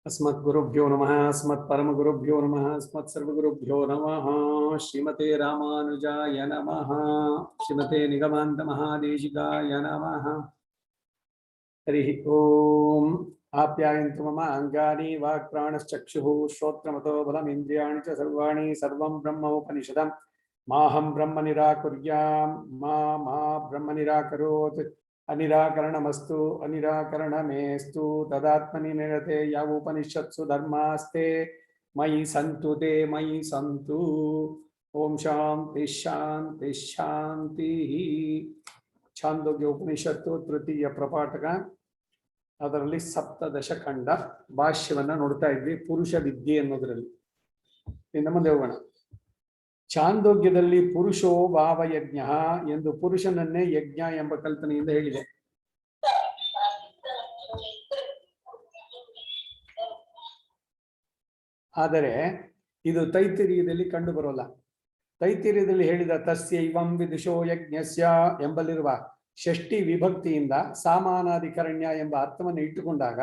अस्मद्गुरुभ्यो नमः अस्मत्परमगुरुभ्यो नमः अस्मत्सर्वगुरुभ्यो नमः। श्रीमते रामानुजाय नमः। श्रीमते निगमान्त महादेशिकाय नमः। हरिः ओम्। आप्यायन्तु मम अङ्गानि वाक्प्राणश्चक्षुः श्रोत्रमतो बलमिन्द्रियाणि च सर्वाणि सर्वं ब्रह्मोपनिषदम् माहं ब्रह्म निराकुर्यां मा ब्रह्म निराकरोत्। अनिराकरणमस्तु अनिराकरणमेस्तु तदात्मनि निरते या उपनिषत्सु धर्मास्ते मयि सन्तु ते मयि सन्तु। ओम शांति शांति शांति। छांदोग्य उपनिषತ್ತು तृतीಯ ಪ್ರಪಾಠಕ, ಅದರಲ್ಲಿ ಸಪ್ತದಶ ಖಂಡ ಭಾಷ್ಯವನ್ನ ನೋಡ್ತಾ ಇದ್ವಿ ಪುರುಷ ವಿದ್ಯೆ ಅನ್ನೋದರಲ್ಲಿ. ಇನ್ನು ಮುಂದೆ ಹೋಗೋಣ. ಛಾಂದೋಗ್ಯದಲ್ಲಿ ಪುರುಷೋ ಭಾವಯಜ್ಞ ಎಂದು ಪುರುಷನನ್ನೇ ಯಜ್ಞ ಎಂಬ ಕಲ್ಪನೆಯಿಂದ ಹೇಳಿದೆ. ಆದರೆ ಇದು ತೈತ್ತಿರೀಯದಲ್ಲಿ ಕಂಡು ಬರೋಲ್ಲ. ತೈತ್ತಿರೀಯದಲ್ಲಿ ಹೇಳಿದ ತಸ್ಯೈವಂ ವಿದುಷೋ ಯಜ್ಞಸ್ಯ ಎಂಬಲ್ಲಿರುವ ಷಷ್ಠಿ ವಿಭಕ್ತಿಯಿಂದ ಸಾಮಾನಾಧಿಕರಣ್ಯ ಎಂಬ ಅರ್ಥವನ್ನು ಇಟ್ಟುಕೊಂಡಾಗ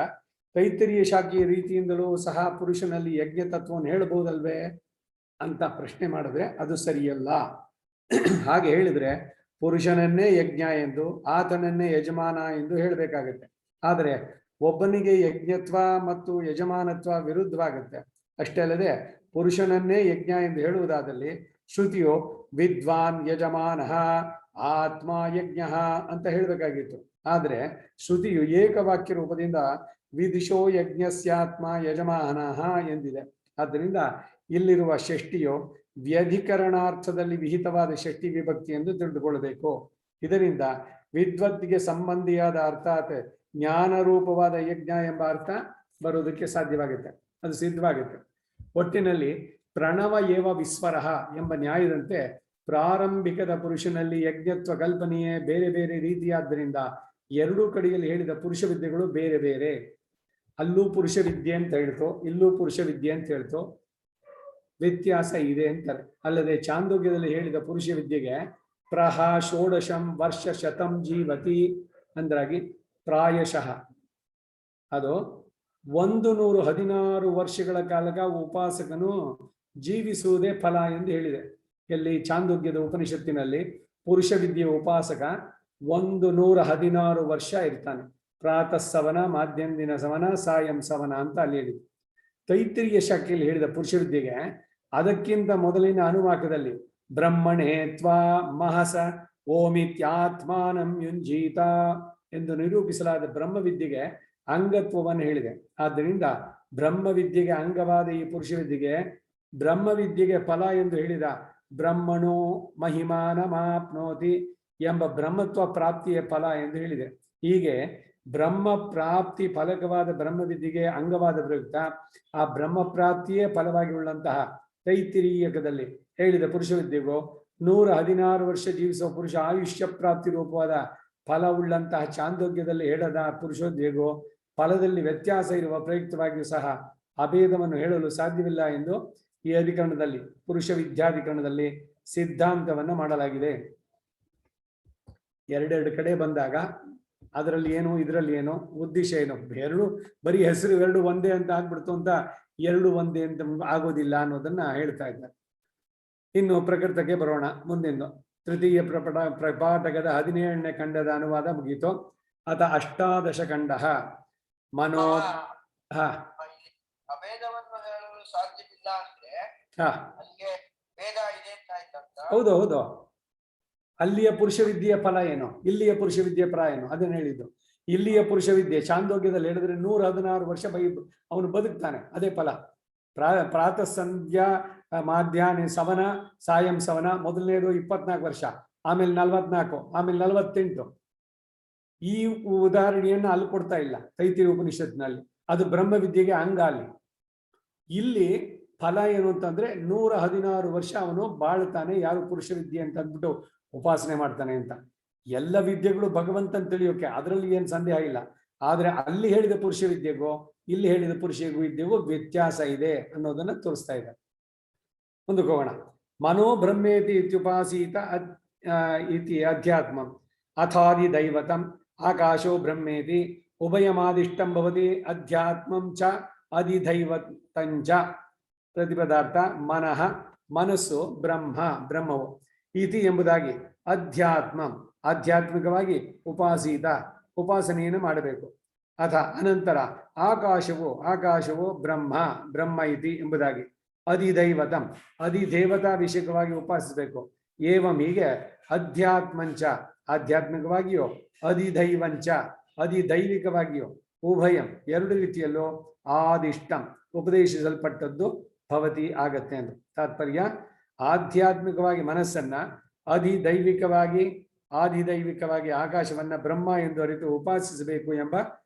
ತೈತ್ತಿರೀಯ ಶಾಖೆಯ ರೀತಿಯಿಂದಲೂ ಸಹ ಪುರುಷನಲ್ಲಿ ಯಜ್ಞ ತತ್ವವನ್ನು ಹೇಳಬಹುದಲ್ವೇ ಅಂತ ಪ್ರಶ್ನೆ ಮಾಡಿದ್ರೆ ಅದು ಸರಿಯಲ್ಲ. ಹಾಗೆ ಹೇಳಿದ್ರೆ ಪುರುಷನನ್ನೇ ಯಜ್ಞ ಎಂದು ಆತನನ್ನೇ ಯಜಮಾನ ಎಂದು ಹೇಳಬೇಕಾಗತ್ತೆ. ಆದರೆ ಒಬ್ಬನಿಗೆ ಯಜ್ಞತ್ವ ಮತ್ತು ಯಜಮಾನತ್ವ ವಿರುದ್ಧವಾಗುತ್ತೆ. ಅಷ್ಟೇ ಅಲ್ಲದೆ ಪುರುಷನನ್ನೇ ಯಜ್ಞ ಎಂದು ಹೇಳುವುದಾದಲ್ಲಿ ಶ್ರುತಿಯು ವಿದ್ವಾನ್ ಯಜಮಾನ ಆತ್ಮ ಯಜ್ಞ ಅಂತ ಹೇಳಬೇಕಾಗಿತ್ತು. ಆದರೆ ಶ್ರುತಿಯು ಏಕವಾಕ್ಯ ರೂಪದಿಂದ ವಿದುಷೋ ಯಜ್ಞಸ್ಯಾತ್ಮ ಯಜಮಾನ ಎಂದಿದೆ. ಆದ್ದರಿಂದ ಇಲ್ಲಿರುವ ಷಷ್ಠಿಯು ವ್ಯಧಿಕರಣಾರ್ಥದಲ್ಲಿ ವಿಹಿತವಾದ ಷಷ್ಠಿ ವಿಭಕ್ತಿ ಎಂದು ತಿಳಿದುಕೊಳ್ಳಬೇಕು. ಇದರಿಂದ ವಿದ್ವತ್ತಿಗೆ ಸಂಬಂಧಿಯಾದ ಅರ್ಥಾತ್ ಜ್ಞಾನರೂಪವಾದ ಯಜ್ಞ ಎಂಬ ಅರ್ಥ ಬರುವುದಕ್ಕೆ ಸಾಧ್ಯವಾಗುತ್ತೆ, ಅದು ಸಿದ್ಧವಾಗುತ್ತೆ. ಒಟ್ಟಿನಲ್ಲಿ ಪ್ರಣವ ಏವ ವಿಸ್ವರ ಎಂಬ ನ್ಯಾಯದಂತೆ ಪ್ರಾರಂಭಿಕದ ಪುರುಷನಲ್ಲಿ ಯಜ್ಞತ್ವ ಕಲ್ಪನೆಯೇ ಬೇರೆ ಬೇರೆ ರೀತಿಯಾದ್ದರಿಂದ ಎರಡೂ ಕಡೆಯಲ್ಲಿ ಹೇಳಿದ ಪುರುಷ ವಿದ್ಯೆಗಳು ಬೇರೆ ಬೇರೆ. ಅಲ್ಲೂ ಪುರುಷ ವಿದ್ಯೆ ಅಂತ ಹೇಳ್ತು, ಇಲ್ಲೂ ಪುರುಷ ವಿದ್ಯೆ ಅಂತ ಹೇಳ್ತು, ವ್ಯತ್ಯಾಸ ಇದೆ ಅಂತಾರೆ. ಅಲ್ಲದೆ ಚಾಂದೋಗ್ಯದಲ್ಲಿ ಹೇಳಿದ ಪುರುಷ ವಿದ್ಯೆಗೆ ಪ್ರಹ ಷೋಡಶಂ ವರ್ಷ ಶತಂ ಜೀವತಿ ಅಂದ್ರಾಗಿ ಪ್ರಾಯಶಃ ಅದು 116 ವರ್ಷಗಳ ಕಾಲಕ ಉಪಾಸಕನು ಜೀವಿಸುವುದೇ ಫಲ ಎಂದು ಹೇಳಿದೆ. ಎಲ್ಲಿ ಚಾಂದೋಗ್ಯದ ಉಪನಿಷತ್ತಿನಲ್ಲಿ ಪುರುಷ ವಿದ್ಯೆಯ ಉಪಾಸಕ 116 ವರ್ಷ ಇರ್ತಾನೆ. ಪ್ರಾತಃ ಸವನ, ಮಾಧ್ಯಂದಿನ ಸವನ, ಸಾಯಂ ಸವನ ಅಂತ ಅಲ್ಲಿ ಹೇಳಿದೆ. ತೈತ್ತಿರೀಯ ಶಾಖೆಯಲ್ಲಿ ಹೇಳಿದ ಪುರುಷ ವಿದ್ಯೆಗೆ ಅದಕ್ಕಿಂತ ಮೊದಲಿನ ಅನುವಾಕದಲ್ಲಿ ಬ್ರಹ್ಮಣೇ ತ್ವಾ ಮಹಸ ಓಮಿತ್ಯಾತ್ಮಾನಂ ಯುಂಜೀತ ಎಂದು ನಿರೂಪಿಸಲಾದ ಬ್ರಹ್ಮವಿದ್ಯೆಗೆ ಅಂಗತ್ವವನ್ನು ಹೇಳಿದೆ. ಆದ್ದರಿಂದ ಬ್ರಹ್ಮವಿದ್ಯೆಗೆ ಅಂಗವಾದ ಈ ಪುರುಷ ವಿದ್ಯೆಗೆ ಬ್ರಹ್ಮವಿದ್ಯೆಗೆ ಫಲ ಎಂದು ಹೇಳಿದ ಬ್ರಹ್ಮಣೋ ಮಹಿಮಾನಮಾಪ್ನೋತಿ ಎಂಬ ಬ್ರಹ್ಮತ್ವ ಪ್ರಾಪ್ತಿಯ ಫಲ ಎಂದು ಹೇಳಿದೆ. ಹೀಗೆ ಬ್ರಹ್ಮ ಪ್ರಾಪ್ತಿ ಫಲಕವಾದ ಬ್ರಹ್ಮವಿದ್ಯೆಗೆ ಅಂಗವಾದ ಪ್ರಯುಕ್ತ ಆ ಬ್ರಹ್ಮ ಪ್ರಾಪ್ತಿಯೇ ಫಲವಾಗಿ ಉಳ್ಳಂತಹ ತೈತ್ತಿರೀಯಕದಲ್ಲಿ ಹೇಳಿದ ಪುರುಷ ವಿದ್ಯೆಗೂ 116 ವರ್ಷ ಜೀವಿಸುವ ಪುರುಷ ಆಯುಷ್ಯ ಪ್ರಾಪ್ತಿ ರೂಪವಾದ ಫಲ ಉಳ್ಳಂತಹ ಚಾಂದೋಗ್ಯದಲ್ಲಿ ಹೇಳದ ಪುರುಷ ವಿದ್ಯೆಗೂ ಫಲದಲ್ಲಿ ವ್ಯತ್ಯಾಸ ಇರುವ ಪ್ರಯುಕ್ತವಾಗಿಯೂ ಸಹ ಅಭೇದವನ್ನು ಹೇಳಲು ಸಾಧ್ಯವಿಲ್ಲ ಎಂದು ಈ ಅಧಿಕರಣದಲ್ಲಿ ಪುರುಷ ವಿದ್ಯಾಧಿಕರಣದಲ್ಲಿ ಸಿದ್ಧಾಂತವನ್ನು ಮಾಡಲಾಗಿದೆ. ಎರಡೆರಡು ಕಡೆ ಬಂದಾಗ ಅದರಲ್ಲಿ ಏನು ಇದರಲ್ಲಿ ಏನು ಉದ್ದೇಶ ಏನು, ಎರಡು ಬರೀ ಹೆಸರು ಎರಡು ಒಂದೇ ಅಂತ ಆಗ್ಬಿಡ್ತು ಅಂತ ಎರಡು ಒಂದೇ ಅಂತ ಆಗೋದಿಲ್ಲ ಅನ್ನೋದನ್ನ ಹೇಳ್ತಾ ಇದ್ದಾರೆ. ಇನ್ನು ಪ್ರಕೃತಕ್ಕೆ ಬರೋಣ. ಮುಂದಿನ ತೃತೀಯ ಪ್ರಪಾಠಕದ 17ನೇ ಖಂಡದ ಅನುವಾದ ಮುಗೀತು. ಅತ ಅಷ್ಟಾದಶ ಖಂಡ ಮನೋ ಹೌದು ಹೌದು. ಅಲ್ಲಿಯ ಪುರುಷ ವಿದ್ಯೆಯ ಫಲ ಏನು, ಇಲ್ಲಿಯ ಪುರುಷ ವಿದ್ಯೆಯ ಫಲ ಏನು ಅದನ್ನ ಹೇಳಿದ್ದು. ಇಲ್ಲಿಯ ಪುರುಷ ವಿದ್ಯೆ ಚಾಂದೋಗ್ಯದಲ್ಲಿ ಹೇಳಿದ್ರೆ 116 ವರ್ಷ ಅವನು ಬದುಕ್ತಾನೆ, ಅದೇ ಫಲ. ಪ್ರಾತಃ ಸಂಧ್ಯಾ ಮಾಧ್ಯಾಹ್ನ ಸವನ, ಸಾಯಂ ಸವನ. ಮೊದಲನೇದು 24 ವರ್ಷ, ಆಮೇಲೆ 44, ಆಮೇಲೆ 48. ಈ ಉದಾಹರಣೆಯನ್ನು ಅಲ್ಲಿ ಕೊಡ್ತಾ ಇಲ್ಲ ತೈತ್ತಿರೀಯ ಉಪನಿಷತ್ನಲ್ಲಿ, ಅದು ಬ್ರಹ್ಮವಿದ್ಯೆಗೆ ಅಂಗ. ಅಲ್ಲಿ ಇಲ್ಲಿ ಫಲ ಏನು ಅಂತಂದ್ರೆ 116 ವರ್ಷ ಅವನು ಬಾಳ್ತಾನೆ. ಯಾರು ಪುರುಷ ವಿದ್ಯೆ ಅಂತ ಅಂದ್ಬಿಟ್ಟು ಉಪಾಸನೆ ಮಾಡ್ತಾನೆ ಅಂತ. ಎಲ್ಲ ವಿದ್ಯೆಗಳು ಭಗವಂತನ ತಿಳಿಯೋಕೆ, ಅದರಲ್ಲಿ ಏನು ಸಂದೇಹ ಇಲ್ಲ. ಆದ್ರೆ ಅಲ್ಲಿ ಹೇಳಿದ ಪುರುಷ ವಿದ್ಯೆಗೂ ಇಲ್ಲಿ ಹೇಳಿದ ಪುರುಷ ವಿದ್ಯೆಗೂ ವ್ಯತ್ಯಾಸ ಇದೆ ಅನ್ನೋದನ್ನ ತೋರಿಸ್ತಾ ಇದೆ. ಮುಂದಕ್ಕೆ ಹೋಗೋಣ. ಮನೋ ಬ್ರಹ್ಮೇತಿ ಇತ್ಯುಪಾಸೀತ इति अध्यात्मम् अथादिदैवतम् आकाशो ब्रह्मेति उभयमादिष्टं भवति अध्यात्मं च अधिदैवतं च ಪ್ರತಿಪದಾರ್ಥ ಮನಃ ಮನಸ್ಸು ಬ್ರಹ್ಮ ಬ್ರಹ್ಮವು ಇತಿ ಎಂಬುದಾಗಿ ಅಧ್ಯಾತ್ಮ ಆಧ್ಯಾತ್ಮಿಕವಾಗಿ ಉಪಾಸನೆಯನ್ನು ಮಾಡಬೇಕು. ಅಥ ಅನಂತರ ಆಕಾಶವು ಬ್ರಹ್ಮ ಇತಿ ಎಂಬುದಾಗಿ ಅಧಿದೈವತಂ ಅಧಿದೇವತಾ ವಿಷಯಕವಾಗಿ ಉಪಾಸಿಸಬೇಕು. ಏವಂ ಹೀಗೆ ಅಧ್ಯಾತ್ಮಂಚ ಆಧ್ಯಾತ್ಮಿಕವಾಗಿಯೋ ಅಧಿದೈವಂಚ ಅಧಿದೈವಿಕವಾಗಿಯೋ ಉಭಯಂ ಎರಡು ರೀತಿಯಲ್ಲೂ ಆದಿಷ್ಟಂ ಉಪದೇಶಿಸಲ್ಪಟ್ಟದ್ದು ಭವತಿ ಆಗತ್ತೆ ಅಂತ ತಾತ್ಪರ್ಯ. ಆಧ್ಯಾತ್ಮಿಕವಾಗಿ ಮನಸ್ಸನ್ನ ಆದಿದೈವಿಕವಾಗಿ ಆಕಾಶವನ್ನ ಬ್ರಹ್ಮ ಎಂದು ಅರಿತು ಉಪಾಸಿಸಬೇಕು ಎಂಬ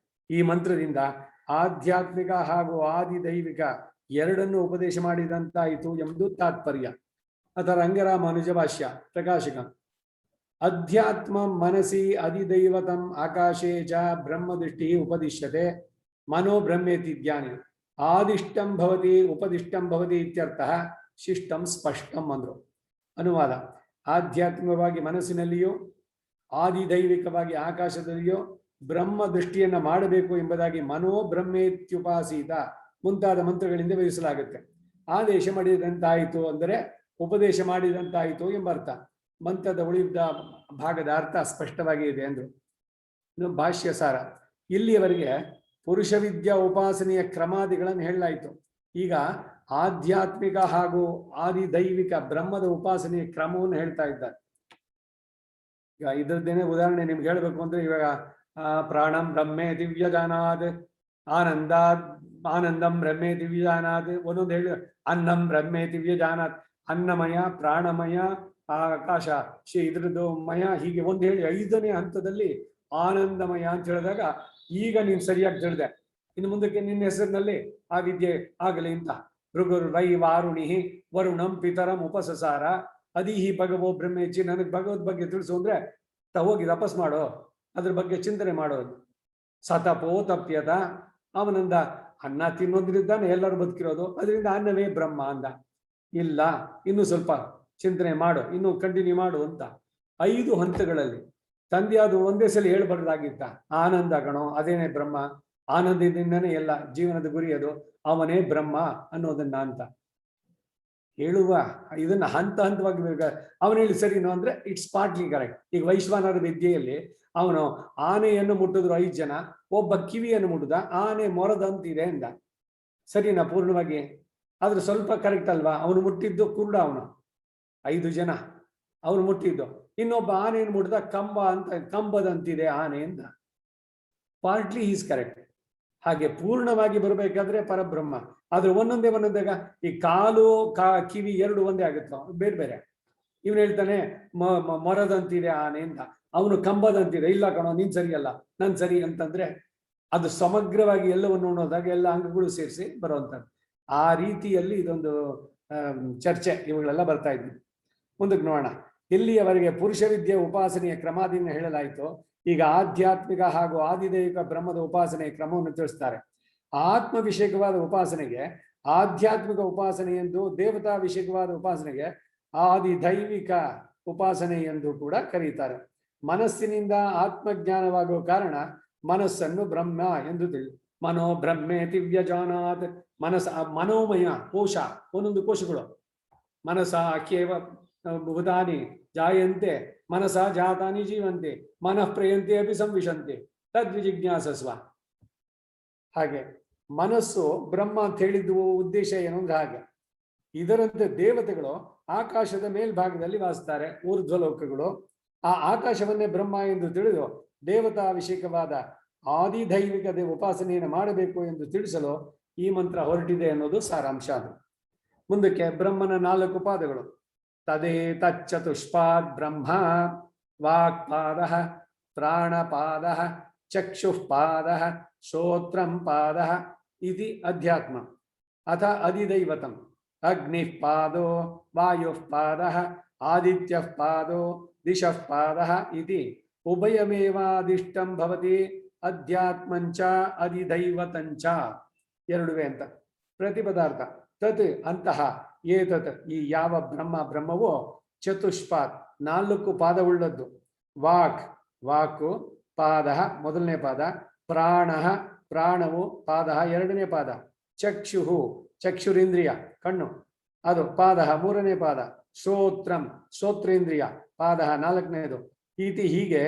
ಈ ಮಂತ್ರದಿಂದ ಆಧ್ಯಾತ್ಮಿಕ ಹಾಗೂ ಆದಿದೈವಿಕ ಎರಡನ್ನು ಉಪದೇಶ ಮಾಡಿದಂತಾಯಿತು ಎಂಬುದು ತಾತ್ಪರ್ಯ. ಅಥ ರಂಗರಾಮಾನುಜ ಭಾಷ್ಯ ಪ್ರಕಾಶಕ ಅಧ್ಯಾತ್ಮ ಮನಸಿ ಅಧಿದೈವತಂ ಆಕಾಶೇ ಚ ಬ್ರಹ್ಮದೃಷ್ಟಿ ಉಪದಿಶ್ಯತೆ ಮನೋ ಬ್ರಹ್ಮೇತಿ ಜ್ಞಾನಿ ಆದಿಷ್ಟಂ ಭವತಿ ಉಪದಿಷ್ಟಂ ಭವತಿ ಇತ್ಯರ್ಥಃ ಶಿಷ್ಟಂ ಸ್ಪಷ್ಟಂ ಅಂದ್ರು. ಅನುವಾದ: ಆಧ್ಯಾತ್ಮಿಕವಾಗಿ ಮನಸ್ಸಿನಲ್ಲಿಯೂ ಆದಿದೈವಿಕವಾಗಿ ಆಕಾಶದಲ್ಲಿಯೂ ಬ್ರಹ್ಮ ದೃಷ್ಟಿಯನ್ನ ಮಾಡಬೇಕು ಎಂಬುದಾಗಿ ಮನೋ ಬ್ರಹ್ಮೇತ್ಯುಪಾಸೀತ ಮುಂತಾದ ಮಂತ್ರಗಳಿಂದ ವಿವರಿಸಲಾಗುತ್ತೆ. ಆದೇಶ ಮಾಡಿದಂತಾಯಿತು ಅಂದರೆ ಉಪದೇಶ ಮಾಡಿದಂತಾಯಿತು ಎಂಬ ಅರ್ಥ. ಮಂತ್ರದ ಉಳಿದ ಭಾಗದ ಅರ್ಥ ಸ್ಪಷ್ಟವಾಗಿ ಇದೆ ಅಂದ್ರು. ಭಾಷ್ಯ ಸಾರ: ಇಲ್ಲಿಯವರೆಗೆ ಪುರುಷ ವಿದ್ಯಾ ಉಪಾಸನೆಯ ಕ್ರಮಾದಿಗಳನ್ನು ಹೇಳಲಾಯಿತು. ಈಗ ಆಧ್ಯಾತ್ಮಿಕ ಹಾಗೂ ಆದಿದೈವಿಕ ಬ್ರಹ್ಮದ ಉಪಾಸನೆಯ ಕ್ರಮವನ್ನು ಹೇಳ್ತಾ ಇದ್ದಾರೆ. ಈಗ ಇದರದ್ದೇನೆ ಉದಾಹರಣೆ ನಿಮ್ಗೆ ಹೇಳ್ಬೇಕು ಅಂದ್ರೆ, ಇವಾಗ ಪ್ರಾಣಂ ಬ್ರಹ್ಮೇ ದಿವ್ಯಜಾನಾದ್, ಆನಂದಂ ಬ್ರಹ್ಮೇ ದಿವ್ಯಜಾನಾದ್, ಒಂದೊಂದು ಹೇಳಿ ಅನ್ನಂ ಬ್ರಹ್ಮೇ ದಿವ್ಯಜಾನಾದ್, ಅನ್ನಮಯ, ಪ್ರಾಣಮಯ, ಆಕಾಶ ಇದ್ರದ್ದು ಮಯ, ಹೀಗೆ ಒಂದು ಹೇಳಿ 5ನೇ ಹಂತದಲ್ಲಿ ಆನಂದಮಯ ಅಂತ ಹೇಳಿದಾಗ ಈಗ ನೀನು ಸರಿಯಾಗಿ ತಿಳಿದೆ. ಇನ್ನು ಮುಂದಕ್ಕೆ ನಿನ್ನ ಹೆಸರಿನಲ್ಲಿ ಆ ವಿದ್ಯೆ ಆಗಲಿ ಅಂತ. ಭೃಗುರ್ ವೈ ವಾರುಣಿ ವರುಣಂ ಪಿತರಂ ಉಪಸಸಾರ ಅದಿಹಿ ಭಗವೋ ಬ್ರಹ್ಮೇಚಿ. ನನಗೆ ಭಗವದ್ ಬಗ್ಗೆ ತಿಳಿಸು ಅಂದ್ರೆ ಹೋಗಿ ತಪಸ್ ಮಾಡೋ, ಅದ್ರ ಬಗ್ಗೆ ಚಿಂತನೆ ಮಾಡೋದು. ಸತಪೋ ತಪ್ಯತ, ಅವನಿಂದ ಅನ್ನ ತಿನ್ನೋದ್ರಿಂದಾನೆ ಎಲ್ಲರೂ ಬದುಕಿರೋದು, ಅದರಿಂದ ಅನ್ನವೇ ಬ್ರಹ್ಮ ಅಂದ. ಇಲ್ಲ, ಇನ್ನು ಸ್ವಲ್ಪ ಚಿಂತನೆ ಮಾಡು, ಇನ್ನು ಕಂಟಿನ್ಯೂ ಮಾಡು ಅಂತ 5 ಹಂತಗಳಲ್ಲಿ ತಂದೆ ಅದು ಒಂದೇ ಸಲ ಹೇಳ್ಬಾರ್ದಾಗಿತ್ತ. ಆನಂದ ಗಣೋ, ಅದೇನೇ ಬ್ರಹ್ಮ, ಆನಂದದಿಂದನೇ ಎಲ್ಲ ಜೀವನದ ಗುರಿ, ಅದು ಅವನೇ ಬ್ರಹ್ಮ ಅನ್ನೋದನ್ನ ಅಂತ ಹೇಳುವ. ಇದನ್ನ ಹಂತ ಹಂತವಾಗಿ ಅವನು ಹೇಳಿ ಸರಿನೋ ಅಂದ್ರೆ ಇಟ್ಸ್ ಪಾರ್ಟ್ಲಿ ಕರೆಕ್ಟ್. ಈಗ ವೈಶ್ವಾನರ ವಿದ್ಯೆಯಲ್ಲಿ ಅವನು ಆನೆಯನ್ನು ಮುಟ್ಟಿದ್ರು 5 ಜನ, ಒಬ್ಬ ಕಿವಿಯನ್ನು ಮುಟ್ಟಿದ, ಆನೆ ಮೊರದಂತಿದೆ ಅಂದ. ಸರಿನಾ ಪೂರ್ಣವಾಗಿ? ಆದ್ರೆ ಸ್ವಲ್ಪ ಕರೆಕ್ಟ್ ಅಲ್ವಾ? ಅವನು ಮುಟ್ಟಿದ್ದು ಕುರುಡ, ಅವನು 5 ಜನ ಅವನು ಮುಟ್ಟಿದ್ದು. ಇನ್ನೊಬ್ಬ ಆನೆಯನ್ನು ಮುಟ್ಟಿದ ಕಂಬದಂತಿದೆ ಆನೆ ಅಂತ. Partly is correct. ಹಾಗೆ ಪೂರ್ಣವಾಗಿ ಬರಬೇಕಾದ್ರೆ ಪರಬ್ರಹ್ಮ. ಆದ್ರೆ ಒಂದೊಂದೇ ಈ ಕಾಲು ಕಿವಿ 2 ಒಂದೇ ಆಗುತ್ತೋ, ಬೇರೆ ಬೇರೆ. ಇವನು ಹೇಳ್ತಾನೆ ಮೊರದಂತಿದೆ ಆನೆ ಅಂತ, ಅವನು ಕಂಬದಂತಿದೆ. ಇಲ್ಲ ಕಣೋ, ನೀನ್ ಸರಿಯಲ್ಲ, ನನ್ ಸರಿ ಅಂತಂದ್ರೆ ಅದು ಸಮಗ್ರವಾಗಿ ಎಲ್ಲವನ್ನು ನೋಡೋದಾಗ ಎಲ್ಲ ಅಂಗಗಳು ಸೇರಿಸಿ ಬರುವಂತದ್ದು. ಆ ರೀತಿಯಲ್ಲಿ ಇದೊಂದು ಚರ್ಚೆ ಇವುಗಳೆಲ್ಲ ಬರ್ತಾ ಇದ್ವಿ. ಮುಂದಕ್ಕೆ ನೋಡೋಣ. ಇಲ್ಲಿಯವರೆಗೆ ಪುರುಷ ವಿದ್ಯೆ ಉಪಾಸನೆಯ ಕ್ರಮಾದಿಯನ್ನು ಹೇಳಲಾಯಿತು. ಈಗ ಆಧ್ಯಾತ್ಮಿಕ ಹಾಗೂ ಆದಿದೈವಿಕ ಬ್ರಹ್ಮದ ಉಪಾಸನೆಯ ಕ್ರಮವನ್ನು ತಿಳಿಸ್ತಾರೆ. ಆತ್ಮ ವಿಷಯಕವಾದ ಉಪಾಸನೆಗೆ ಆಧ್ಯಾತ್ಮಿಕ ಉಪಾಸನೆ ಎಂದು, ದೇವತಾ ವಿಷಯಕವಾದ ಉಪಾಸನೆಗೆ ಆದಿದೈವಿಕ ಉಪಾಸನೆ ಎಂದು ಕೂಡ ಕರೀತಾರೆ. ಮನಸ್ಸಿನಿಂದ ಆತ್ಮಜ್ಞಾನವಾಗುವ ಕಾರಣ ಮನಸ್ಸನ್ನು ಬ್ರಹ್ಮ ಎಂದು ತಿಳಿ ಮನೋ ಬ್ರಹ್ಮೇ ದಿವ್ಯಜಾನಾತ್. ಮನೋಮಯ ಕೋಶ, ಒಂದೊಂದು ಕೋಶಗಳು. ಮನಸ ಕೇವ ಭೂತಾನಿ ಜಾಯಂತೆ ಮನಸ ಜಾತಾನಿ ಜೀವಂತೆ ಮನಃ ಪ್ರಯಂತೆ ಅಪಿ ಸಂವಿಶಂತೆ ತದ್ವಿಜಿಜ್ಞಾಸಸ್ವ. ಹಾಗೆ ಮನಸ್ಸು ಬ್ರಹ್ಮ ಅಂತ ಹೇಳಿದ್ದು ಉದ್ದೇಶ ಏನು ಅಂದ್ರೆ ಹಾಗೆ. ಇದರಂತೆ ದೇವತೆಗಳು ಆಕಾಶದ ಮೇಲ್ಭಾಗದಲ್ಲಿ ವಾಸಿಸ್ತಾರೆ, ಊರ್ಧ್ವಲೋಕಗಳು. ಆ ಆಕಾಶವನ್ನೇ ಬ್ರಹ್ಮ ಎಂದು ತಿಳಿದು ದೇವತಾ ವಿಷಯಕವಾದ ಆದಿದೈವಿಕ ಉಪಾಸನೆಯನ್ನು ಮಾಡಬೇಕು ಎಂದು ತಿಳಿಸಲು ಈ ಮಂತ್ರ ಹೊರಟಿದೆ ಅನ್ನೋದು ಸಾರಾಂಶ. ಅದು ಮುಂದಕ್ಕೆ ಬ್ರಹ್ಮನ 4 ಪಾದಗಳು. ತದೇ ತಚ್ಚತುಷ್ಪಾದ್ ಬ್ರಹ್ಮ ವಾಕ್ಪಾದ ಪ್ರಾಣಪಾದ ಚಕ್ಷುಪಾದ ಶ್ರೋತ್ರಂ ಪಾದ ಇತಿ ಅಧ್ಯಾತ್ಮ. ಅಥ ಅಧಿದೈವತಂ ಅಗ್ನಿಃ ಪಾದೋ ವಾಯುಃ ಪಾದ ಆದಿತ್ಯಃ ಪಾದೋ ದಿಶಃ ಪಾದ ಇತಿ ಉಭಯಮೇವಾದಿಷ್ಟಂ ಭವತಿ ಅಧ್ಯಾತ್ಮಂಚ ಅಧಿದೈವತಂಚ. 2 ಅಂತ ಪ್ರತಿಪದಾರ್ಥ. ತತ್ ಅಂತಹ ಏತತ್ ಈ ಯಾವ ಬ್ರಹ್ಮವೋ ಚತುಷ್ಪಾತ್ 4 ಪಾದವುಳ್ಳದ್ದು. ವಾಕ್ ವಾಕು ಪಾದ ಮೊದಲನೇ ಪಾದ, ಪ್ರಾಣ ಪ್ರಾಣವು ಪಾದ ಎರಡನೇ ಪಾದ, ಚಕ್ಷುಹು ಚಕ್ಷುರಿಂದ್ರಿಯ ಕಣ್ಣು ಅದು ಪಾದ ಮೂರನೇ ಪಾದ, ಶ್ರೋತ್ರಂ ಶ್ರೋತ್ರೇಂದ್ರಿಯ ಪಾದ ನಾಲ್ಕನೇದು. ಹೀಗೆ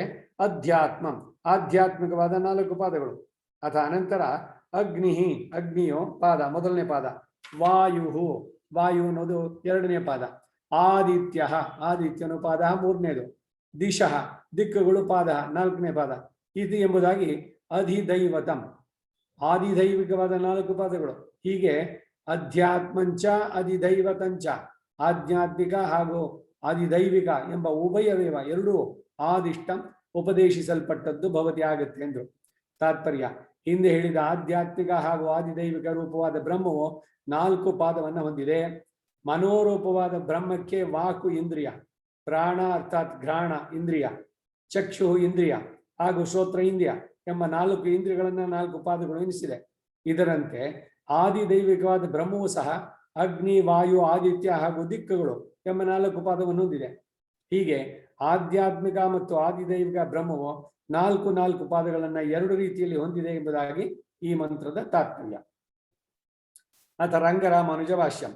ಅಧ್ಯಾತ್ಮಂ ಆಧ್ಯಾತ್ಮಿಕವಾದ 4 ಪಾದಗಳು. ಅಥ ಅನಂತರ ಅಗ್ನಿ ಅಗ್ನಿಯು ಪಾದ ಮೊದಲನೇ ಪಾದ, ವಾಯು ವಾಯು ಅನ್ನೋದು ಎರಡನೇ ಪಾದ, ಆದಿತ್ಯ ಆದಿತ್ಯನು ಪಾದ ಮೂರನೇದು, ದಿಶಃ ದಿಕ್ಕುಗಳು ಪಾದ ನಾಲ್ಕನೇ ಪಾದ. ಇದು ಎಂಬುದಾಗಿ ಅಧಿದೈವತಂ ಆದಿದೈವಿಕವಾದ 4 ಪಾದಗಳು. ಹೀಗೆ ಅಧ್ಯಾತ್ಮಂಚ ಅಧಿದೈವತಂಚ ಆಧ್ಯಾತ್ಮಿಕ ಹಾಗೂ ಆದಿದೈವಿಕ ಎಂಬ ಉಭಯವೇವ ಎರಡೂ ಆದಿಷ್ಟಂ ಉಪದೇಶಿಸಲ್ಪಟ್ಟದ್ದು ಭವತಿ ಆಗುತ್ತೆ ಎಂದು ತಾತ್ಪರ್ಯ. ಹಿಂದೆ ಹೇಳಿದ ಆಧ್ಯಾತ್ಮಿಕ ಹಾಗೂ ಆದಿದೈವಿಕ ರೂಪವಾದ ಬ್ರಹ್ಮವು 4 ಪಾದವನ್ನು ಹೊಂದಿದೆ. ಮನೋರೂಪವಾದ ಬ್ರಹ್ಮಕ್ಕೆ ವಾಕು ಇಂದ್ರಿಯ, ಪ್ರಾಣ ಅರ್ಥಾತ್ ಘ್ರಾಣ ಇಂದ್ರಿಯ, ಚಕ್ಷು ಇಂದ್ರಿಯ ಹಾಗೂ ಶ್ರೋತ್ರ ಇಂದ್ರಿಯ ಎಂಬ 4 ಇಂದ್ರಿಯಗಳನ್ನ 4 ಪಾದಗಳು ಎನಿಸಿದೆ. ಇದರಂತೆ ಆದಿದೈವಿಕವಾದ ಬ್ರಹ್ಮವು ಸಹ ಅಗ್ನಿ ವಾಯು ಆದಿತ್ಯ ಹಾಗೂ ದಿಕ್ಕುಗಳು ಎಂಬ 4 ಪಾದವನ್ನು ಹೊಂದಿದೆ. ಹೀಗೆ ಆಧ್ಯಾತ್ಮಿಕ ಮತ್ತು ಆದಿದೈವಿಕ ಬ್ರಹ್ಮವು 4 ಪಾದಗಳನ್ನ 2 ರೀತಿಯಲ್ಲಿ ಹೊಂದಿದೆ ಎಂಬುದಾಗಿ ಈ ಮಂತ್ರದ ತಾತ್ಪರ್ಯ. ಅಥ ರಂಗರಾಮಾನುಜ ಭಾಷ್ಯಂ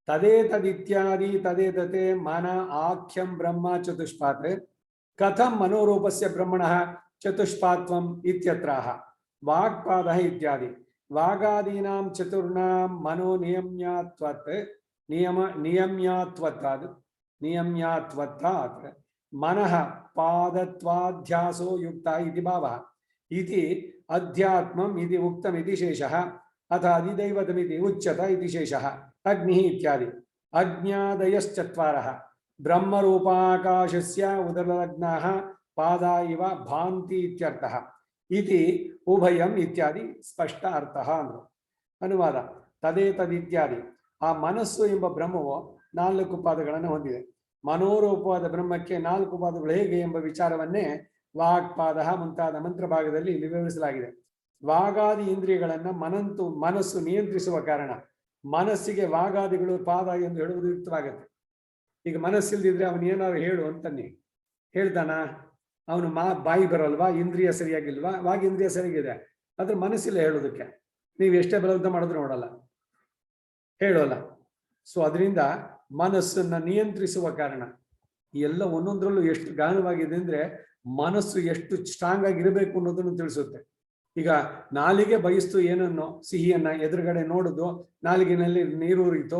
ತದೇತದಿತ್ಯಾದಿ ತದೇತತೆ ಮನ ಆಖ್ಯಂ ಬ್ರಹ್ಮ ಚತುಷ್ಪಾತ್ ಕಥಂ ಮನೋರೂಪಸ್ಯ ಬ್ರಹ್ಮಣಃ ಚತುಷ್ಪಾತ್ವಂ ಇತ್ಯತ್ರಾಹ ವಾಗ್ಪಾದ ಇತ್ಯಾದಿ ವಾಗಾದೀನಾಂ ಚತುರ್ಣಾಂ ಮನೋ ನಿಯಮ್ಯಾತ್ವತ್ತಾತ್ ಮನಃ ಪಾದತ್ವಾಧ್ಯಾಸೋ ಯುಕ್ತ ಇತಿ ಭಾವಃ ಇತಿ ಅಧ್ಯಾತ್ಮಂ ಇತಿ ಉಕ್ತಮಿತಿ ಶೇಷಃ ಅಥ ಅಧಿದೈವತಮಿತಿ ಉಚ್ಯತ ಇತಿ ಶೇಷಃ ಅಗ್ನಿಃ ಇತ್ಯಾದಿ ಅಜ್ಞಾದಯಶ್ಚತ್ವಾರಃ ಬ್ರಹ್ಮರೂಪಾಕಾಶಸ್ಯ ಉದರಲಗ್ನಾಃ ಪಾದ ಇವ ಭಾಂತಿ ಇತ್ಯರ್ಥಃ ಇತಿ ಉಭಯಂ ಇತ್ಯಾದಿ ಸ್ಪಷ್ಟ ಅರ್ಥಃ ಅಂದ್ರು. ಅನುವಾದ ತದೇತದಿತ್ಯಾದಿ ಆ ಮನಸ್ಸು ಎಂಬ ಬ್ರಹ್ಮವು 4 ಪಾದಗಳನ್ನು ಹೊಂದಿದೆ. ಮನೋರೂಪವಾದ ಬ್ರಹ್ಮಕ್ಕೆ 4 ಪಾದಗಳು ಹೇಗೆ ಎಂಬ ವಿಚಾರವನ್ನೇ ವಾಗ್ಪಾದ ಮುಂತಾದ ಮಂತ್ರ ಭಾಗದಲ್ಲಿ ಇಲ್ಲಿ ವಿವರಿಸಲಾಗಿದೆ. ವಾಗಾದಿ ಇಂದ್ರಿಯಗಳನ್ನ ಮನಸ್ಸು ನಿಯಂತ್ರಿಸುವ ಕಾರಣ ಮನಸ್ಸಿಗೆ ವಾಗಾದಿಗಳು ಪಾದ ಎಂದು ಹೇಳುವುದು ಯುಕ್ತವಾಗುತ್ತೆ. ಈಗ ಮನಸ್ಸಿಲ್ದಿದ್ರೆ ಅವನು ಏನಾದ್ರು ಹೇಳು ಅಂತನ್ನಿ ಹೇಳ್ತಾನ, ಅವನು ಬಾಯಿ ಬರಲ್ವಾ, ಇಂದ್ರಿಯ ಸರಿಯಾಗಿಲ್ವಾ, ಇಂದ್ರಿಯ ಸರಿಯಾಗಿದೆ, ಆದ್ರೆ ಮನಸ್ಸಿಲ್ಲ ಹೇಳೋದಕ್ಕೆ. ನೀವು ಎಷ್ಟೇ ಬಲವಂತ ಮಾಡಿದ್ರು ನೋಡಲ್ಲ, ಹೇಳೋಲ್ಲ. ಸೊ ಅದರಿಂದ ಮನಸ್ಸನ್ನ ನಿಯಂತ್ರಿಸುವ ಕಾರಣ ಈ ಎಲ್ಲ ಒಂದೊಂದರಲ್ಲೂ ಎಷ್ಟು ಗಾಢವಾಗಿದೆ ಅಂದ್ರೆ ಮನಸ್ಸು ಎಷ್ಟು ಸ್ಟ್ರಾಂಗ್ ಆಗಿರ್ಬೇಕು ಅನ್ನೋದನ್ನು ತಿಳಿಸುತ್ತೆ. ಈಗ ನಾಲಿಗೆ ಬಯಸ್ತು ಏನನ್ನೋ ಸಿಹಿಯನ್ನ ಎದುರುಗಡೆ ನೋಡುದು, ನಾಲಿಗೆನಲ್ಲಿ ನೀರು ಉರಿತು,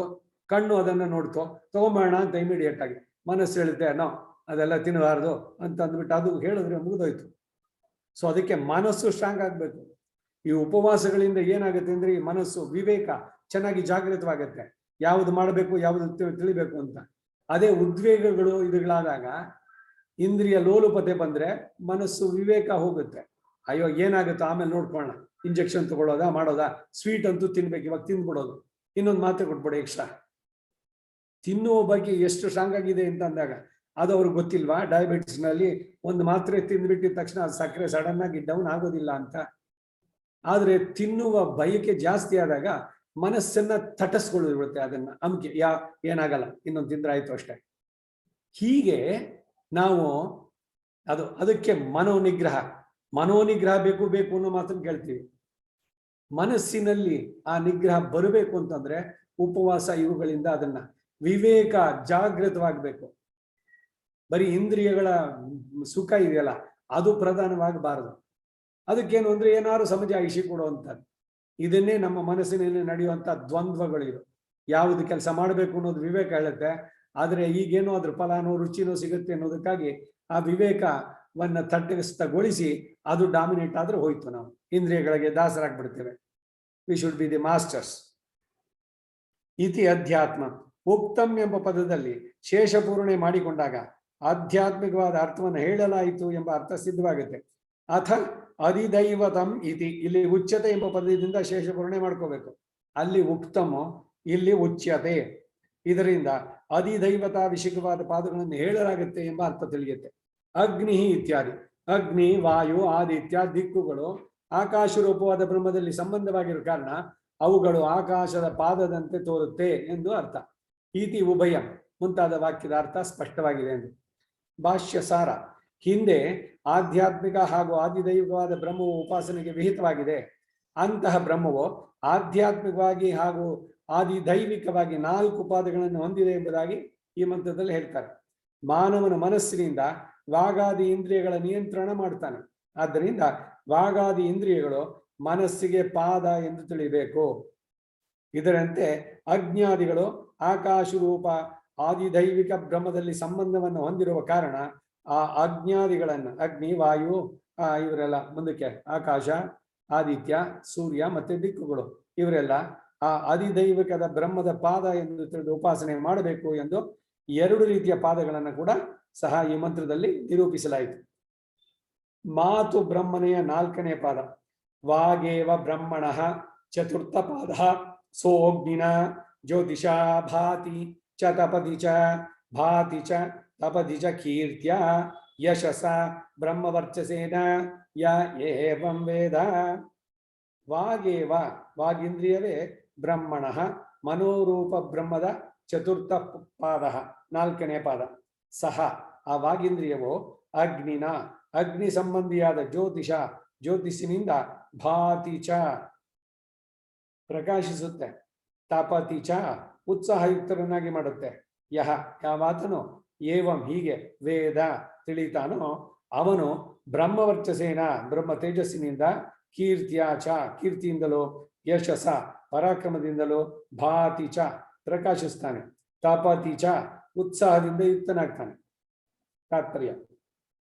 ಕಣ್ಣು ಅದನ್ನ ನೋಡ್ತು, ತಗೊಂಬೋಣ ಅಂತ ಇಮಿಡಿಯೇಟ್ ಆಗಿ ಮನಸ್ಸು ಹೇಳುತ್ತೆ ನೋ ಅದೆಲ್ಲ ತಿನ್ನಬಾರ್ದು ಅಂತ ಅಂದ್ಬಿಟ್ಟು ಅದು ಹೇಳಿದ್ರೆ ಮುಗಿದೋಯ್ತು. ಸೊ ಅದಕ್ಕೆ ಮನಸ್ಸು ಸ್ಟ್ರಾಂಗ್ ಆಗ್ಬೇಕು. ಈ ಉಪವಾಸಗಳಿಂದ ಏನಾಗುತ್ತೆ ಅಂದ್ರೆ ಈ ಮನಸ್ಸು ವಿವೇಕ ಚೆನ್ನಾಗಿ ಜಾಗೃತವಾಗುತ್ತೆ, ಯಾವುದು ಮಾಡಬೇಕು ಯಾವುದು ತಿಳಿಬೇಕು ಅಂತ. ಅದೇ ಉದ್ವೇಗಗಳು ಇದುಗಳಾದಾಗ ಇಂದ್ರಿಯ ಲೋಲುಪತೆ ಬಂದ್ರೆ ಮನಸ್ಸು ವಿವೇಕ ಹೋಗುತ್ತೆ. ಅಯ್ಯೋ ಏನಾಗುತ್ತೋ ಆಮೇಲೆ ನೋಡ್ಕೊಳ್ಳೋಣ, ಇಂಜೆಕ್ಷನ್ ತಗೊಳ್ಳೋದಾ ಮಾಡೋದಾ, ಸ್ವೀಟ್ ಅಂತೂ ತಿನ್ಬೇಕು ಇವಾಗ ತಿಂದ್ಬಿಡೋದು, ಇನ್ನೊಂದು ಮಾತ್ರೆ ಕೊಟ್ಬಿಡಿ ಎಕ್ಸ್ಟ್ರಾ. ತಿನ್ನುವ ಬಗ್ಗೆ ಎಷ್ಟು ಸ್ಟ್ರಾಂಗ್ ಆಗಿದೆ ಅಂತ ಅಂದಾಗ ಅದು ಅವ್ರಿಗೆ ಗೊತ್ತಿಲ್ವಾ? ಡಯಾಬಿಟಿಸ್ ನಲ್ಲಿ ಒಂದು ಮಾತ್ರೆ ತಿಂದ್ಬಿಟ್ಟಿದ ತಕ್ಷಣ ಅದು ಸಕ್ಕರೆ ಸಡನ್ ಆಗಿ ಡೌನ್ ಆಗೋದಿಲ್ಲ ಅಂತ. ಆದ್ರೆ ತಿನ್ನುವ ಬಯಕೆ ಜಾಸ್ತಿ ಆದಾಗ ಮನಸ್ಸನ್ನ ತಟಸ್ಕೊಳ್ಳಿರುತ್ತೆ, ಅದನ್ನ ಅಂಕೆ ಏನಾಗಲ್ಲ, ಇನ್ನೊಂದು ತಿಂದ್ರೆ ಆಯ್ತು ಅಷ್ಟೇ. ಹೀಗೆ ನಾವು ಅದಕ್ಕೆ ಮನೋನಿಗ್ರಹ ಬೇಕು ಅನ್ನೋ ಮಾತನ್ನು ಕೇಳ್ತೀವಿ. ಮನಸ್ಸಿನಲ್ಲಿ ಆ ನಿಗ್ರಹ ಬರಬೇಕು ಅಂತಂದ್ರೆ ಉಪವಾಸ ಇವುಗಳಿಂದ ಅದನ್ನ ವಿವೇಕ ಜಾಗೃತವಾಗಬೇಕು. ಬರೀ ಇಂದ್ರಿಯಗಳ ಸುಖ ಇದೆಯಲ್ಲ ಅದು ಪ್ರಧಾನವಾಗಬಾರದು. ಅದಕ್ಕೇನು ಅಂದ್ರೆ ಏನಾದ್ರು ಸಮಜಾಯಿಷಿ ಕೊಡುವಂಥದ್ದು. ಇದನ್ನೇ ನಮ್ಮ ಮನಸ್ಸಿನಲ್ಲಿ ನಡೆಯುವಂಥ ದ್ವಂದ್ವಗಳಿರು. ಯಾವುದು ಕೆಲಸ ಮಾಡಬೇಕು ಅನ್ನೋದು ವಿವೇಕ ಹೇಳುತ್ತೆ, ಆದರೆ ಈಗೇನೋ ಅದ್ರ ಫಲಾನೋ ರುಚಿನೋ ಸಿಗುತ್ತೆ ಅನ್ನೋದಕ್ಕಾಗಿ ಆ ವಿವೇಕವನ್ನ ತಟಸ್ಥಗೊಳಿಸಿ ಅದು ಡಾಮಿನೇಟ್ ಆದ್ರೆ ಹೋಯ್ತು, ನಾವು ಇಂದ್ರಿಯಗಳಿಗೆ ದಾಸರಾಗ್ಬಿಡ್ತೇವೆ. We should be the masters. ಇತಿ ಅಧ್ಯಾತ್ಮ ಉಕ್ತಂ ಎಂಬ ಪದದಲ್ಲಿ ಶೇಷಪೂರ್ಣೆ ಮಾಡಿಕೊಂಡಾಗ ಆಧ್ಯಾತ್ಮಿಕವಾದ ಅರ್ಥವನ್ನು ಹೇಳಲಾಯಿತು ಎಂಬ ಅರ್ಥ ಸಿದ್ಧವಾಗುತ್ತೆ. ಅಥ ಅಧಿದೈವತಂ ಇತಿ, ಇಲ್ಲಿ ಉಚ್ಯತೆ ಎಂಬ ಪದದಿಂದ ಶೇಷಪೂರ್ಣೆ ಮಾಡ್ಕೋಬೇಕು. ಅಲ್ಲಿ ಉಕ್ತಮೋ, ಇಲ್ಲಿ ಉಚ್ಯತೆ. ಇದರಿಂದ ಅಧಿದೈವತ ವಿಷಯವಾದ ಪಾದಗಳನ್ನು ಹೇಳಲಾಗುತ್ತೆ ಎಂಬ ಅರ್ಥ ತಿಳಿಯುತ್ತೆ. ಅಗ್ನಿ ಇತ್ಯಾದಿ, ಅಗ್ನಿ ವಾಯು ಆದಿತ್ಯ ದಿಕ್ಕುಗಳು ಆಕಾಶ ರೂಪವಾದ ಬ್ರಹ್ಮದಲ್ಲಿ ಸಂಬಂಧವಾಗಿರೋ ಕಾರಣ ಅವುಗಳು ಆಕಾಶದ ಪಾದದಂತೆ ತೋರುತ್ತೆ ಎಂದು ಅರ್ಥ. ಇತಿ ಉಭಯ ಮುಂತಾದ ವಾಕ್ಯದ ಅರ್ಥ ಸ್ಪಷ್ಟವಾಗಿದೆ ಎಂದು. ಭಾಷ್ಯ ಸಾರ: ಹಿಂದೆ ಆಧ್ಯಾತ್ಮಿಕ ಹಾಗೂ ಆದಿದೈವಿಕವಾದ ಬ್ರಹ್ಮವು ಉಪಾಸನೆಗೆ ವಿಹಿತವಾಗಿದೆ. ಅಂತಹ ಬ್ರಹ್ಮವು ಆಧ್ಯಾತ್ಮಿಕವಾಗಿ ಹಾಗೂ ಆದಿದೈವಿಕವಾಗಿ 4 ಪಾದಗಳನ್ನು ಹೊಂದಿದೆ ಎಂಬುದಾಗಿ ಈ ಮಂತ್ರದಲ್ಲಿ ಹೇಳ್ತಾರೆ. ಮಾನವನ ಮನಸ್ಸಿನಿಂದ ವಾಗಾದಿ ಇಂದ್ರಿಯಗಳ ನಿಯಂತ್ರಣ ಮಾಡ್ತಾನೆ. ಆದ್ದರಿಂದ ವಾಗಾದಿ ಇಂದ್ರಿಯಗಳು ಮನಸ್ಸಿಗೆ ಪಾದ ಎಂದು ತಿಳಿಬೇಕು. ಇದರಂತೆ ಅಜ್ಞಾದಿಗಳು ಆಕಾಶ ರೂಪ ಆದಿದೈವಿಕ ಬ್ರಹ್ಮದಲ್ಲಿ ಸಂಬಂಧವನ್ನು ಹೊಂದಿರುವ ಕಾರಣ ಆ ಅಜ್ಞಾದಿಗಳನ್ನು ಅಗ್ನಿ, ವಾಯು, ಇವರೆಲ್ಲ ಮುಂದಕ್ಕೆ ಆಕಾಶ, ಆದಿತ್ಯ, ಸೂರ್ಯ ಮತ್ತೆ ದಿಕ್ಕುಗಳು ಇವರೆಲ್ಲ ಆ ಆದಿದೈವಿಕದ ಬ್ರಹ್ಮದ ಪಾದ ಎಂದು ತಿಳಿದು ಉಪಾಸನೆ ಮಾಡಬೇಕು ಎಂದು 2 ರೀತಿಯ ಪಾದಗಳನ್ನು ಕೂಡ ಸಹ ಈ ಮಂತ್ರದಲ್ಲಿ ನಿರೂಪಿಸಲಾಯಿತು. ಮಾತು ಬ್ರಹ್ಮನೆಯ 4ನೇ ಪಾದ. ವಾಗೇವ ಬ್ರಹ್ಮಣಃ ಚತುರ್ಥ ಪಾದ. ಸೋಗ್ನಿನ ಜ್ಯೋತಿಷಾ ಭಾತಿ ಚ ತಪದಿ ಚ ಭಾತಿ ಚ ತಪದಿ ಚ ಕೀರ್ತ್ಯ ಯಶಸ ಬ್ರಹ್ಮವರ್ಚಸೇನ ಯ ಏವಂ ವೇದ. ವಾಗೇವ, ವಾಗೀಂದ್ರಿಯವೇ ಬ್ರಹ್ಮಣಃ, ಮನೋರೂಪ ಬ್ರಹ್ಮದ ಚತುರ್ಥ ಪಾದ, 4ನೇ ಪಾದ. ಸಹ, ಆ ವಾಗೀಂದ್ರಿಯವು ಅಗ್ನಿನ, ಅಗ್ನಿ ಸಂಬಂಧಿಯಾದ ಜ್ಯೋತಿಷ, ಜ್ಯೋತಿಷಿನಿಂದ ಭಾತಿ ಚ ಪ್ರಕಾಶಿಸುತ್ತೆ, ತಪತಿ ಚ ಉತ್ಸಾಹಯುಕ್ತರನ್ನಾಗಿ ಮಾಡುತ್ತೆ. ಯಹ, ಯಾವಾತನು ಏವಂ ಹೀಗೆ ವೇದ ತಿಳಿತಾನೋ ಅವನು ಬ್ರಹ್ಮವರ್ಚಸೇನ ಬ್ರಹ್ಮ ತೇಜಸ್ಸಿನಿಂದ, ಕೀರ್ತಿಯ ಚ ಕೀರ್ತಿಯಿಂದಲೂ, ಯಶಸ ಪರಾಕ್ರಮದಿಂದಲೂ, ಭಾತಿ ಚ ಪ್ರಕಾಶಿಸ್ತಾನೆ, ತಪತಿ ಚ ಉತ್ಸಾಹದಿಂದ ಯುಕ್ತನಾಗ್ತಾನೆ. ತಾತ್ಪರ್ಯ: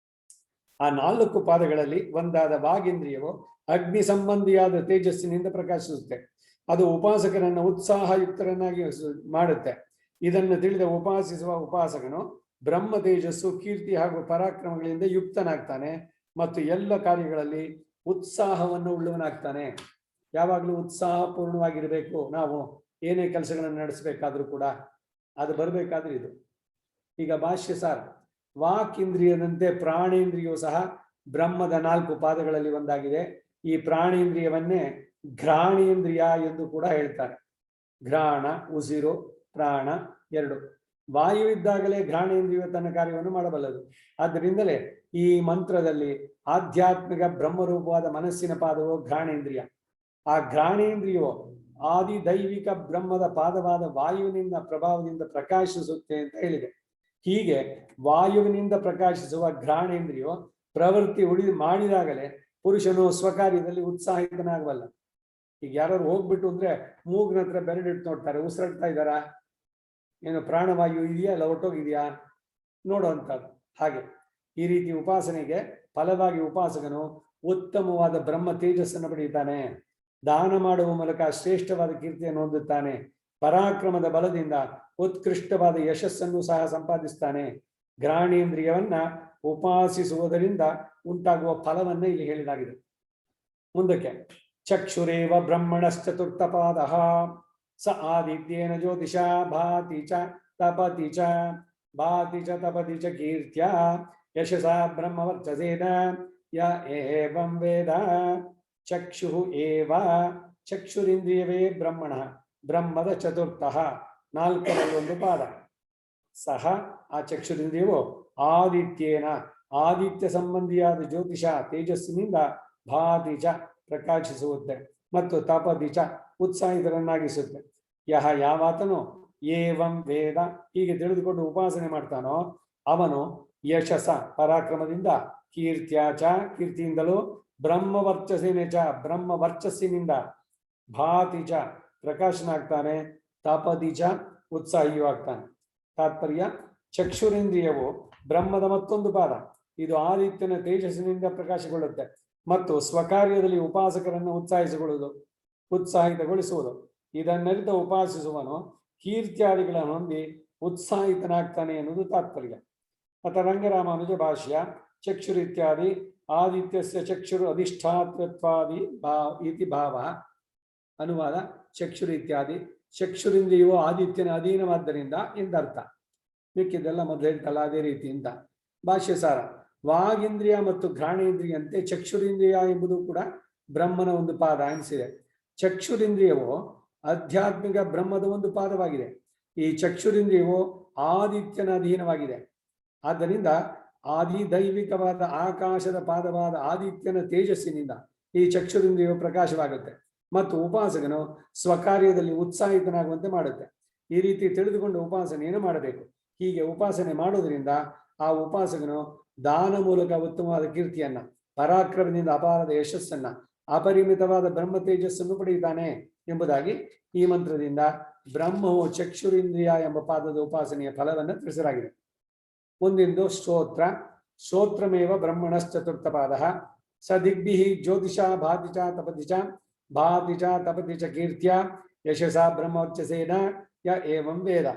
ಆ 4 ಪಾದಗಳಲ್ಲಿ ಒಂದಾದ ವಾಗೇಂದ್ರಿಯವು ಅಗ್ನಿ ಸಂಬಂಧಿಯಾದ ತೇಜಸ್ಸಿನಿಂದ ಪ್ರಕಾಶಿಸುತ್ತೆ. ಅದು ಉಪಾಸಕರನ್ನು ಉತ್ಸಾಹಯುಕ್ತರನ್ನಾಗಿ ಮಾಡುತ್ತೆ. ಇದನ್ನು ತಿಳಿದ ಉಪಾಸಿಸುವ ಉಪಾಸಕನು ಬ್ರಹ್ಮ ತೇಜಸ್ಸು, ಕೀರ್ತಿ ಹಾಗೂ ಪರಾಕ್ರಮಗಳಿಂದ ಯುಕ್ತನಾಗ್ತಾನೆ ಮತ್ತು ಎಲ್ಲ ಕಾರ್ಯಗಳಲ್ಲಿ ಉತ್ಸಾಹವನ್ನು ಉಳ್ಳವನಾಗ್ತಾನೆ. ಯಾವಾಗಲೂ ಉತ್ಸಾಹಪೂರ್ಣವಾಗಿರಬೇಕು. ನಾವು ಏನೇ ಕೆಲಸಗಳನ್ನು ನಡೆಸಬೇಕಾದ್ರೂ ಕೂಡ ಅದು ಬರಬೇಕಾದ್ರೆ ಇದು. ಈಗ ಭಾಷ್ಯ ಸಾರ: ವಾಕ್ ಇಂದ್ರಿಯದಂತೆ ಪ್ರಾಣೇಂದ್ರಿಯವು ಸಹ ಬ್ರಹ್ಮದ 4 ಪಾದಗಳಲ್ಲಿ ಒಂದಾಗಿದೆ. ಈ ಪ್ರಾಣೇಂದ್ರಿಯವನ್ನೇ ಘ್ರಾಣೇಂದ್ರಿಯ ಎಂದು ಕೂಡ ಹೇಳ್ತಾರೆ. ಘ್ರಾಣ ಉಸಿರು, ಪ್ರಾಣ 2. ವಾಯುವಿದ್ದಾಗಲೇ ಘ್ರಾಣೇಂದ್ರಿಯ ತನ್ನ ಕಾರ್ಯವನ್ನು ಮಾಡಬಲ್ಲದು. ಆದ್ದರಿಂದಲೇ ಈ ಮಂತ್ರದಲ್ಲಿ ಆಧ್ಯಾತ್ಮಿಕ ಬ್ರಹ್ಮರೂಪವಾದ ಮನಸ್ಸಿನ ಪಾದವು ಘ್ರಾಣೇಂದ್ರಿಯ. ಆ ಘ್ರಾಣೇಂದ್ರಿಯವು ಆದಿದೈವಿಕ ಬ್ರಹ್ಮದ ಪಾದವಾದ ವಾಯುವಿನಿಂದ ಪ್ರಭಾವದಿಂದ ಪ್ರಕಾಶಿಸುತ್ತೆ ಅಂತ ಹೇಳಿದೆ. ಹೀಗೆ ವಾಯುವಿನಿಂದ ಪ್ರಕಾಶಿಸುವ ಘ್ರಾಣೇಂದ್ರಿಯು ಪ್ರವೃತ್ತಿ ಮಾಡಿದಾಗಲೇ ಪುರುಷನು ಸ್ವಕಾರ್ಯದಲ್ಲಿ ಉತ್ಸಾಹಿತನಾಗಬಲ್ಲ. ಈಗ ಯಾರು ಹೋಗ್ಬಿಟ್ಟು ಅಂದ್ರೆ ಮೂಗಿನ ಹತ್ರ ಬೆರಳಿಟ್ಟು ನೋಡ್ತಾರೆ, ಉಸಿರಾಡ್ತಾ ಇದ್ದಾರಾ, ಏನು ಪ್ರಾಣವಾಯು ಇದೆಯಾ ಇಲ್ಲ ಹೊಟ್ಟೋಗಿದೆಯಾ ನೋಡುವಂಥದ್ದು. ಹಾಗೆ ಈ ರೀತಿ ಉಪಾಸನೆಗೆ ಫಲವಾಗಿ ಉಪಾಸಕನು ಉತ್ತಮವಾದ ಬ್ರಹ್ಮ ತೇಜಸ್ಸನ್ನು ಪಡೆಯುತ್ತಾನೆ. ದಾನ ಮಾಡುವ ಮೂಲಕ ಶ್ರೇಷ್ಠವಾದ ಕೀರ್ತಿಯನ್ನು ಹೊಂದುತ್ತಾನೆ. ಪರಾಕ್ರಮದ ಬಲದಿಂದ ಉತ್ಕೃಷ್ಟವಾದ ಯಶಸ್ಸನ್ನು ಸಹ ಸಂಪಾದಿಸ್ತಾನೆ. ಘ್ರಾಣೇಂದ್ರಿಯವನ್ನ ಉಪಾಸಿಸುವುದರಿಂದ ಉಂಟಾಗುವ ಫಲವನ್ನ ಇಲ್ಲಿ ಹೇಳಿದಾಗಿದೆ. ಮುಂದಕ್ಕೆ: ಚಕ್ಷುರೇವ ಬ್ರಹ್ಮಣಶ್ಚತುರ್ಥ ಪಾದ. ಸ ಆದಿತ್ಯೇನ ಜ್ಯೋತಿಷಾ ಭಾತಿ ಚ ತಪತಿ ಚ ಭಾತಿ ಚ ತಪತಿ ಚ ಕೀರ್ತ್ಯ ಯಶಸ ಬ್ರಹ್ಮವರ್ಚಸೇನ ಯ ಏವಂ ವೇದ. ಚಕ್ಷು ಏವ, ಚಕ್ಷುರಿಂದ್ರಿಯವೇ ಬ್ರಹ್ಮಣ, ಬ್ರಹ್ಮದ ಚತುರ್ಥ 4ರಲ್ಲಿ 1 ಪಾದ. ಸಹ, ಆ ಚಕ್ಷುರಿಂದ್ರಿಯವು ಆದಿತ್ಯೇನ, ಆದಿತ್ಯ ಸಂಬಂಧಿಯಾದ ಜ್ಯೋತಿಷ ತೇಜಸ್ಸಿನಿಂದ ಭಾತಿ ಚ ಪ್ರಕಾಶಿಸುತ್ತೆ ಮತ್ತು ತಪದಿ ಚ ಉತ್ಸಾಹಿತರನ್ನಾಗಿಸುತ್ತೆ. ಯಹ, ಯಾವಾತನು ಏವಂ ವೇದ ಹೀಗೆ ತಿಳಿದುಕೊಂಡು ಉಪಾಸನೆ ಮಾಡ್ತಾನೋ ಅವನು ಯಶಸ ಪರಾಕ್ರಮದಿಂದ, ಕೀರ್ತ್ಯ ಚ ಕೀರ್ತಿಯಿಂದಲೂ, ಬ್ರಹ್ಮವರ್ಚಸೇನ ಚ ಬ್ರಹ್ಮ ವರ್ಚಸ್ಸಿನಿಂದ, ಭಾತಿ ಚ ಪ್ರಕಾಶನಾಗ್ತಾನೆ, ತಪದಿ ಚ ಉತ್ಸಾಹಿಯೂ ಆಗ್ತಾನೆ. ತಾತ್ಪರ್ಯ: ಚಕ್ಷುರೇಂದ್ರಿಯವು ಬ್ರಹ್ಮದ ಮತ್ತೊಂದು ಪಾದ. ಇದು ಆದಿತ್ಯನ ತೇಜಸ್ಸಿನಿಂದ ಪ್ರಕಾಶಗೊಳ್ಳುತ್ತೆ ಮತ್ತು ಸ್ವಕಾರ್ಯದಲ್ಲಿ ಉಪಾಸಕರನ್ನು ಉತ್ಸಾಹಿತಗೊಳಿಸುವುದು. ಇದನ್ನರಿತ ಉಪಾಸಿಸುವನು ಕೀರ್ತ್ಯಾದಿಗಳನ್ನು ಹೊಂದಿ ಉತ್ಸಾಹಿತನಾಗ್ತಾನೆ ಎನ್ನುವುದು ತಾತ್ಪರ್ಯ. ಅಥ ರಂಗರಾಮಾನುಜ ಭಾಷ್ಯ: ಚಕ್ಷುರಿತ್ಯಾದಿ ಆದಿತ್ಯಸ್ಯ ಚಕ್ಷುರು ಅಧಿಷ್ಠಾತೃತ್ವಾದಿ ಇತಿ ಭಾವ. ಅನುವಾದ: ಚಕ್ಷುರಿತ್ಯಾದಿ ಚಕ್ಷುರಿಂದ್ರಿಯವು ಆದಿತ್ಯನ ಅಧೀನವಾದ್ದರಿಂದ ಎಂದರ್ಥ. ಮಿಕ್ಕಿದ್ದೆಲ್ಲ ಮೊದಲು ಹೇಳ್ತಲ್ಲ ಅದೇ ರೀತಿ ಅಂತ. ಭಾಷ್ಯ ಸಾರ: ವಾಗೀಂದ್ರಿಯ ಮತ್ತು ಘ್ರಾಣೇಂದ್ರಿಯಂತೆ ಚಕ್ಷುರಿಂದ್ರಿಯ ಎಂಬುದು ಕೂಡ ಬ್ರಹ್ಮನ ಒಂದು ಪಾದ ಅನಿಸಿದೆ. ಚಕ್ಷುರಿಂದ್ರಿಯವು ಆಧ್ಯಾತ್ಮಿಕ ಬ್ರಹ್ಮದ ಒಂದು ಪಾದವಾಗಿದೆ. ಈ ಚಕ್ಷುರಿಂದ್ರಿಯವು ಆದಿತ್ಯನ ಅಧೀನವಾಗಿದೆ. ಆದ್ದರಿಂದ ಆದಿದೈವಿಕವಾದ ಆಕಾಶದ ಪಾದವಾದ ಆದಿತ್ಯನ ತೇಜಸ್ಸಿನಿಂದ ಈ ಚಕ್ಷುರಿಂದ್ರಿಯವು ಪ್ರಕಾಶವಾಗುತ್ತೆ ಮತ್ತು ಉಪಾಸಕನು ಸ್ವಕಾರ್ಯದಲ್ಲಿ ಉತ್ಸಾಹಿತನಾಗುವಂತೆ ಮಾಡುತ್ತೆ. ಈ ರೀತಿ ತಿಳಿದುಕೊಂಡು ಉಪಾಸನೆಯನ್ನು ಮಾಡಬೇಕು. ಹೀಗೆ ಉಪಾಸನೆ ಮಾಡೋದ್ರಿಂದ ಆ ಉಪಾಸಕನು ದಾನ ಮೂಲಕ ಉತ್ತಮವಾದ ಕೀರ್ತಿಯನ್ನ, ಪರಾಕ್ರಮದಿಂದ ಅಪಾರದ ಯಶಸ್ಸನ್ನ, ಅಪರಿಮಿತವಾದ ಬ್ರಹ್ಮ ತೇಜಸ್ಸನ್ನು ಪಡೆಯುತ್ತಾನೆ ಎಂಬುದಾಗಿ ಈ ಮಂತ್ರದಿಂದ ಬ್ರಹ್ಮವು ಚಕ್ಷುರಿಂದ್ರಿಯ ಎಂಬ ಪಾದದ ಉಪಾಸನೆಯ ಫಲವನ್ನು ತಿಳಿಸಲಾಗಿದೆ. ಮುಂದಿಂದು ಸ್ತೋತ್ರ. ಸ್ತೋತ್ರಮೇವ ಬ್ರಹ್ಮಣಶ್ಚತುರ್ಥ ಪಾದ ಸ ದಿಗ್ಭಿಃ ಜ್ಯೋತಿಷ ಭಾತಿ ಚ ತಪತಿ ಚ ಭಾತಿ ಚ ತಪತಿ ಚ ಕೀರ್ತ್ಯ ಯಶಸಾ ಬ್ರಹ್ಮೋಚ್ಚಸೇನ ಯ ಏವಂ ವೇದ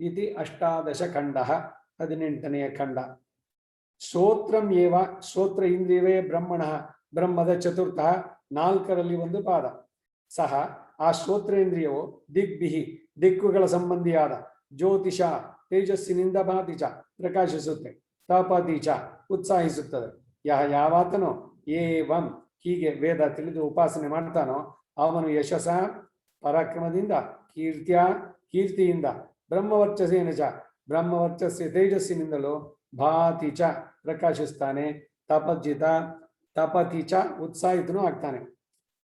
ಇತಿ 18 ಖಂಡ. 18ನೇ ಖಂಡ. ಸ್ತೋತ್ರಂ ಏವ, ಸ್ತೋತ್ರ ಇಂದ್ರಿಯವೇ ಬ್ರಹ್ಮಣ, ಬ್ರಹ್ಮದ ಚತುರ್ಥ 4ರಲ್ಲಿ ಒಂದು ಪಾದ. ಸಹ ಆ ಸ್ತೋತ್ರೇಂದ್ರಿಯವು ದಿಗ್ಭಿಹಿ, ದಿಕ್ಕುಗಳ ಸಂಬಂಧಿಯಾದ, ಜ್ಯೋತಿಷ ತೇಜಸ್ಸಿನಿಂದ ಭಾತಿಚ ಪ್ರಕಾಶಿಸುತ್ತೆ, ತಪತಿಚ ಉತ್ಸಾಹಿಸುತ್ತದೆ. ಯಾವಾತನೋ ಏವಂ ಹೀಗೆ ವೇದ ತಿಳಿದು ಉಪಾಸನೆ ಮಾಡ್ತಾನೋ ಅವನು ಯಶಸ ಪರಾಕ್ರಮದಿಂದ, ಕೀರ್ತಿಯಿಂದ, ಬ್ರಹ್ಮವರ್ಚಸೇನ ಚ ಬ್ರಹ್ಮವರ್ಚಸ್ಯ ತೇಜಸ್ಸಿನಿಂದಲೂ ಭಾತಿ ಚ ಪ್ರಕಾಶಿಸ್ತಾನೆ, ತಪತಿ ಚ ಉತ್ಸಾಹಿತನೂ ಆಗ್ತಾನೆ.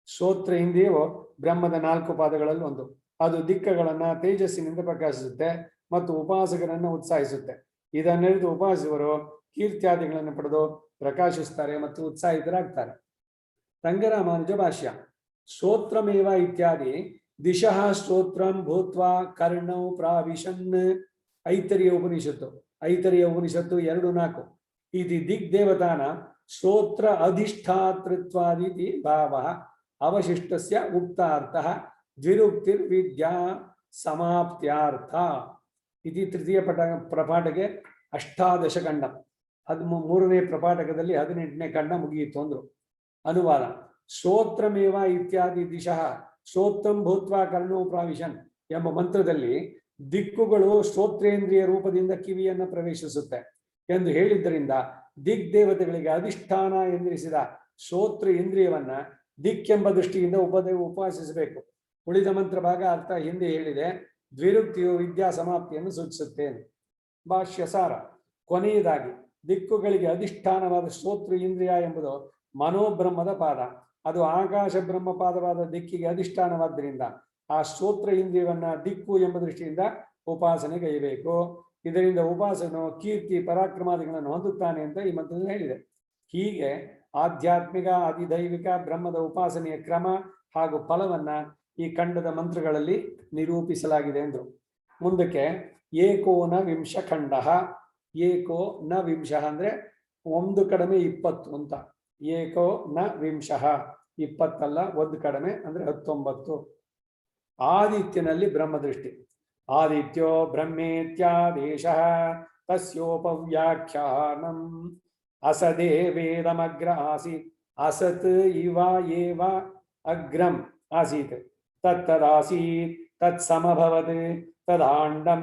ಸ್ತೋತ್ರ ಇಂದ್ರಿಯವು ಬ್ರಹ್ಮದ 4 ಪಾದಗಳಲ್ಲಿ ಒಂದು. ಅದು ದಿಕ್ಕಗಳನ್ನ ತೇಜಸ್ಸಿನಿಂದ ಪ್ರಕಾಶಿಸುತ್ತೆ ಮತ್ತು ಉಪಾಸಕರನ್ನು ಉತ್ಸಾಹಿಸುತ್ತೆ. ಇದನ್ನೆರೆದು ಉಪಾಸಕರು ಕೀರ್ತ್ಯಾದಿಗಳನ್ನು ಪಡೆದು ಪ್ರಕಾಶಿಸ್ತಾರೆ ಮತ್ತು ಉತ್ಸಾಹಿತರಾಗ್ತಾರೆ. ರಂಗರಾಮಾನುಜ ಭಾಷ್ಯ. ಸ್ತೋತ್ರಮೇವ ಇತ್ಯಾದಿ ದಿಶಃ ಸ್ತೋತ್ರಂ ಭೂತ್ವಾ ಕರ್ಣೌ ಪ್ರಾವಿಶನ್. ಐತರಿಯ ಉಪನಿಷತ್ತು 2:4. ಇತಿ ದಿಗ್ದೇವತಾನ ಸ್ತೋತ್ರ ಅಧಿಷ್ಠಾತೃತ್ವಾದಿತಿ ಭಾವ ಅವಶಿಷ್ಟಸ್ಯ ಉಕ್ತಾರ್ಥಃ ದ್ವಿರುಕ್ತಿರ್ವಿದ್ಯಾ ಸಮಾಪ್ತ್ಯಾರ್ಥ ಇತಿ ತೃತೀಯ ಪ್ರಪಾಠಕ್ಕೆ 18 ಖಂಡ. 13ನೇ ಪ್ರಪಾಠಕದಲ್ಲಿ 18ನೇ ಖಂಡ ಮುಗಿಯಿತು ಅಂದ್ರು. ಅನುವಾದ. ಸ್ತೋತ್ರಮೇವ ಇತ್ಯಾದಿ ದಿಶಃ ಸ್ತೋತ್ರಂ ಭೂತ್ವಾ ಕರ್ಣೋ ಪ್ರಾವಿಶನ್ ಎಂಬ ಮಂತ್ರದಲ್ಲಿ ದಿಕ್ಕುಗಳು ಸ್ತೋತ್ರೇಂದ್ರಿಯ ರೂಪದಿಂದ ಕಿವಿಯನ್ನು ಪ್ರವೇಶಿಸುತ್ತೆ ಎಂದು ಹೇಳಿದ್ದರಿಂದ ದಿಗ್ದೇವತೆಗಳಿಗೆ ಅಧಿಷ್ಠಾನ ಎಂದಿರಿಸಿದ ಸ್ತೋತ್ರ ಇಂದ್ರಿಯವನ್ನ ದಿಕ್ಕೆಂಬ ದೃಷ್ಟಿಯಿಂದ ಉಪಾಸಿಸಬೇಕು. ಉಳಿದ ಮಂತ್ರ ಭಾಗ ಅರ್ಥ ಹಿಂದೆ ಹೇಳಿದೆ. ದ್ವಿರುಕ್ತಿಯು ವಿದ್ಯಾ ಸಮಾಪ್ತಿಯನ್ನು ಸೂಚಿಸುತ್ತೇನೆ. ಭಾಷ್ಯ ಸಾರ. ಕೊನೆಯದಾಗಿ ದಿಕ್ಕುಗಳಿಗೆ ಅಧಿಷ್ಠಾನವಾದ ಸ್ತೋತ್ರ ಇಂದ್ರಿಯ ಎಂಬುದು ಮನೋಬ್ರಹ್ಮದ ಪಾದ. ಅದು ಆಕಾಶ ಬ್ರಹ್ಮ ಪಾದವಾದ ದಿಕ್ಕಿಗೆ ಅಧಿಷ್ಠಾನವಾದ್ದರಿಂದ ಆ ಸ್ತೋತ್ರ ಇಂದ್ರಿಯವನ್ನ ದಿಕ್ಕು ಎಂಬ ದೃಷ್ಟಿಯಿಂದ ಉಪಾಸನೆಗೈಯಬೇಕು. ಇದರಿಂದ ಉಪಾಸಕನು ಕೀರ್ತಿ ಪರಾಕ್ರಮಾದಿಗಳನ್ನು ಹೊಂದುತ್ತಾನೆ ಅಂತ ಈ ಮಂತ್ರದಲ್ಲಿ ಹೇಳಿದೆ. ಹೀಗೆ ಆಧ್ಯಾತ್ಮಿಕ ಅಧಿದೈವಿಕ ಬ್ರಹ್ಮದ ಉಪಾಸನೆಯ ಕ್ರಮ ಹಾಗೂ ಫಲವನ್ನ ಈ ಖಂಡದ ಮಂತ್ರಗಳಲ್ಲಿ ನಿರೂಪಿಸಲಾಗಿದೆ ಎಂದರು. ಮುಂದಕ್ಕೆ ಏಕೋನ ವಿಂಶ ಖಂಡ. ಏಕೋ ನ ವಿಂಶ ಅಂದ್ರೆ 1 ಕಡಿಮೆ 20 ಅಂತ. ಏಕೋ ನ ವಿಂಶ 20 ಅಲ್ಲ, 1 ಕಡಿಮೆ ಅಂದ್ರೆ 19. ಆದಿತ್ಯನಲ್ಲಿ ಬ್ರಹ್ಮದೃಷ್ಟಿ. ಆದಿತ್ಯೋ ಬ್ರಹ್ಮೇತ್ಯಾದೇಶ ತಸ್ಯೋಪವ್ಯಾಖ್ಯಾನಂ ಅಸದೇ ವೇದಮಗ್ರ ಆಸೀತ್ ಅಸತ್ ಇವ ಏವ ಅಗ್ರಂ ಆಸೀತ್ ತತ್ತದಾಸೀತ್ ತತ್ಸಮಭವತ್ ತದಾಂಡಂ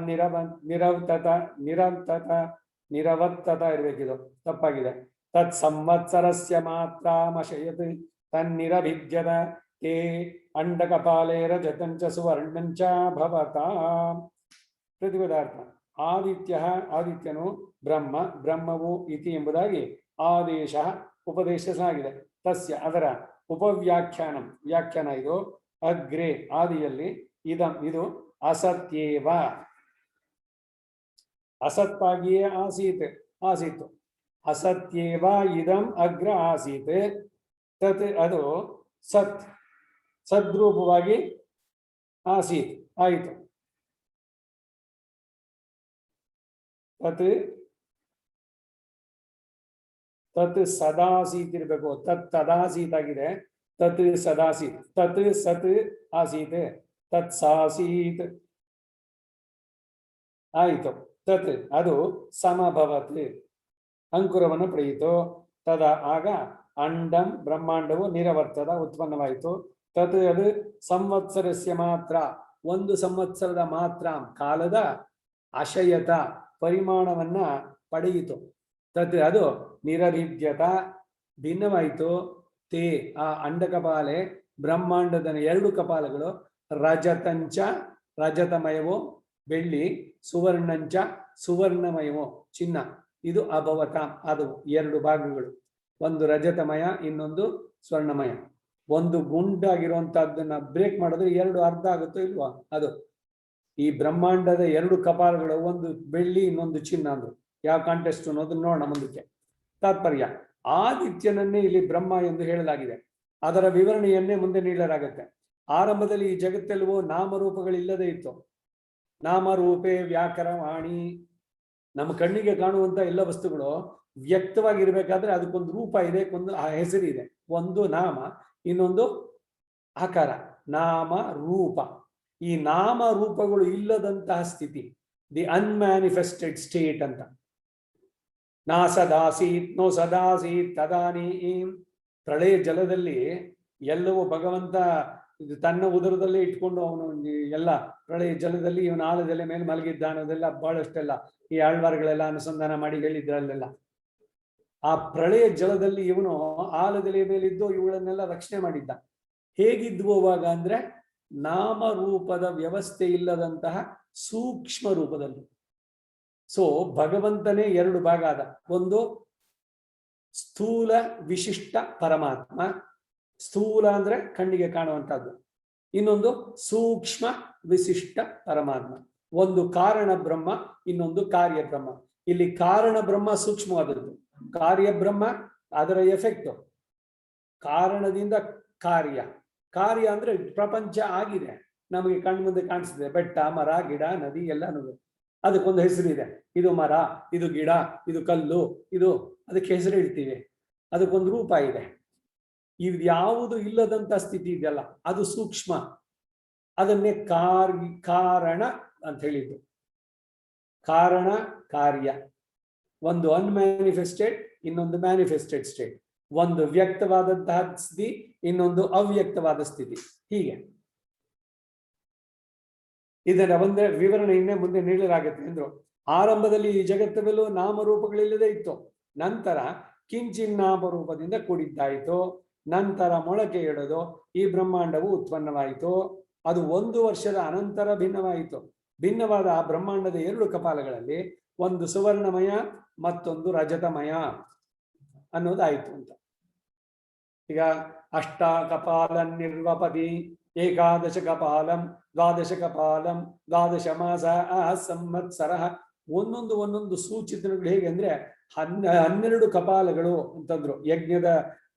ನಿರವತ್ತತ ಇರಬೇಕಿದು, ತಪ್ಪಾಗಿದೆ. ತತ್ ಸಂವತ್ಸರಸ್ಯ ಮಾತ್ರಾಮಶಯತ್ ತನ್ನಿರಭಿದ್ಯತ ತೇ ಅಂಡಕಪಾಲೇ ರಜತಂಚ ಸುವರ್ಣಂಚ ಭವತಾ. ಪ್ರತಿಪದಾರ್ಥ. ಆದಿತ್ಯನು ಬ್ರಹ್ಮ, ಬ್ರಹ್ಮವು ಇತಿ ಎಂಬುದಾಗಿ ಆದೇಶ ಉಪದೇಶಿಸಲಾಗಿದೆ. ತಸ್ಯ ಅದರ ಉಪವ್ಯಾಖ್ಯಾನ ವ್ಯಾಖ್ಯಾನ ಇದು. ಅಗ್ರೆ ಆದಿಯಲ್ಲಿ ಇದು ಅಸತ್ಯೇವ ಅಸತ್ತಾಗಿಯೇ ಆಸೀತು. ಅಸತ್ಯೇವ ಇದಂ ಅಗ್ರ ಆಸೀತ್. ತತ್ ಅದು ಸದ್ರೂಪವಾಗಿ ಆಸೀತ್ ಆಯಿತು. ತತ್ ಸದಾಸೀತ್ ಇರಬೇಕು. ತದಾಸೀತ್ ಆಗಿದೆ. ತತ್ ಸದಾಸೀತ್. ತತ್ ಸತ್ ಆಸೀತ್. ತತ್ ಸಾಸೀತ್ ಆಯಿತು. ತತ್ ಅದು ಸಮಭವತ್ ಅಂಕುರವನ್ನು ಪಡೆಯಿತು. ತದ ಆಗ ಅಂಡಂ ಬ್ರಹ್ಮಾಂಡವು ನಿರವರ್ತದ ಉತ್ಪನ್ನವಾಯಿತು. ತತ್ ಅದು ಸಂವತ್ಸರಸ್ಯ ಮಾತ್ರ 1 ಸಂವತ್ಸರದ ಮಾತ್ರ ಕಾಲದ ಅಶಯತ ಪರಿಮಾಣವನ್ನ ಪಡೆಯಿತು. ತತ್ ಅದು ನಿರಭಿದ್ಯತ ಭಿನ್ನವಾಯಿತು. ತೇ ಆ ಅಂಡಕಪಾಲೆ ಬ್ರಹ್ಮಾಂಡದ 2 ಕಪಾಲಗಳು ರಜತಂಚ ರಜತಮಯವು ಬೆಳ್ಳಿ, ಸುವರ್ಣಂಚ ಸುವರ್ಣಮಯವೋ ಚಿನ್ನ, ಇದು ಅಭವತಾಂ. ಅದು ಎರಡು ಭಾಗಗಳು, ಒಂದು ರಜತಮಯ, ಇನ್ನೊಂದು ಸ್ವರ್ಣಮಯ. ಒಂದು ಗುಂಡಾಗಿರುವಂತಹದ್ದನ್ನ ಬ್ರೇಕ್ ಮಾಡಿದ್ರೆ ಎರಡು ಅರ್ಧ ಆಗುತ್ತೋ ಇಲ್ವಾ? ಅದು ಈ ಬ್ರಹ್ಮಾಂಡದ ಎರಡು ಕಪಾಲಗಳು, ಒಂದು ಬೆಳ್ಳಿ ಇನ್ನೊಂದು ಚಿನ್ನ. ಅಂದ್ರು ಯಾವ ಕಾಂಟೆಸ್ಟ್ ಅನ್ನೋದು ನೋಡೋಣ ಮುಂದಕ್ಕೆ. ತಾತ್ಪರ್ಯ, ಆದಿತ್ಯನನ್ನೇ ಇಲ್ಲಿ ಬ್ರಹ್ಮ ಎಂದು ಹೇಳಲಾಗಿದೆ. ಅದರ ವಿವರಣೆಯನ್ನೇ ಮುಂದೆ ನೀಡಲಾಗುತ್ತೆ. ಆರಂಭದಲ್ಲಿ ಈ ಜಗತ್ತೆಲ್ಲವೂ ನಾಮರೂಪಗಳಿಲ್ಲದೆ ಇತ್ತು. ನಾಮರೂಪೇ ವ್ಯಾಕರವಾಣಿ. ನಮ್ಮ ಕಣ್ಣಿಗೆ ಕಾಣುವಂತ ಎಲ್ಲ ವಸ್ತುಗಳು ವ್ಯಕ್ತವಾಗಿರ್ಬೇಕಾದ್ರೆ ಅದಕ್ಕೊಂದು ರೂಪ ಇದೆ, ಒಂದು ಹೆಸರಿದೆ. ಒಂದು ನಾಮ, ಇನ್ನೊಂದು ಆಕಾರ. ನಾಮ ರೂಪ. ಈ ನಾಮ ರೂಪಗಳು ಇಲ್ಲದಂತಹ ಸ್ಥಿತಿ ದಿ ಅನ್ಮ್ಯಾನಿಫೆಸ್ಟೆಡ್ ಸ್ಟೇಟ್ ಅಂತ. ನಾ ಸದಾಸೀತ್ ನೋ ಸದಾಸೀತ್ ತದಾನೀಂ. ಪ್ರಳಯ ಜಲದಲ್ಲಿ ಎಲ್ಲವೂ ಭಗವಂತ ತನ್ನ ಉದರದಲ್ಲೇ ಇಟ್ಕೊಂಡು ಅವನು ಎಲ್ಲ ಪ್ರಳಯ ಜಲದಲ್ಲಿ ಇವನು ಆಳದೆಲೆ ಮೇಲೆ ಮಲಗಿದ್ದ ಅನ್ನೋದೆಲ್ಲ ಬಹಳಷ್ಟೆಲ್ಲ ಈ ಆಳ್ವಾರ್ಗಳೆಲ್ಲ ಅನುಸಂಧಾನ ಮಾಡಿ ಹೇಳಿದ್ರಲ್ಲೆಲ್ಲ. ಆ ಪ್ರಳಯ ಜಲದಲ್ಲಿ ಇವನು ಆಲದೆಲೆ ಮೇಲಿದ್ದು ಇವುಗಳನ್ನೆಲ್ಲ ರಕ್ಷಣೆ ಮಾಡಿದ್ದ. ಹೇಗಿದ್ವು ಅವಾಗ ಅಂದ್ರೆ ನಾಮರೂಪದ ವ್ಯವಸ್ಥೆ ಇಲ್ಲದಂತಹ ಸೂಕ್ಷ್ಮ ರೂಪದಲ್ಲಿ. ಸೊ ಭಗವಂತನೇ ಎರಡು ಭಾಗ ಆದ. ಒಂದು ಸ್ಥೂಲ ವಿಶಿಷ್ಟ ಪರಮಾತ್ಮ, ಸ್ಥೂಲ ಅಂದ್ರೆ ಕಣ್ಣಿಗೆ ಕಾಣುವಂತಹದ್ದು. ಇನ್ನೊಂದು ಸೂಕ್ಷ್ಮ ವಿಶಿಷ್ಟ ಪರಮಾತ್ಮ. ಒಂದು ಕಾರಣ ಬ್ರಹ್ಮ, ಇನ್ನೊಂದು ಕಾರ್ಯ ಬ್ರಹ್ಮ. ಇಲ್ಲಿ ಕಾರಣ ಬ್ರಹ್ಮ ಸೂಕ್ಷ್ಮವಾದದ್ದು, ಕಾರ್ಯ ಬ್ರಹ್ಮ ಅದರ ಎಫೆಕ್ಟ್. ಕಾರಣದಿಂದ ಕಾರ್ಯ, ಕಾರ್ಯ ಅಂದ್ರೆ ಪ್ರಪಂಚ ಆಗಿದೆ, ನಮಗೆ ಕಣ್ಮುಂದೆ ಕಾಣಿಸ್ತಿದೆ. ಬೆಟ್ಟ, ಮರ, ಗಿಡ, ನದಿ ಎಲ್ಲ ಅದಕ್ಕೊಂದು ಹೆಸರಿದೆ. ಇದು ಮರ, ಇದು ಗಿಡ, ಇದು ಕಲ್ಲು, ಇದು ಅದಕ್ಕೆ ಹೆಸರು ಇಡ್ತೀವಿ. ಅದಕ್ಕೊಂದು ರೂಪ ಇದೆ. ಇದು ಯಾವುದು ಇಲ್ಲದಂತ ಸ್ಥಿತಿ ಇದೆಯಲ್ಲ ಅದು ಸೂಕ್ಷ್ಮ. ಅದನ್ನೇ ಕಾರಣ ಅಂತ ಹೇಳಿದ್ದು. ಕಾರಣ ಕಾರ್ಯ, ಒಂದು ಅನ್ಮ್ಯಾನಿಫೆಸ್ಟೆಡ್, ಇನ್ನೊಂದು ಮ್ಯಾನಿಫೆಸ್ಟೆಡ್ ಸ್ಟೇಟ್. ಒಂದು ವ್ಯಕ್ತವಾದಂತಹ ಸ್ಥಿತಿ, ಇನ್ನೊಂದು ಅವ್ಯಕ್ತವಾದ ಸ್ಥಿತಿ. ಹೀಗೆ ಇದರ ಒಂದೇ ವಿವರಣೆಯನ್ನೇ ಮುಂದೆ ನೀಡಲಾಗುತ್ತೆ ಎಂದ್ರು. ಆರಂಭದಲ್ಲಿ ಈ ಜಗತ್ತವೆಲ್ಲೂ ನಾಮರೂಪಗಳಿಲ್ಲದೆ ಇತ್ತು. ನಂತರ ಕಿಂಚಿನ್ ನಾಮರೂಪದಿಂದ ಕೂಡಿದ್ದಾಯಿತು. ನಂತರ ಮೊಳಕೆ ಎಳೆದು ಈ ಬ್ರಹ್ಮಾಂಡವು ಉತ್ಪನ್ನವಾಯಿತು. ಅದು 1 ವರ್ಷದ ಅನಂತರ ಭಿನ್ನವಾಯಿತು. ಭಿನ್ನವಾದ ಆ ಬ್ರಹ್ಮಾಂಡದ 2 ಕಪಾಲಗಳಲ್ಲಿ ಒಂದು ಸುವರ್ಣಮಯ, ಮತ್ತೊಂದು ರಜತಮಯ ಅನ್ನೋದಾಯಿತು ಅಂತ. ಈಗ ಅಷ್ಟ ಕಪಾಲ ನಿರ್ವಪದಿ, ಏಕಾದಶ ಕಪಾಲಂ, ದ್ವಾದಶ ಕಪಾಲಂ, ದ್ವಾದಶ ಮಾಸ ಸಂವತ್ಸರ. ಒಂದೊಂದು ಸೂಚಿತಗಳು ಹೇಗೆ ಅಂದ್ರೆ 12 ಕಪಾಲಗಳು ಅಂತಂದ್ರು. ಯಜ್ಞದ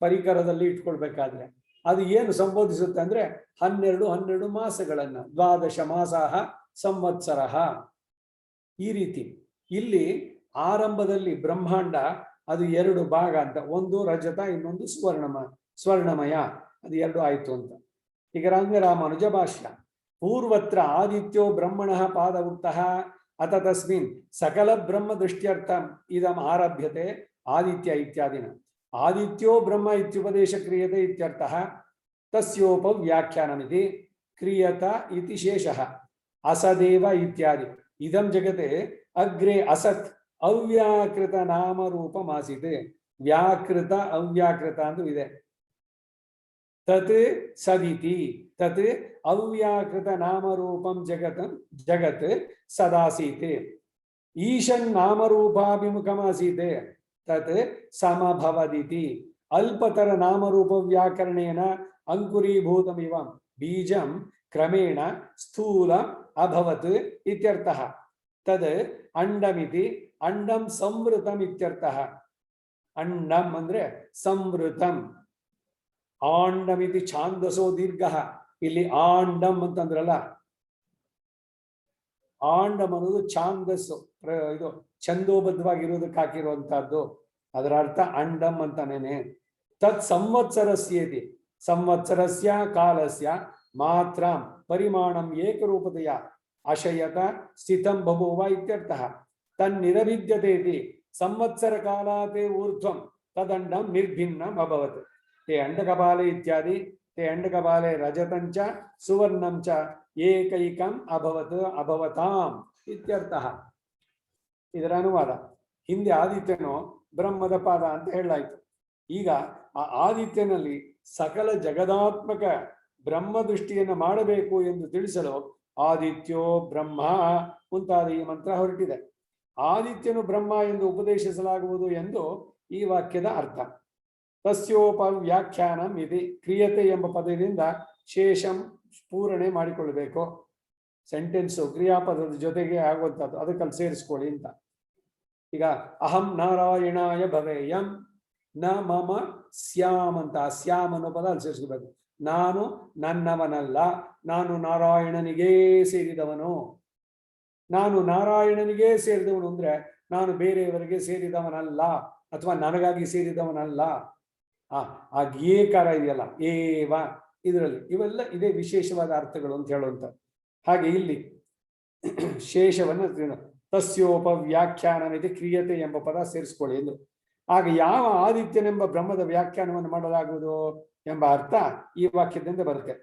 ಪರಿಕರದಲ್ಲಿ ಇಟ್ಕೊಳ್ಬೇಕಾದ್ರೆ ಅದು ಏನು ಸಂಬೋಧಿಸುತ್ತೆ ಅಂದ್ರೆ 12 ಮಾಸಗಳನ್ನ, ದ್ವಾದಶ ಮಾಸಾಹ ಸಂವತ್ಸರ. ಈ ರೀತಿ ಇಲ್ಲಿ ಆರಂಭದಲ್ಲಿ ಬ್ರಹ್ಮಾಂಡ ಅದು 2 ಭಾಗ ಅಂತ, ಒಂದು ರಜತ, ಇನ್ನೊಂದು ಸ್ವರ್ಣಮಯ. ಅದು 2 ಆಯ್ತು ಅಂತ. ಈಗ ರಂಗರಾಮಾನುಜ ಭಾಷ್ಯ. ಪೂರ್ವತ್ರ ಆದಿತ್ಯೋ ಬ್ರಹ್ಮಣಃ ಪಾದ ಉಕ್ತಃ ಅತ ತಸ್ಮಿನ್ ಸಕಲ ಬ್ರಹ್ಮ ದೃಷ್ಟ್ಯರ್ಥಂ ಇದಂ ಆರಭ್ಯತೆ ಆದಿತ್ಯ ಇತ್ಯಾದಿನ. ಆದಿತ್ಯೋ ಬ್ರಹ್ಮ ಇತ್ಯುಪದೇಶ ಕ್ರಿಯತೆ ಇತ್ಯರ್ಥಃ ತಸ್ಯೋಪವ್ಯಾಖ್ಯಾನಮಿತಿ ಕ್ರಿಯತ ಇತಿ ಶೇಷಃ ಅಸದೇವ ಇತ್ಯಾದಿ. ಇದಂ ಜಗತೆ ಅಗ್ರೆ ಅಸತ್ ಅವ್ಯಾಕೃತ ನಾಮರೂಪಮಾಸಿತೆ. ವ್ಯಾಕೃತ ಅವ್ಯಾಕೃತ ಅಂತ ಇದೆ. ತತ್ ಸದಿತಿ ತತ್ ಅವ್ಯಾಕೃತ ನಾಮರೂಪಂ ಜಗತ್ ಸದಾಸೀತೆ. ಈಶನ್ ನಾಮರೂಪಾಭಿಮುಖಮಾಸೀತೆ ತತ್ ಸಮಭವದಿತಿ. ಅಲ್ಪತರ ನಾಮರೂಪ ವ್ಯಾಕರಣೇನ ಅಂಕುರೀಭೂತಮಿವ ಬೀಜಂ ಕ್ರಮೇಣ ಸ್ಥೂಲ ಅಭವತ್ ಇತ್ಯರ್ಥಃ. ತದ್ ಅಂಡಮಿತಿ ಅಂಡಂ ಸಂವೃತಂ ಇತ್ಯರ್ಥಃ. ಅಂಡಂ ಅಂದ್ರೆ ಸಂವೃತಂ. ಆಂಡಮಿತಿ ಛಾಂದಸೋ ದೀರ್ಘ. ಇಲ್ಲಿ ಆಂಡಂ ಅಂತಂದ್ರಲ್ಲ, ಆಂಡಂ ಅನ್ನೋದು ಛಾಂದಸ್ಸು, ಇದು ಛಂದೋಬದ್ಧವಾಗಿರೋದಕ್ಕೆ ಹಾಕಿರುವಂತಹದ್ದು. ಅದರ ಅರ್ಥ ಅಂಡಂ ಅಂತಾನೇನೆ. ತತ್ ಸಂವತ್ಸರಸ್ಯೇತಿ. ಸಂವತ್ಸರಸ್ಯ ಕಾಲಸ್ಯ ಮಾತ್ರಂ ಪರಿಮಾಣಂ ಏಕರೂಪತೆಯ ಅಶಯತ ಸ್ಥಿತಂ ಬಭೂವ ಇತ್ಯರ್ಥಃ. ತನ್ನಿರಭಿದ್ಯತೇತಿ ಸಂವತ್ಸರ ಕಾಲಾತೆ ಊರ್ಧ್ವಂ ತದಂಡಂ ನಿರ್ಭಿನ್ನಂ ಅಭವತ್. ते अंडकपाले इत्यादि ते अंडकपाले रजतंच सुवर्णंच ಏಕೈಕಂ ಅಭವತ್ ಅಭವತಾಂ ಇತ್ಯರ್ಥಃ. ಇದರ ಅನುವಾದ. ಹಿಂದೆ ಆದಿತ್ಯನು ಬ್ರಹ್ಮದ ಪಾದ ಅಂತ ಹೇಳಲಾಯಿತು. ಈಗ ಆ ಆದಿತ್ಯನಲ್ಲಿ ಸಕಲ ಜಗದಾತ್ಮಕ ಬ್ರಹ್ಮ ದೃಷ್ಟಿಯನ್ನು ಮಾಡಬೇಕು ಎಂದು ತಿಳಿಸಲು ಆದಿತ್ಯೋ ಬ್ರಹ್ಮ ಮುಂತಾದ ಈ ಮಂತ್ರ ಹೊರಟಿದೆ. ಆದಿತ್ಯನು ಬ್ರಹ್ಮ ಎಂದು ಉಪದೇಶಿಸಲಾಗುವುದು ಎಂದು ಈ ವಾಕ್ಯದ ಅರ್ಥ. ತಸ್ಯೋಪವ್ಯಾಖ್ಯಾನಂ ಇದೆ. ಕ್ರಿಯತೆ ಎಂಬ ಪದದಿಂದ ಶೇಷಂ ಪೂರಣೆ ಮಾಡಿಕೊಳ್ಳಬೇಕು. ಸೆಂಟೆನ್ಸು ಕ್ರಿಯಾಪದದ ಜೊತೆಗೆ ಆಗುವಂಥದ್ದು, ಅದಕ್ಕಲ್ಲಿ ಸೇರಿಸ್ಕೊಳ್ಳಿ ಅಂತ. ಈಗ ಅಹಂ ನಾರಾಯಣಾಯ ಭವೇಯಂ ನ ಮಮ ಸ್ಯಾಮ್ ಅಂತ ಸ್ಯಾಮ್ ಅನ್ನೋ ಪದ ಅಲ್ಲಿ ಸೇರಿಸ್ಕೋಬೇಕು. ನಾನು ನನ್ನವನಲ್ಲ, ನಾನು ನಾರಾಯಣನಿಗೇ ಸೇರಿದವನು. ನಾನು ನಾರಾಯಣನಿಗೇ ಸೇರಿದವನು ಅಂದ್ರೆ ನಾನು ಬೇರೆಯವರಿಗೆ ಸೇರಿದವನಲ್ಲ, ಅಥವಾ ನನಗಾಗಿ ಸೇರಿದವನಲ್ಲ. ಆ ಏಕಾರ ಇದೆಯಲ್ಲ, ಏವ, ಇದರಲ್ಲಿ ಇವೆಲ್ಲ ಇದೇ ವಿಶೇಷವಾದ ಅರ್ಥಗಳು ಅಂತ ಹೇಳುವಂತ. ಹಾಗೆ ಇಲ್ಲಿ ಶೇಷವನ್ನು ತಸ್ಯೋಪವ್ಯಾಖ್ಯಾನವಿದೆ ಕ್ರಿಯತೆ ಎಂಬ ಪದ ಸೇರಿಸ್ಕೊಳ್ಳಿ ಎಂದು. ಆಗ ಯಾವ ಆದಿತ್ಯನೆಂಬ ಬ್ರಹ್ಮದ ವ್ಯಾಖ್ಯಾನವನ್ನು ಮಾಡಲಾಗುವುದು ಎಂಬ ಅರ್ಥ ಈ ವಾಕ್ಯದಿಂದ ಬರುತ್ತೆ.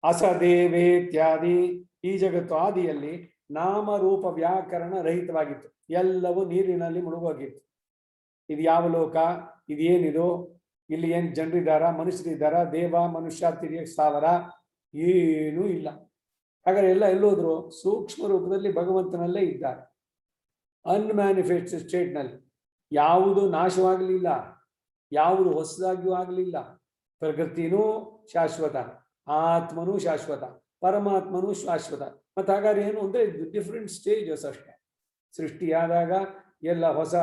ಅಸದೇವೇತ್ಯಾದಿ, ಈ ಜಗತ್ತು ಆದಿಯಲ್ಲಿ ನಾಮರೂಪ ವ್ಯಾಕರಣ ರಹಿತವಾಗಿತ್ತು, ಎಲ್ಲವೂ ನೀರಿನಲ್ಲಿ ಮುಳುಗೋಗಿತ್ತು. ಇದು ಯಾವ ಲೋಕ, ಇದೇನಿದು, ಇಲ್ಲಿ ಏನು ಜನರಿದ್ದಾರ, ಮನುಷ್ಯರಿದ್ದಾರ, ದೇವ ಮನುಷ್ಯ ತಿರಿಯ ಸ್ಥಾವರ ಏನೂ ಇಲ್ಲ. ಹಾಗಾದ್ರೆ ಎಲ್ಲ ಎಲ್ಲೋದ್ರು ಸೂಕ್ಷ್ಮ ರೂಪದಲ್ಲಿ ಭಗವಂತನಲ್ಲೇ ಇದ್ದಾರೆ. ಅನ್ಮ್ಯಾನಿಫೆಸ್ಟೆಡ್ ಸ್ಟೇಟ್ನಲ್ಲಿ ಯಾವುದು ನಾಶವಾಗಲಿಲ್ಲ, ಯಾವುದು ಹೊಸದಾಗಿಯೂ ಆಗಲಿಲ್ಲ. ಪ್ರಕೃತಿನೂ ಶಾಶ್ವತ, ಆತ್ಮನೂ ಶಾಶ್ವತ, ಪರಮಾತ್ಮನೂ ಶಾಶ್ವತ. ಮತ್ತೆ ಹಾಗಾದ್ರೆ ಏನು ಅಂದ್ರೆ ಡಿಫ್ರೆಂಟ್ ಸ್ಟೇಜಸ್ ಅಷ್ಟೇ. ಸೃಷ್ಟಿಯಾದಾಗ ಎಲ್ಲ ಹೊಸ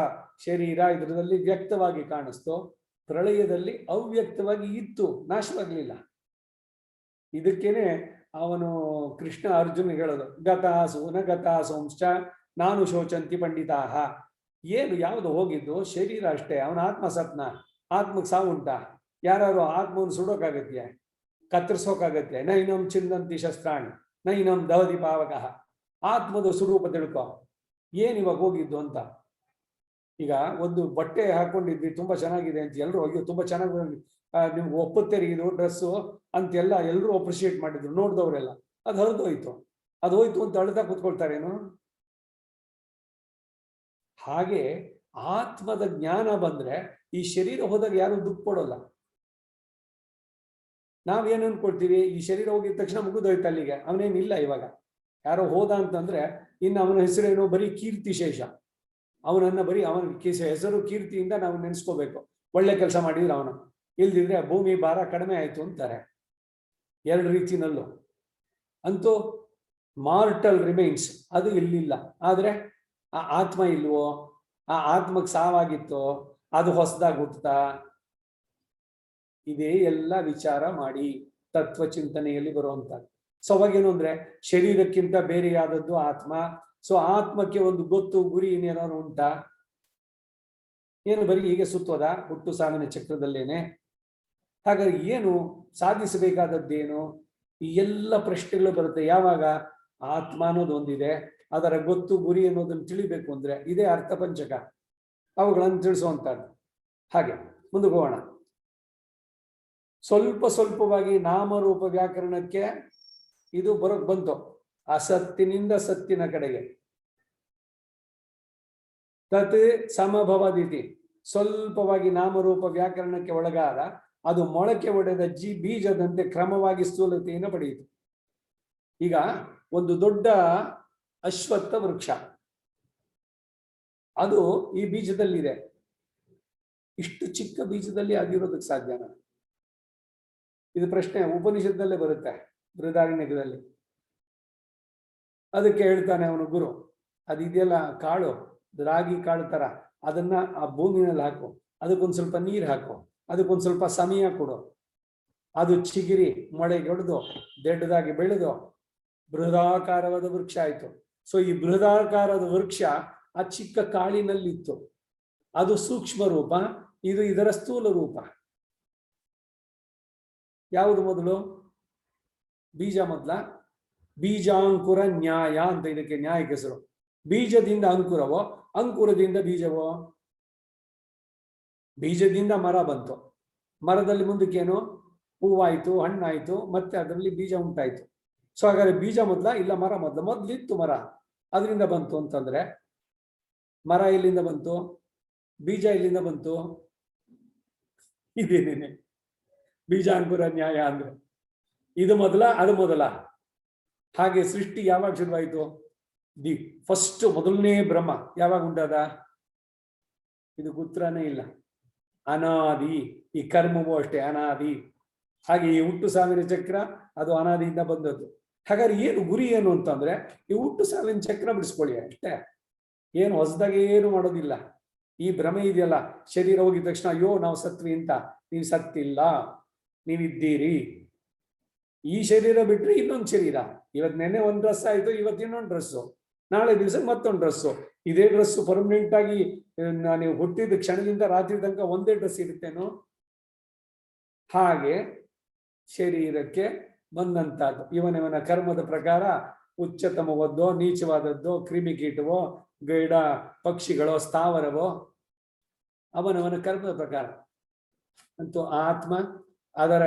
ಶರೀರ ಇದರಲ್ಲಿ ವ್ಯಕ್ತವಾಗಿ ಕಾಣಿಸ್ತು, ಪ್ರಳಯದಲ್ಲಿ ಅವ್ಯಕ್ತವಾಗಿ ಇತ್ತು, ನಾಶವಾಗಲಿಲ್ಲ. ಇದಕ್ಕೇನೆ ಅವನು ಕೃಷ್ಣ ಅರ್ಜುನ ಹೇಳೋದು, ಗತಾಸು ನ ಗತಾಸೋಂಶ್ಚ ನಾನು ಶೋಚಂತಿ ಪಂಡಿತಾಹ. ಏನು ಯಾವುದು ಹೋಗಿದ್ದು ಶರೀರ ಅಷ್ಟೇ, ಅವನ ಆತ್ಮ ಸತ್ನ, ಆತ್ಮಕ್ಕೆ ಸಾವುಂಟ? ಯಾರು ಆತ್ಮವನ್ನು ಸುಡೋಕ್ಕಾಗತ್ಯ, ಕತ್ತರಿಸೋಕಾಗತ್ಯ? ನೈನಂ ಚಿಂದಂತಿ ಶಸ್ತ್ರಾಣಿ ನೈನಂ ದವದಿ ಪಾವಕ. ಆತ್ಮದ ಸ್ವರೂಪ ತಿಳ್ಕೊ, ಏನ್ ಇವಾಗ ಹೋಗಿದ್ದು ಅಂತ. ಈಗ ಒಂದು ಬಟ್ಟೆ ಹಾಕೊಂಡಿದ್ವಿ, ತುಂಬಾ ಚೆನ್ನಾಗಿದೆ ಅಂತ ಎಲ್ಲರೂ ಅಯ್ಯೋ ತುಂಬಾ ಚೆನ್ನಾಗಿ ನಿಮ್ಗೆ ಒಪ್ಪುತ್ತೇರಿ ಇದು ಡ್ರೆಸ್ಸು ಅಂತೆಲ್ಲ ಎಲ್ಲರೂ ಅಪ್ರಿಶಿಯೇಟ್ ಮಾಡಿದ್ರು, ನೋಡಿದವರೆಲ್ಲ. ಅದು ಹರಿದೋಯ್ತು, ಅದು ಹೋಯ್ತು ಅಂತ ಅಳ್ತಾ ಕೂತ್ಕೊಳ್ತಾರೇನು? ಹಾಗೆ ಆತ್ಮದ ಜ್ಞಾನ ಬಂದ್ರೆ ಈ ಶರೀರ ಹೋದಾಗ ಯಾರು ದುಃಖ ಪಡೋಲ್ಲ. ನಾವೇನು ಅನ್ಕೊಳ್ತೀವಿ, ಈ ಶರೀರ ಹೋಗಿದ ತಕ್ಷಣ ಮುಗಿದೋಯ್ತು ಅಲ್ಲಿಗೆ, ಅವನೇನಿಲ್ಲ. ಇವಾಗ ಯಾರೋ ಹೋದ ಅಂತಂದ್ರೆ ಇನ್ನು ಅವನ ಹೆಸರೇನು, ಬರೀ ಕೀರ್ತಿ ಶೇಷ. ಅವನನ್ನ ಬರೀ ಅವನ ಹೆಸರು ಕೀರ್ತಿಯಿಂದ ನಾವು ನೆನೆಸ್ಕೋಬೇಕು. ಒಳ್ಳೆ ಕೆಲಸ ಮಾಡಿದ್ರೆ ಅವನು, ಇಲ್ದಿದ್ರೆ ಭೂಮಿ ಭಾರ ಕಡಿಮೆ ಆಯ್ತು ಅಂತಾರೆ. ಎರಡು ರೀತಿನಲ್ಲೂ ಅಂತೂ ಮಾರ್ಟಲ್ ರಿಮೈನ್ಸ್ ಅದು ಇಲ್ಲಿಲ್ಲ. ಆದ್ರೆ ಆ ಆತ್ಮ ಇಲ್ವೋ, ಆ ಆತ್ಮಕ್ಕೆ ಸಾವಾಗಿತ್ತೋ, ಅದು ಹೊಸದಾಗಿ ಹುಟ್ಟುತ್ತಾ? ಇದೇ ಎಲ್ಲ ವಿಚಾರ ಮಾಡಿ ತತ್ವ ಚಿಂತನೆಯಲ್ಲಿ ಬರುವಂತದ್ದು. ಸೊ ಅವಾಗೇನು ಅಂದ್ರೆ ಶರೀರಕ್ಕಿಂತ ಬೇರೆಯಾದದ್ದು ಆತ್ಮ. ಸೊ ಆತ್ಮಕ್ಕೆ ಒಂದು ಗೊತ್ತು ಗುರಿ ಏನಾದ್ರು ಉಂಟಾ? ಏನು ಬರೀ ಹೀಗೆ ಸುತ್ತೋದ ಹುಟ್ಟು ಸಾವಿನ ಚಕ್ರದಲ್ಲೇನೆ? ಹಾಗಾಗಿ ಏನು ಸಾಧಿಸಬೇಕಾದದ್ದೇನು? ಈ ಎಲ್ಲ ಪ್ರಶ್ನೆಗಳು ಬರುತ್ತೆ ಯಾವಾಗ ಆತ್ಮ ಅನ್ನೋದು ಒಂದಿದೆ, ಅದರ ಗೊತ್ತು ಗುರಿ ಅನ್ನೋದನ್ನು ತಿಳಿಬೇಕು ಅಂದ್ರೆ ಇದೇ ಅರ್ಥ ಪಂಚಕ, ಅವುಗಳನ್ನು ತಿಳಿಸುವಂತದ್ದು. ಹಾಗೆ ಮುಂದಕ್ಕೆ ಹೋಗೋಣ. ಸ್ವಲ್ಪ ಸ್ವಲ್ಪವಾಗಿ ನಾಮರೂಪ ವ್ಯಾಕರಣಕ್ಕೆ ಇದು ಬರೋಕ್ ಬಂತು, ಅಸತ್ತಿನಿಂದ ಸತ್ತಿನ ಕಡೆಗೆ. ತತ್ ಸಮಭವದಿತಿ, ಸ್ವಲ್ಪವಾಗಿ ನಾಮರೂಪ ವ್ಯಾಕರಣಕ್ಕೆ ಒಳಗಾದ ಅದು ಮೊಳಕೆ ಒಡೆದ ಬೀಜದಂತೆ ಕ್ರಮವಾಗಿ ಸ್ಥೂಲತೆಯನ್ನು ಪಡೆಯಿತು. ಈಗ ಒಂದು ದೊಡ್ಡ ಅಶ್ವತ್ಥ ವೃಕ್ಷ, ಅದು ಈ ಬೀಜದಲ್ಲಿದೆ. ಇಷ್ಟು ಚಿಕ್ಕ ಬೀಜದಲ್ಲಿ ಆಗಿರೋದಕ್ಕೆ ಸಾಧ್ಯನಾ? ಇದು ಪ್ರಶ್ನೆ ಉಪನಿಷತ್ತಲ್ಲೇ ಬರುತ್ತೆ, ಬೃಹದಾರಣ್ಯಕದಲ್ಲಿ. ಅದಕ್ಕೆ ಹೇಳ್ತಾನೆ ಅವನು ಗುರು, ಅದಿದೆಯಲ್ಲ ಕಾಳು, ರಾಗಿ ಕಾಳು ತರ, ಅದನ್ನ ಆ ಭೂಮಿನಲ್ಲಿ ಹಾಕು, ಅದಕ್ಕೊಂದು ಸ್ವಲ್ಪ ನೀರು ಹಾಕು, ಅದಕ್ಕೊಂದು ಸ್ವಲ್ಪ ಸಮಯ ಕೊಡು, ಅದು ಚಿಗಿರಿ ಮೊಳೆಗೊಡೆದು ದೊಡ್ಡದಾಗಿ ಬೆಳೆದು ಬೃಹದಾಕಾರವಾದ ವೃಕ್ಷ ಆಯ್ತು. ಸೊ ಈ ಬೃಹದಾಕಾರದ ವೃಕ್ಷ ಆ ಚಿಕ್ಕ ಕಾಳಿನಲ್ಲಿತ್ತು, ಅದು ಸೂಕ್ಷ್ಮ ರೂಪ, ಇದು ಇದರ ಸ್ಥೂಲ ರೂಪ. ಯಾವುದು ಮೊದಲು? ಬೀಜ ಮೊದಲ? ಬೀಜಾಂಕುರ ನ್ಯಾಯ ಅಂತ ಇದಕ್ಕೆ ನ್ಯಾಯಕ್ಕೆ ಹೆಸರು. ಬೀಜದಿಂದ ಅಂಕುರವೋ, ಅಂಕುರದಿಂದ ಬೀಜವೋ? ಬೀಜದಿಂದ ಮರ ಬಂತು, ಮರದಲ್ಲಿ ಮುಂದಕ್ಕೇನು ಹೂವಾಯ್ತು, ಹಣ್ಣಾಯ್ತು, ಮತ್ತೆ ಅದರಲ್ಲಿ ಬೀಜ ಉಂಟಾಯ್ತು. ಸೊ ಹಾಗಾದ್ರೆ ಬೀಜ ಮೊದಲ ಇಲ್ಲ ಮರ ಮೊದಲ? ಮೊದಲಿತ್ತು ಮರ, ಅದರಿಂದ ಬಂತು ಅಂತಂದ್ರೆ ಮರ ಎಲ್ಲಿಂದ ಬಂತು? ಬೀಜ ಎಲ್ಲಿಂದ ಬಂತು? ಇದೇನೇನೆ ಬೀಜಾಂಕುರ ನ್ಯಾಯ ಅಂದ್ರೆ ಇದು ಮೊದಲ ಅದು ಮೊದಲ? ಹಾಗೆ ಸೃಷ್ಟಿ ಯಾವಾಗ ಶುರುವಾಯಿತು? ಫಸ್ಟ್ ಮೊದಲನೇ ಬ್ರಹ್ಮ ಯಾವಾಗ ಉಂಟಾದ? ಇದು ಉತ್ತರನೇ ಇಲ್ಲ. ಅನಾದಿ. ಈ ಕರ್ಮವೂ ಅಷ್ಟೇ ಅನಾದಿ. ಹಾಗೆ ಈ ಹುಟ್ಟು ಸಾವಿನ ಚಕ್ರ ಅದು ಅನಾದಿಯಿಂದ ಬಂದದ್ದು. ಹಾಗಾದ್ರೆ ಏನು ಗುರಿ ಏನು ಅಂತಂದ್ರೆ ಈ ಹುಟ್ಟು ಸಾವಿನ ಚಕ್ರ ಬಿಡಿಸ್ಕೊಳ್ಳಿ ಅಷ್ಟೇ, ಏನು ಹೊಸದಾಗಿ ಏನು ಮಾಡೋದಿಲ್ಲ. ಈ ಭ್ರಮೆ ಇದೆಯಲ್ಲ, ಶರೀರ ಹೋಗಿದ ತಕ್ಷಣ ಅಯ್ಯೋ ನಾವು ಸತ್ವಿ ಅಂತ, ನೀವು ಸತ್ತಿಲ್ಲ, ನೀವಿದ್ದೀರಿ. ಈ ಶರೀರ ಬಿಟ್ರೆ ಇನ್ನೊಂದು ಶರೀರ. ಇವತ್ತು ನೆನ್ನೆ ಒಂದು ಡ್ರೆಸ್ ಆಯ್ತು, ಇವತ್ತು ಇನ್ನೊಂದು ಡ್ರೆಸ್ಸು, ನಾಳೆ ದಿವಸ ಮತ್ತೊಂದು ಡ್ರೆಸ್ಸು. ಇದೇ ಡ್ರೆಸ್ಸು ಪರ್ಮನೆಂಟ್ ಆಗಿ ನೀವು ಹುಟ್ಟಿದ ಕ್ಷಣದಿಂದ ರಾತ್ರಿ ತನಕ ಒಂದೇ ಡ್ರೆಸ್ ಇರುತ್ತೇನೋ? ಹಾಗೆ ಶರೀರಕ್ಕೆ ಬಂದಂತಹದ್ದು ಇವನ ಕರ್ಮದ ಪ್ರಕಾರ ಉಚ್ಚತಮವದ್ದೋ ನೀಚವಾದದ್ದೋ ಕ್ರಿಮಿಕೀಟವೋ ಗಿಡ ಪಕ್ಷಿಗಳೋ ಸ್ಥಾವರವೋ ಅವನವನ ಕರ್ಮದ ಪ್ರಕಾರ. ಅಂತೂ ಆತ್ಮ ಅದರ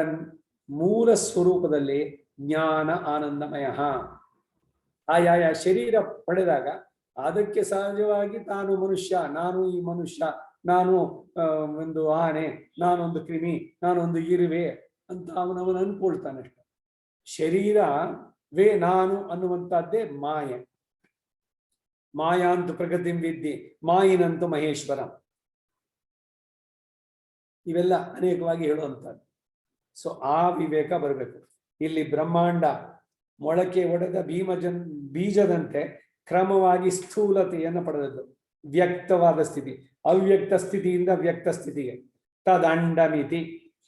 ಮೂಲ ಸ್ವರೂಪದಲ್ಲಿ ಜ್ಞಾನ ಆನಂದಮಯ. ಆಯಾಯ ಶರೀರ ಪಡೆದಾಗ ಅದಕ್ಕೆ ಸಹಜವಾಗಿ ತಾನು ಮನುಷ್ಯ, ನಾನು ಈ ಮನುಷ್ಯ, ನಾನು ಒಂದು ಆನೆ, ನಾನೊಂದು ಕ್ರಿಮಿ, ನಾನೊಂದು ಇರುವೆ ಅಂತ ಅವನವನು ಅನ್ಕೊಳ್ತಾನೆ ಅಷ್ಟೆ. ಶರೀರವೇ ನಾನು ಅನ್ನುವಂಥದ್ದೇ ಮಾಯೆ. ಮಾಯಾಂತು ಪ್ರಗತಿಂ ವಿದ್ಯೆ ಮಾಯಿನಂತು ಮಹೇಶ್ವರ. ಇವೆಲ್ಲ ಅನೇಕವಾಗಿ ಹೇಳುವಂಥದ್ದು. ಸೊ ಆ ವಿವೇಕ ಬರಬೇಕು. ಇಲ್ಲಿ ಬ್ರಹ್ಮಾಂಡ ಮೊಳಕೆ ಒಡೆದ ಬೀಜದಂತೆ ಕ್ರಮವಾಗಿ ಸ್ಥೂಲತೆಯನ್ನು ಪಡೆದದ್ದು. ವ್ಯಕ್ತವಾದ ಸ್ಥಿತಿ, ಅವ್ಯಕ್ತ ಸ್ಥಿತಿಯಿಂದ ವ್ಯಕ್ತ ಸ್ಥಿತಿಗೆ ತದಂಡಮಿತಿ.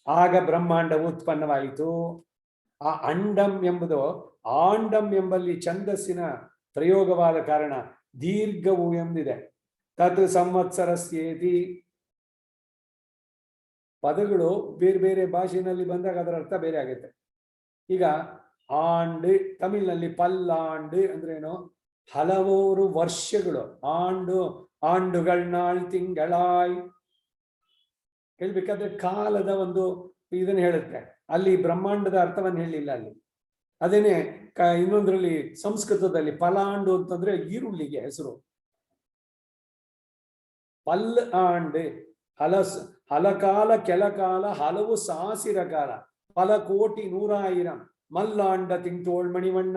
ಆಗ ಬ್ರಹ್ಮಾಂಡವು ಉತ್ಪನ್ನವಾಯಿತು. ಆ ಅಂಡಂ ಎಂಬುದು ಆಂಡಂ ಎಂಬಲ್ಲಿ ಛಂದಸ್ಸಿನ ಪ್ರಯೋಗವಾದ ಕಾರಣ ದೀರ್ಘವು ಎಂದಿದೆ. ತತ್ ಸಂವತ್ಸರಸ್ಯೇತಿ. ಪದಗಳು ಬೇರೆ ಬೇರೆ ಭಾಷೆಯಲ್ಲಿ ಬಂದಾಗ ಅದರ ಅರ್ಥ ಬೇರೆ ಆಗುತ್ತೆ. ಈಗ ಆಂಡು ತಮಿಳಿನಲ್ಲಿ ಪಲ್ಲಾಂಡು ಅಂದ್ರೇನು? ಹಲವಾರು ವರ್ಷಗಳು. ಆಂಡು ಆಂಡುಗಳ್ ತಿಂಗಳಾಯ್ ಹೇಳ್ಬೇಕಾದ್ರೆ ಕಾಲದ ಒಂದು ಇದನ್ನು ಹೇಳುತ್ತೆ. ಅಲ್ಲಿ ಬ್ರಹ್ಮಾಂಡದ ಅರ್ಥವನ್ನು ಹೇಳಿಲ್ಲ ಅಲ್ಲಿ. ಅದೇನೆ ಇನ್ನೊಂದ್ರಲ್ಲಿ ಸಂಸ್ಕೃತದಲ್ಲಿ ಪಲಾಂಡು ಅಂತಂದ್ರೆ ಈರುಳ್ಳಿಗೆ ಹೆಸರು. ಪಲ್ ಆಂಡ್ ಹಲಕಾಲ ಕೆಲಕಾಲ ಹಲವು ಸಾಸಿರ ಕಾಲ ಫಲ ಕೋಟಿ 100,000 ಮಲ್ಲಾಂಡ ತಿಂತೋಳ್ ಮಣಿವಣ್ಣ.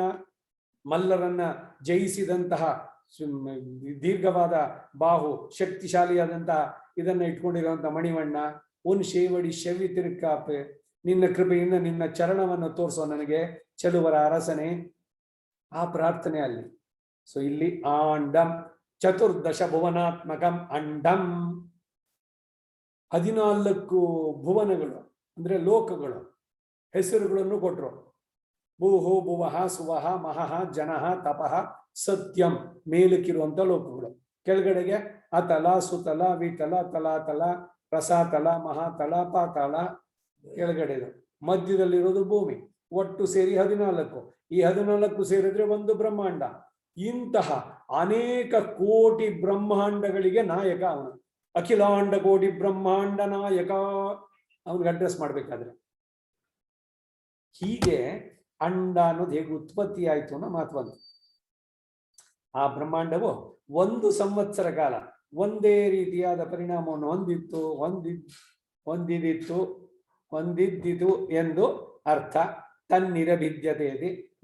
ಮಲ್ಲರನ್ನ ಜಯಿಸಿದಂತಹ ದೀರ್ಘವಾದ ಬಾಹು, ಶಕ್ತಿಶಾಲಿಯಾದಂತಹ ಇದನ್ನ ಇಟ್ಕೊಂಡಿರುವಂತಹ ಮಣಿವಣ್ಣ. ಉನ್ ಶೇವಡಿ ಶವಿ ತಿರುಕಾಪೆ. ನಿನ್ನ ಕೃಪೆಯಿಂದ ನಿನ್ನ ಚರಣವನ್ನು ತೋರಿಸೋ ನನಗೆ ಚೆಲುವರ ಅರಸನೆ. ಆ ಪ್ರಾರ್ಥನೆ ಅಲ್ಲಿ. ಸೊ ಇಲ್ಲಿ ಆಂಡಂ ಚತುರ್ದಶ ಭುವನಾತ್ಮಕಂ ಅಂಡಂ. 14 ಭುವನಗಳು ಅಂದ್ರೆ ಲೋಕಗಳು ಹೆಸರುಗಳನ್ನು ಕೊಟ್ರು. ಭೂಹು ಭುವಃ ಸುವಹ ಮಹಃ ಜನಃ ತಪಃ ಸತ್ಯಂ. ಮೇಲಕ್ಕಿರುವಂತ ಲೋಕಗಳು. ಕೆಳಗಡೆಗೆ ಅತಲ ಸುತಲ ವಿತಲ ತಲಾತಲ ರಸಾತಲ ಮಹಾತಲ ಪಾತಾಳ ಕೆಳಗಡೆದು. ಮಧ್ಯದಲ್ಲಿರೋದು ಭೂಮಿ. ಒಟ್ಟು ಸೇರಿ 14. ಈ 14 ಸೇರಿದ್ರೆ ಒಂದು ಬ್ರಹ್ಮಾಂಡ. ಇಂತಹ ಅನೇಕ ಕೋಟಿ ಬ್ರಹ್ಮಾಂಡಗಳಿಗೆ ನಾಯಕ ಅವನು. ಅಖಿಲಾಂಡ ಕೋಟಿ ಬ್ರಹ್ಮಾಂಡ ನಾಯಕ. ಅವನಿಗೆ ಅಡ್ರೆಸ್ ಮಾಡ್ಬೇಕಾದ್ರೆ ಹೀಗೆ ಅಂಡ ಅನ್ನೋದು ಹೇಗೆ ಉತ್ಪತ್ತಿ ಆಯ್ತು ಅನ್ನೋ ಮಾತು ಬಂತು. ಆ ಬ್ರಹ್ಮಾಂಡವು 1 ಸಂವತ್ಸರ ಕಾಲ ಒಂದೇ ರೀತಿಯಾದ ಪರಿಣಾಮವನ್ನು ಹೊಂದಿದ್ದಿತು ಎಂದು ಅರ್ಥ. ತನ್ನಿರಭಿದ್ಯತೆ.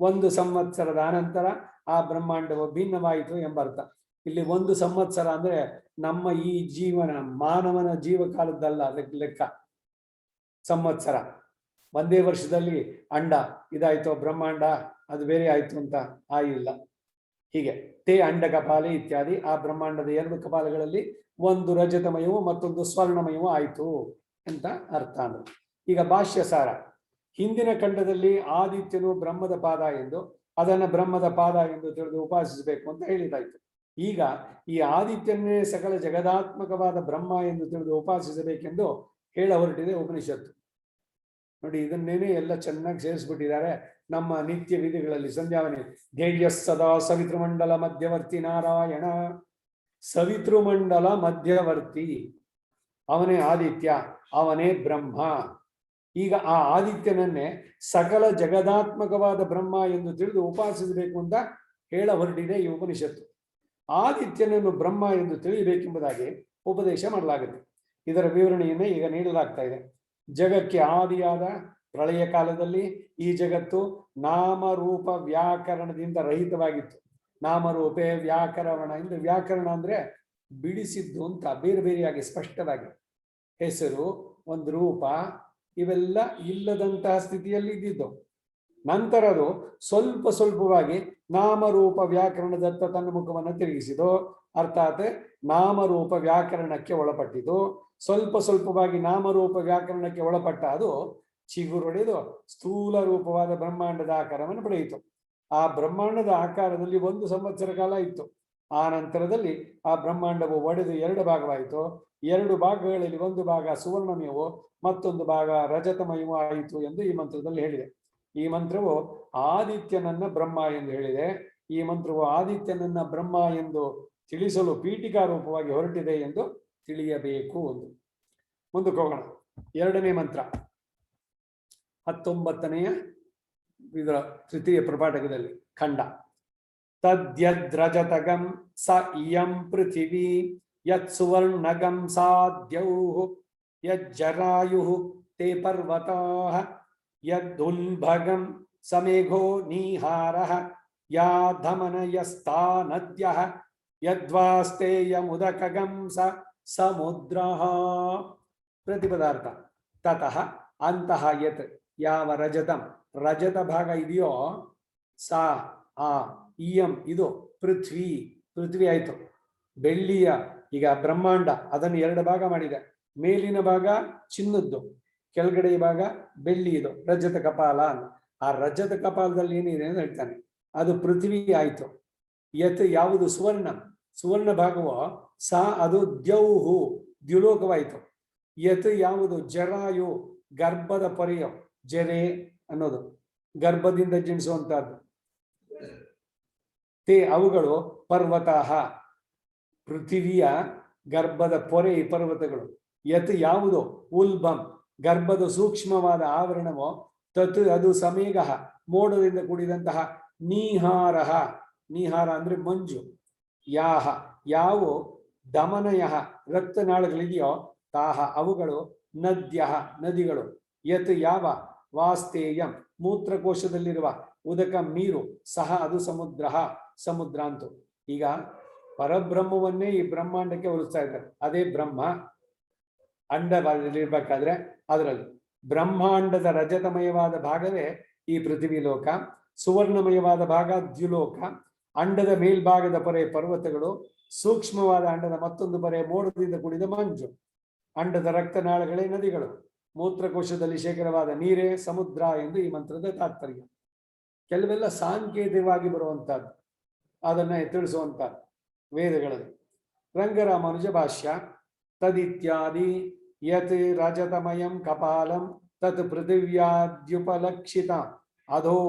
1 ಸಂವತ್ಸರದ ಅನಂತರ ಆ ಬ್ರಹ್ಮಾಂಡವು ಭಿನ್ನವಾಯಿತು ಎಂಬ ಅರ್ಥ. ಇಲ್ಲಿ 1 ಸಂವತ್ಸರ ಅಂದ್ರೆ ನಮ್ಮ ಈ ಜೀವನ ಮಾನವನ ಜೀವಕಾಲದ್ದಲ್ಲ ಅದಕ್ಕೆ ಲೆಕ್ಕ. ಸಂವತ್ಸರ ಒಂದೇ ವರ್ಷದಲ್ಲಿ ಅಂಡ ಇದಾಯ್ತು, ಬ್ರಹ್ಮಾಂಡ ಅದು ಬೇರೆ ಆಯ್ತು ಅಂತ ಆಗಿಲ್ಲ. ಹೀಗೆ ತೇ ಅಂಡ ಕಪಾಲೆ ಇತ್ಯಾದಿ. ಆ ಬ್ರಹ್ಮಾಂಡದ 2 ಕಪಾಲಗಳಲ್ಲಿ ಒಂದು ರಜತಮಯವೂ ಮತ್ತೊಂದು ಸ್ವರ್ಣಮಯವೂ ಆಯ್ತು ಅಂತ ಅರ್ಥ ಅಂದ್ರೆ. ಈಗ ಭಾಷ್ಯಸಾರ. ಹಿಂದಿನ ಖಂಡದಲ್ಲಿ ಆದಿತ್ಯನು ಬ್ರಹ್ಮದ ಪಾದ ಎಂದು, ಅದನ್ನ ಬ್ರಹ್ಮದ ಪಾದ ಎಂದು ತಿಳಿದು ಉಪಾಸಿಸಬೇಕು ಅಂತ ಹೇಳಿದಾಯ್ತು. ಈಗ ಈ ಆದಿತ್ಯನ್ನೇ ಸಕಲ ಜಗದಾತ್ಮಕವಾದ ಬ್ರಹ್ಮ ಎಂದು ತಿಳಿದು ಉಪಾಸಿಸಬೇಕೆಂದು ಹೇಳ ಹೊರಟಿದೆ ಉಪನಿಷತ್ತು. ನೋಡಿ, ಇದನ್ನೇನೆ ಎಲ್ಲ ಚೆನ್ನಾಗಿ ಸೇರಿಸ್ಬಿಟ್ಟಿದ್ದಾರೆ ನಮ್ಮ ನಿತ್ಯ ವಿಧಿಗಳಲ್ಲಿ. ಸಂಧ್ಯಾವನೆ ಧ್ಯೇಯ ಸದಾ ಸವಿತೃಮಂಡಲ ಮಧ್ಯವರ್ತಿ ನಾರಾಯಣ. ಸವಿತೃಮಂಡಲ ಮಧ್ಯವರ್ತಿ ಅವನೇ ಆದಿತ್ಯ, ಅವನೇ ಬ್ರಹ್ಮ. ಈಗ ಆ ಆದಿತ್ಯನನ್ನೇ ಸಕಲ ಜಗದಾತ್ಮಕವಾದ ಬ್ರಹ್ಮ ಎಂದು ತಿಳಿದು ಉಪಾಸಿಸಬೇಕು ಅಂತ ಹೇಳ ಹೊರಟಿದೆ ಈ ಉಪನಿಷತ್ತು. ಆದಿತ್ಯನನ್ನು ಬ್ರಹ್ಮ ಎಂದು ತಿಳಿಯಬೇಕೆಂಬುದಾಗಿ ಉಪದೇಶ ಮಾಡಲಾಗುತ್ತೆ. ಇದರ ವಿವರಣೆಯನ್ನೇ ಈಗ ನೀಡಲಾಗ್ತಾ ಇದೆ. ಜಗಕ್ಕೆ ಆದಿಯಾದ ಪ್ರಳಯ ಕಾಲದಲ್ಲಿ ಈ ಜಗತ್ತು ನಾಮರೂಪ ವ್ಯಾಕರಣದಿಂದ ರಹಿತವಾಗಿತ್ತು. ನಾಮರೂಪೇ ವ್ಯಾಕರಣ ಎಂದು, ವ್ಯಾಕರಣ ಅಂದ್ರೆ ಬಿಡಿಸಿದ್ದು ಅಂತ, ಬೇರೆ ಬೇರೆಯಾಗಿ ಸ್ಪಷ್ಟವಾಗಿ ಹೆಸರು, ಒಂದು ರೂಪ, ಇವೆಲ್ಲ ಇಲ್ಲದಂತಹ ಸ್ಥಿತಿಯಲ್ಲಿ ಇದ್ದಿದ್ದು. ನಂತರ ಅದು ಸ್ವಲ್ಪ ಸ್ವಲ್ಪವಾಗಿ ನಾಮರೂಪ ವ್ಯಾಕರಣದತ್ತ ತನ್ನ ಮುಖವನ್ನು ತಿರುಗಿಸಿದು, ಅರ್ಥಾತ್ ನಾಮರೂಪ ವ್ಯಾಕರಣಕ್ಕೆ ಒಳಪಟ್ಟಿತು. ಸ್ವಲ್ಪ ಸ್ವಲ್ಪವಾಗಿ ನಾಮರೂಪ ವ್ಯಾಕರಣಕ್ಕೆ ಒಳಪಟ್ಟ ಅದು ಚಿಗುರೊಡೆದು ಸ್ಥೂಲ ರೂಪವಾದ ಬ್ರಹ್ಮಾಂಡದ ಆಕಾರವನ್ನು ಪಡೆಯಿತು. ಆ ಬ್ರಹ್ಮಾಂಡದ ಆಕಾರದಲ್ಲಿ 1 ಸಂವತ್ಸರ ಕಾಲ ಇತ್ತು. ಆ ನಂತರದಲ್ಲಿ ಆ ಬ್ರಹ್ಮಾಂಡವು ಒಡೆದು 2 ಭಾಗವಾಯಿತು. 2 ಭಾಗಗಳಲ್ಲಿ ಒಂದು ಭಾಗ ಸುವರ್ಣಮಯವೋ ಮತ್ತೊಂದು ಭಾಗ ರಜತಮಯವೋ ಆಯಿತು ಎಂದು ಈ ಮಂತ್ರದಲ್ಲಿ ಹೇಳಿದೆ. ಈ ಮಂತ್ರವು ಆದಿತ್ಯನನ್ನ ಬ್ರಹ್ಮ ಎಂದು ಹೇಳಿದೆ. ಈ ಮಂತ್ರವು ಆದಿತ್ಯನನ್ನ ಬ್ರಹ್ಮ ಎಂದು ತಿಳಿಸಲು ಪೀಠಿಕಾ ರೂಪವಾಗಿ ಹೊರಟಿದೆ ಎಂದು ತಿಳಿಯಬೇಕು. ಮುಂದಕ್ಕೆ ಹೋಗೋಣ. 2ನೇ ಮಂತ್ರ 19ನೆಯ ಇದರ ತೃತೀಯ ಪ್ರಪಾಠಕದಲ್ಲಿ ಖಂಡ. ತದ್ಯದ್ರಜತಗಂ ಸ ಇಯಂ ಪೃಥಿವೀ ಯತ್ ಸುವರ್ಣಗಂ ಸಾದ್ಯೌಃ ಯಜ್ಜರಾಯುಃ ತೇ ಪರ್ವತಾಃ ಯದ್ದುಲ್ಭಗಂ ಸಮೇಘೋ ನೀಹಾರಃ ಯಾ ಧಮನಯಸ್ತಾ ನದ್ಯಃ ಯದ್ವಾಸ್ತೇಯಮುದಕಗಂ ಸ ಸಮುದ್ರಃ. ಪ್ರತಿಪದಾರ್ಥ. ತತಃ ಅಂತಃ ಯತ್ ಯಾವ ರಜತಂ ರಜತ ಭಾಗ ಇದೆಯೋ ಸಾ ಆ ಇಯಂ ಇದು ಪೃಥ್ವಿ ಆಯ್ತು. ಬೆಳ್ಳಿಯ ಈಗ ಬ್ರಹ್ಮಾಂಡ ಅದನ್ನು 2 ಭಾಗ ಮಾಡಿದೆ. ಮೇಲಿನ ಭಾಗ ಚಿನ್ನದ್ದು, ಕೆಳಗಡೆ ಭಾಗ ಬೆಳ್ಳಿಯದು, ರಜತ ಕಪಾಲ. ಆ ರಜತ ಕಪಾಲದಲ್ಲಿ ಏನಿದೆ ಅಂತ ಹೇಳ್ತಾನೆ, ಅದು ಪೃಥ್ವಿ ಆಯ್ತು. ಯತ್ ಯಾವುದು ಸುವರ್ಣ ಭಾಗವೋ ಸಾ ಅದು ದ್ಯೌಹು ದ್ಯುಲೋಕವಾಯಿತು. ಯತ್ ಯಾವುದು ಜರಾಯು ಗರ್ಭದ ಪೊರೆಯೋ, ಜರೆ ಅನ್ನೋದು ಗರ್ಭದಿಂದ ಜನಿಸುವಂತಹದ್ದು. ತೇ ಅವುಗಳು ಪರ್ವತಃ ಪೃಥಿವಿಯ ಗರ್ಭದ ಪೊರೆ ಪರ್ವತಗಳು. ಯತ್ ಯಾವುದು ಉಲ್ಬಂ ಗರ್ಭದ ಸೂಕ್ಷ್ಮವಾದ ಆವರಣವೋ ತತ್ ಅದು ಸಮೇಘ ಮೋಡದಿಂದ ಕೂಡಿದಂತಹ ನೀಹಾರಹ ನೀಹಾರ ಅಂದ್ರೆ ಮಂಜು. ಯಾಹ ಯಾವು ದಮನಯ ರಕ್ತನಾಳಗಳಿದೆಯೋ ತಾಹ ಅವುಗಳು ನದ್ಯ ನದಿಗಳು. ಯತ್ ಯಾವ ವಾಸ್ತೇಯಂ ಮೂತ್ರಕೋಶದಲ್ಲಿರುವ ಉದಕ ನೀರು ಸಹ ಅದು ಸಮುದ್ರ ಅಂತು. ಈಗ ಪರಬ್ರಹ್ಮವನ್ನೇ ಈ ಬ್ರಹ್ಮಾಂಡಕ್ಕೆ ಹೋಲಿಸ್ತಾ ಇದ್ದಾರೆ. ಅದೇ ಬ್ರಹ್ಮ ಅಂಡವಾಗಿರ್ಬೇಕಾದ್ರೆ ಅದರಲ್ಲಿ ಬ್ರಹ್ಮಾಂಡದ ರಜತಮಯವಾದ ಭಾಗವೇ ಈ ಪೃಥ್ವಿ ಲೋಕ, ಸುವರ್ಣಮಯವಾದ ಭಾಗ ದ್ಯುಲೋಕ, ಅಂಡದ ಮೇಲ್ಭಾಗದ ಪೊರೆ ಪರ್ವತಗಳು, ಸೂಕ್ಷ್ಮವಾದ ಅಂಡದ ಮತ್ತೊಂದು ಪೊರೆ ಮೋಡದಿಂದ ಕೂಡಿದ ಮಂಜು, ಅಂಡದ ರಕ್ತನಾಳಗಳೇ ನದಿಗಳು, ಮೂತ್ರಕೋಶದಲ್ಲಿ ಶೇಖರವಾದ ನೀರೇ ಸಮುದ್ರ ಎಂದು ಈ ಮಂತ್ರದ ತಾತ್ಪರ್ಯ. ಕೆಲವೆಲ್ಲ ಸಾಂಕೇತಿಕವಾಗಿ ಬರುವಂತಹದ್ದು, ಅದನ್ನ ತಿಳಿಸುವಂತಹದ್ದು ವೇದಗಳಲ್ಲಿ. ರಂಗರಾಮಾನುಜ ಭಾಷ್ಯ. ತದಿತ್ಯಾದಿ ಯತ್ ರಜತಮಯಂ ಕಪಾಲಂ ತತ್ ಪೃಥಿವ್ಯಾದ್ಯುಪಲಕ್ಷಿತ ಅಧೋ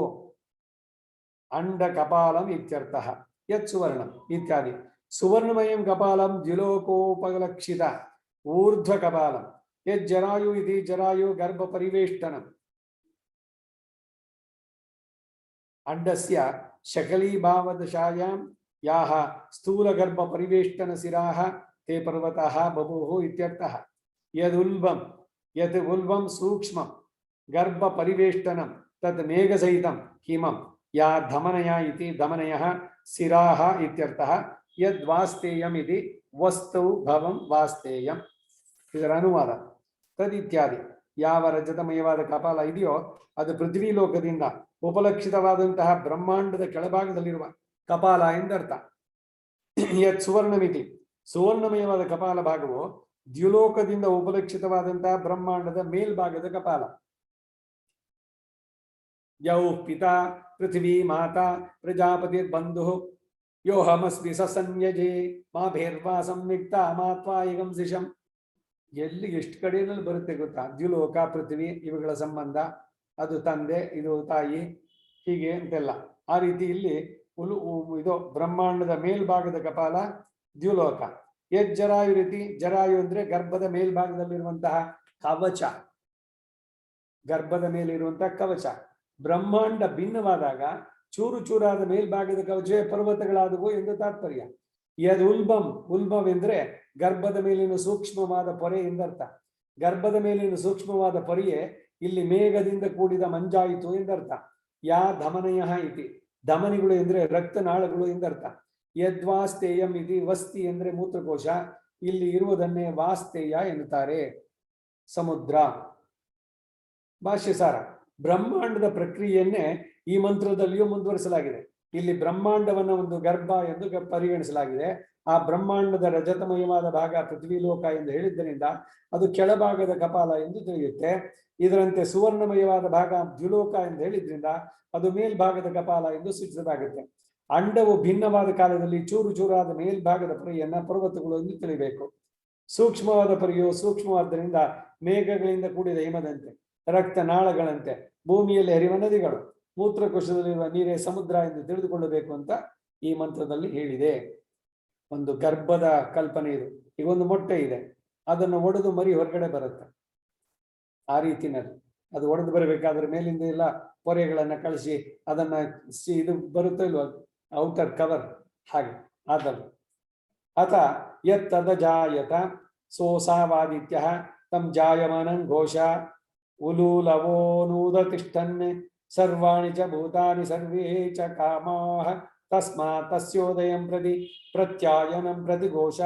ಅಂಡ ಕಪಾಲಂ ಇತ್ಯರ್ಥಃ. ಯತ್ ಸುವರ್ಣಂ ಇತ್ಯಾದಿ ಸುವರ್ಣಮಯಂ ಕಪಾಲಂ ದ್ಯುಲೋಕೋಪಲಕ್ಷಿತ ಊರ್ಧ್ವ ಕಪಾಲಂ ಯಜ್ಜರಾಯು ಇತಿ ಜರಾಯು ಗರ್ಭ ಪರಿವೇಷ್ಟನಂ ಅಂಡಸ್ಯ ಶಕಲೀಭಾವದಶಾಯಾಂ ಯಾಹ ಸ್ಥೂಲ ಗರ್ಭ ಪರಿವೇಷ್ಟನ ಸಿರಾಹ ತೇ ಪರ್ವತಃ ಬಭೂವು ಇತ್ಯರ್ಥಃ. ಯತ್ ಉಲ್ಬಂ ಸೂಕ್ಷ್ಮಂ ಗರ್ಭ ಪರಿವೇಷ್ಟನಂ ತದ್ ಮೇಘಸಹಿತಂ ಹಿಮಂ ಯಾ ಧಮನಯ ಇತಿ ಧಮನಯಃ ಸಿರಾಹ ಇತ್ಯರ್ಥಃ. ಯದ್ ವಾಸ್ತೇಯಂ ಇತಿ ವಸ್ತು ಭವಂ ವಾಸ್ತೇಯಂ. ಇದರ ಅನುವಾದ. ತದಿತ್ಯಾದಿ ಯಾವ ರಜತಮಯವಾದ ಕಪಾಲ ಇದೆಯೋ ಅದು ಪೃಥ್ವಿ ಲೋಕದಿಂದ ಉಪಲಕ್ಷಿತವಾದಂತಹ ಬ್ರಹ್ಮಾಂಡದ ಕೆಳಭಾಗದಲ್ಲಿರುವ ಕಪಾಲ ಎಂದರ್ಥ. ಯತ್ ಸುವರ್ಣಮಿತಿ ಸುವರ್ಣಮಯವಾದ ಕಪಾಲ ಭಾಗವು ದ್ಯುಲೋಕದಿಂದ ಉಪಲಕ್ಷಿತವಾದಂತಹ ಬ್ರಹ್ಮಾಂಡದ ಮೇಲ್ಭಾಗದ ಕಪಾಲ. ಯೌ ಪಿತಾ ಪೃಥ್ವಿ ಮಾತಾ ಪ್ರಜಾಪತಿರ್ ಬಂಧು ಯೋಹಮಸ್ಮಿ ಸಸನ್ಯಜೇ ಮಾ ಭೇರ್ವಾ ಸಂಯುಕ್ತ ಮಾತ್ವಾಯಿಗಂ ಸಿಷಂ. ಎಲ್ಲಿ ಎಷ್ಟು ಕಡೆಯಲ್ಲಿ ಬರುತ್ತೆ ಗೊತ್ತಾ? ದ್ಯುಲೋಕ ಪೃಥ್ವಿ ಇವುಗಳ ಸಂಬಂಧ, ಅದು ತಂದೆ ಇದು ತಾಯಿ ಹೀಗೆ ಅಂತೆಲ್ಲ. ಆ ರೀತಿ ಇಲ್ಲಿ ಇದು ಬ್ರಹ್ಮಾಂಡದ ಮೇಲ್ಭಾಗದ ಕಪಾಲ ದ್ಯುಲೋಕ. ಯಜ್ಜರಾಯು ರೀತಿ ಜರಾಯು ಅಂದ್ರೆ ಗರ್ಭದ ಮೇಲ್ಭಾಗದಲ್ಲಿರುವಂತಹ ಕವಚ, ಗರ್ಭದ ಮೇಲಿರುವಂತಹ ಕವಚ. ಬ್ರಹ್ಮಾಂಡ ಭಿನ್ನವಾದಾಗ ಚೂರು ಚೂರಾದ ಮೇಲ್ಭಾಗದ ಕವಚವೇ ಪರ್ವತಗಳಾದವು ಎಂದು ತಾತ್ಪರ್ಯ. ಯದ್ ಉಲ್ಬಂ ಎಂದ್ರೆ ಗರ್ಭದ ಮೇಲಿನ ಸೂಕ್ಷ್ಮವಾದ ಪೊರೆ ಎಂದರ್ಥ. ಗರ್ಭದ ಮೇಲಿನ ಸೂಕ್ಷ್ಮವಾದ ಪೊರೆಯೇ ಇಲ್ಲಿ ಮೇಘದಿಂದ ಕೂಡಿದ ಮಂಜಾಯಿತು ಎಂದರ್ಥ. ಯಾ ಧಮನಯ ಇತಿ, ಧಮನಿಗಳು ಎಂದ್ರೆ ರಕ್ತನಾಳಗಳು ಎಂದರ್ಥ. ಯದ್ವಾಸ್ತೇಯಂ ಇತಿ, ವಸ್ತಿ ಎಂದ್ರೆ ಮೂತ್ರಕೋಶ, ಇಲ್ಲಿ ಇರುವುದನ್ನೇ ವಾಸ್ತೇಯ ಎನ್ನುತ್ತಾರೆ. ಸಮುದ್ರ. ಭಾಷ್ಯಸಾರ. ಬ್ರಹ್ಮಾಂಡದ ಪ್ರಕ್ರಿಯೆಯನ್ನೇ ಈ ಮಂತ್ರದಲ್ಲಿಯೂ ಮುಂದುವರಿಸಲಾಗಿದೆ. ಇಲ್ಲಿ ಬ್ರಹ್ಮಾಂಡವನ್ನ ಒಂದು ಗರ್ಭ ಎಂದು ಪರಿಗಣಿಸಲಾಗಿದೆ. ಆ ಬ್ರಹ್ಮಾಂಡದ ರಜತಮಯವಾದ ಭಾಗ ಪೃಥ್ವಿಲೋಕ ಎಂದು ಹೇಳಿದ್ದರಿಂದ ಅದು ಕೆಳಭಾಗದ ಕಪಾಲ ಎಂದು ತಿಳಿಯುತ್ತೆ. ಇದರಂತೆ ಸುವರ್ಣಮಯವಾದ ಭಾಗ ದ್ವಿಲೋಕ ಎಂದು ಹೇಳಿದ್ರಿಂದ ಅದು ಮೇಲ್ಭಾಗದ ಕಪಾಲ ಎಂದು ಸೂಚಿಸಲಾಗುತ್ತೆ. ಅಂಡವು ಭಿನ್ನವಾದ ಕಾಲದಲ್ಲಿ ಚೂರು ಚೂರಾದ ಮೇಲ್ಭಾಗದ ಪರಿಯನ್ನ ಪರ್ವತಗಳು ಎಂದು ತಿಳಿಬೇಕು. ಸೂಕ್ಷ್ಮವಾದ ಪರಿಯು ಸೂಕ್ಷ್ಮವಾದ್ದರಿಂದ ಮೇಘಗಳಿಂದ ಕೂಡಿದ ಹಿಮದಂತೆ, ರಕ್ತನಾಳಗಳಂತೆ ಭೂಮಿಯಲ್ಲಿ ಹರಿಯುವ ನದಿಗಳು, ಮೂತ್ರಕೋಶದಲ್ಲಿರುವ ನೀರೇ ಸಮುದ್ರ ಎಂದು ತಿಳಿದುಕೊಳ್ಳಬೇಕು ಅಂತ ಈ ಮಂತ್ರದಲ್ಲಿ ಹೇಳಿದೆ. ಒಂದು ಗರ್ಭದ ಕಲ್ಪನೆ ಇದು. ಈಗ ಒಂದು ಮೊಟ್ಟೆ ಇದೆ, ಅದನ್ನು ಒಡೆದು ಮರಿ ಹೊರಗಡೆ ಬರುತ್ತೆ. ಆ ರೀತಿನಲ್ಲಿ ಅದು ಒಡೆದು ಬರಬೇಕಾದ್ರೆ ಮೇಲಿಂದ ಎಲ್ಲ ಪೊರೆಗಳನ್ನ ಕಳಿಸಿ ಅದನ್ನ ಇದು ಬರುತ್ತೋ ಇಲ್ವ ಔಟರ್ ಕವರ್, ಹಾಗೆ ಆದಲ್ಲ. ಅಥ ಯತ್ತದ ಜಾಯತ ಸೋಸಾವಾದಿತ್ಯ ತಂ ಜಾಯಮಾನಂ ಘೋಷ ಉಲೂಲವೋನೂದತಿಷ್ಠನ್ ಸರ್ವಾಣಿ ಚ ಭೂತಾನಿ ಸರ್ವೇ ಚ ಕಾಮಾಃ ತಸ್ಮಾತ್ ತಸ್ಯೋದಯಂ ಪ್ರತಿ ಪ್ರತ್ಯಾಯನಂ ಪ್ರತಿ ಘೋಷ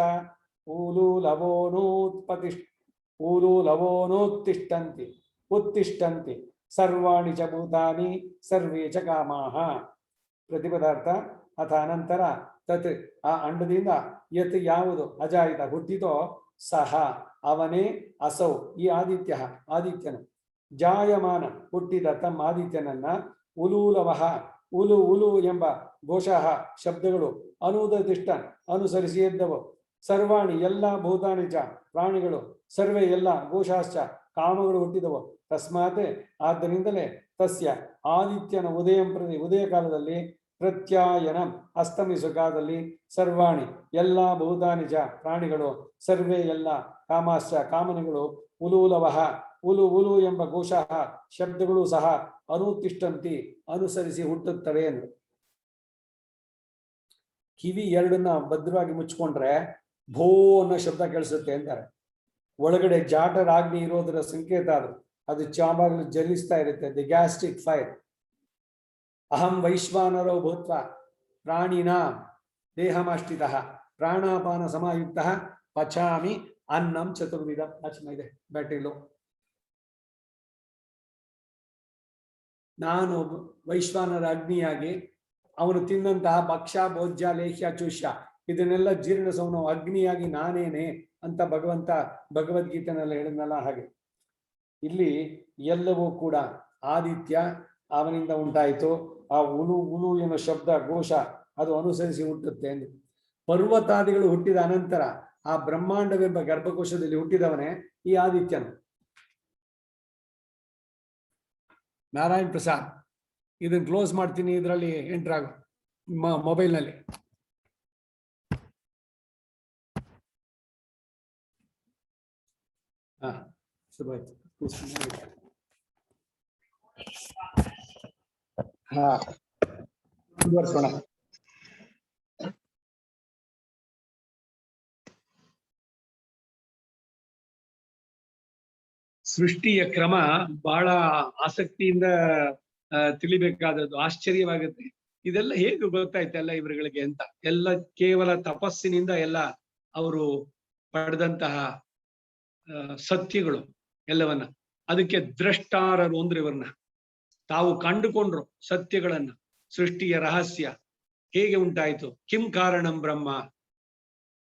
ಉಲೂಲವೋನುತ್ತಿಷ್ಠಂತಿ ಉತ್ತಿಷ್ಠಂತಿ ಸರ್ವಾಣಿ ಚ ಭೂತಾನಿ ಸರ್ವೇ ಚ ಕಾಮಾಃ. ಪ್ರತಿಪದಾರ್ಥ. ಅಥ ಅನಂತರ ತತ್ ಆ ಅಂಡದಿಂದ ಯತ್ ಯಾವುದು ಅಜಾಯಿತ ಹುಟ್ಟಿತೋ ಸಹ ಅವನೇ ಅಸೌ ಈ ಆದಿತ್ಯ ಆದಿತ್ಯನು ಜಾಯಮಾನ ಹುಟ್ಟಿದ ತಮ್ಮ ಆದಿತ್ಯನನ್ನ ಉಲೂಲವಃ ಉಲು ಉಲು ಎಂಬ ಘೋಷಃ ಶಬ್ದಗಳು ಅನುದತಿಷ್ಠ ಅನುಸರಿಸಿ ಎದ್ದವು. ಸರ್ವಾಣಿ ಎಲ್ಲ ಭೂತಾನಿ ಚ ಪ್ರಾಣಿಗಳು ಸರ್ವೇ ಎಲ್ಲ ಘೋಷಾಶ್ಚ ಕಾಮಗಳು ಹುಟ್ಟಿದವು. ತಸ್ಮಾತ್ ಆದ್ದರಿಂದಲೇ ತಸ್ಯ ಆದಿತ್ಯನ ಉದಯಂ ಪ್ರತಿ ಉದಯ ಕಾಲದಲ್ಲಿ ಪ್ರತ್ಯಾಯನಂ ಅಸ್ತಮಿಸುವ ಕಾಲದಲ್ಲಿ ಸರ್ವಾಣಿ ಎಲ್ಲ ಭೂತಾನಿ ಚ ಪ್ರಾಣಿಗಳು ಸರ್ವೇ ಎಲ್ಲ ಕಾಮಾಶ್ಚ ಕಾಮನೆಗಳು ಉಲೂಲವಃ ಉಲು ಉಲು ಎಂಬ ಘೋಷಃ ಶಬ್ದಗಳು ಸಹ ಅನುತಿಷ್ಠಂತಿ ಅನುಸರಿಸಿ ಹುಟ್ಟುತ್ತವೆ ಎಂದು. ಕಿವಿ ಎರಡನ್ನ ಭದ್ರವಾಗಿ ಮುಚ್ಕೊಂಡ್ರೆ ಭೋ ಅನ್ನೋ ಶಬ್ದ ಕೇಳಿಸುತ್ತೆ ಅಂತಾರೆ. ಒಳಗಡೆ ಜಾಟರಾಗ್ನಿ ಇರೋದರ ಸಂಕೇತ ಅದು ಚಾವಾಗಲೂ ಜಲಿಸ್ತಾ ಇರುತ್ತೆ. The gastric fire. ಅಹಂ ವೈಶ್ವಾನರೋ ಭೂತ್ವ ಪ್ರಾಣಿನಾ ದೇಹಮಾಷ್ಟಿತ ಪ್ರಾಣಾಪಾನ ಸಮಾಯುಕ್ತ ಪಚಾಮಿ ಅನ್ನಂ ಚತುರ್ವಿಧ. ಇದೆ ಬ್ಯಾಟ್ರಿಲು. ನಾನು ವೈಶ್ವಾನರ ಅಗ್ನಿಯಾಗಿ ಅವನು ತಿನ್ನಂತಹ ಭಕ್ಷ್ಯ ಭೋಜ್ಯ ಲೇಹ್ಯ ಚೂಷ್ಯ ಇದನ್ನೆಲ್ಲ ಜೀರ್ಣಿಸೋನು ಅಗ್ನಿಯಾಗಿ ನಾನೇನೆ ಅಂತ ಭಗವಂತ ಭಗವದ್ಗೀತೆನೆಲ್ಲ ಹೇಳಿದ್ನಲ್ಲ. ಹಾಗೆ ಇಲ್ಲಿ ಎಲ್ಲವೂ ಕೂಡ ಆದಿತ್ಯ ಅವನಿಂದ ಉಂಟಾಯಿತು. ಆ ಉಲು ಉಲು ಎನ್ನುವ ಶಬ್ದ ಘೋಷ ಅದು ಅನುಸರಿಸಿ ಹುಟ್ಟುತ್ತೆ ಎಂದು. ಪರ್ವತಾದಿಗಳು ಹುಟ್ಟಿದ ಅನಂತರ ಆ ಬ್ರಹ್ಮಾಂಡವೆಂಬ ಗರ್ಭಕೋಶದಲ್ಲಿ ಹುಟ್ಟಿದವನೇ ಈ ಆದಿತ್ಯನು. ನಾರಾಯಣ್ ಪ್ರಸಾದ್, ಇದನ್ನ ಕ್ಲೋಸ್ ಮಾಡ್ತೀನಿ, ಇದರಲ್ಲಿ ಎಂಟರ್ ಆಗು ಮೊಬೈಲ್ನಲ್ಲಿ. ಹಾ ಶುಭ ಆಯ್ತು. ಹಾ ಮುಂದುವರ್ಸೋಣ. ಸೃಷ್ಟಿಯ ಕ್ರಮ ಬಹಳ ಆಸಕ್ತಿಯಿಂದ ತಿಳಿಬೇಕಾದದ್ದು. ಆಶ್ಚರ್ಯವಾಗುತ್ತೆ. ಇದೆಲ್ಲ ಹೇಗೆ ಗೊತ್ತಾಯ್ತಲ್ಲ ಇವರುಗಳಿಗೆ ಅಂತ. ಎಲ್ಲ ಕೇವಲ ತಪಸ್ಸಿನಿಂದ ಎಲ್ಲ ಅವರು ಪಡೆದಂತಹ ಸತ್ಯಗಳು ಎಲ್ಲವನ್ನ. ಅದಕ್ಕೆ ದ್ರಷ್ಟಾರರು ಅಂದ್ರೆ ಇವ್ರನ್ನ ತಾವು ಕಂಡುಕೊಂಡ್ರು ಸತ್ಯಗಳನ್ನ. ಸೃಷ್ಟಿಯ ರಹಸ್ಯ ಹೇಗೆ ಉಂಟಾಯ್ತು, ಕಿಂ ಕಾರಣಂ ಬ್ರಹ್ಮ.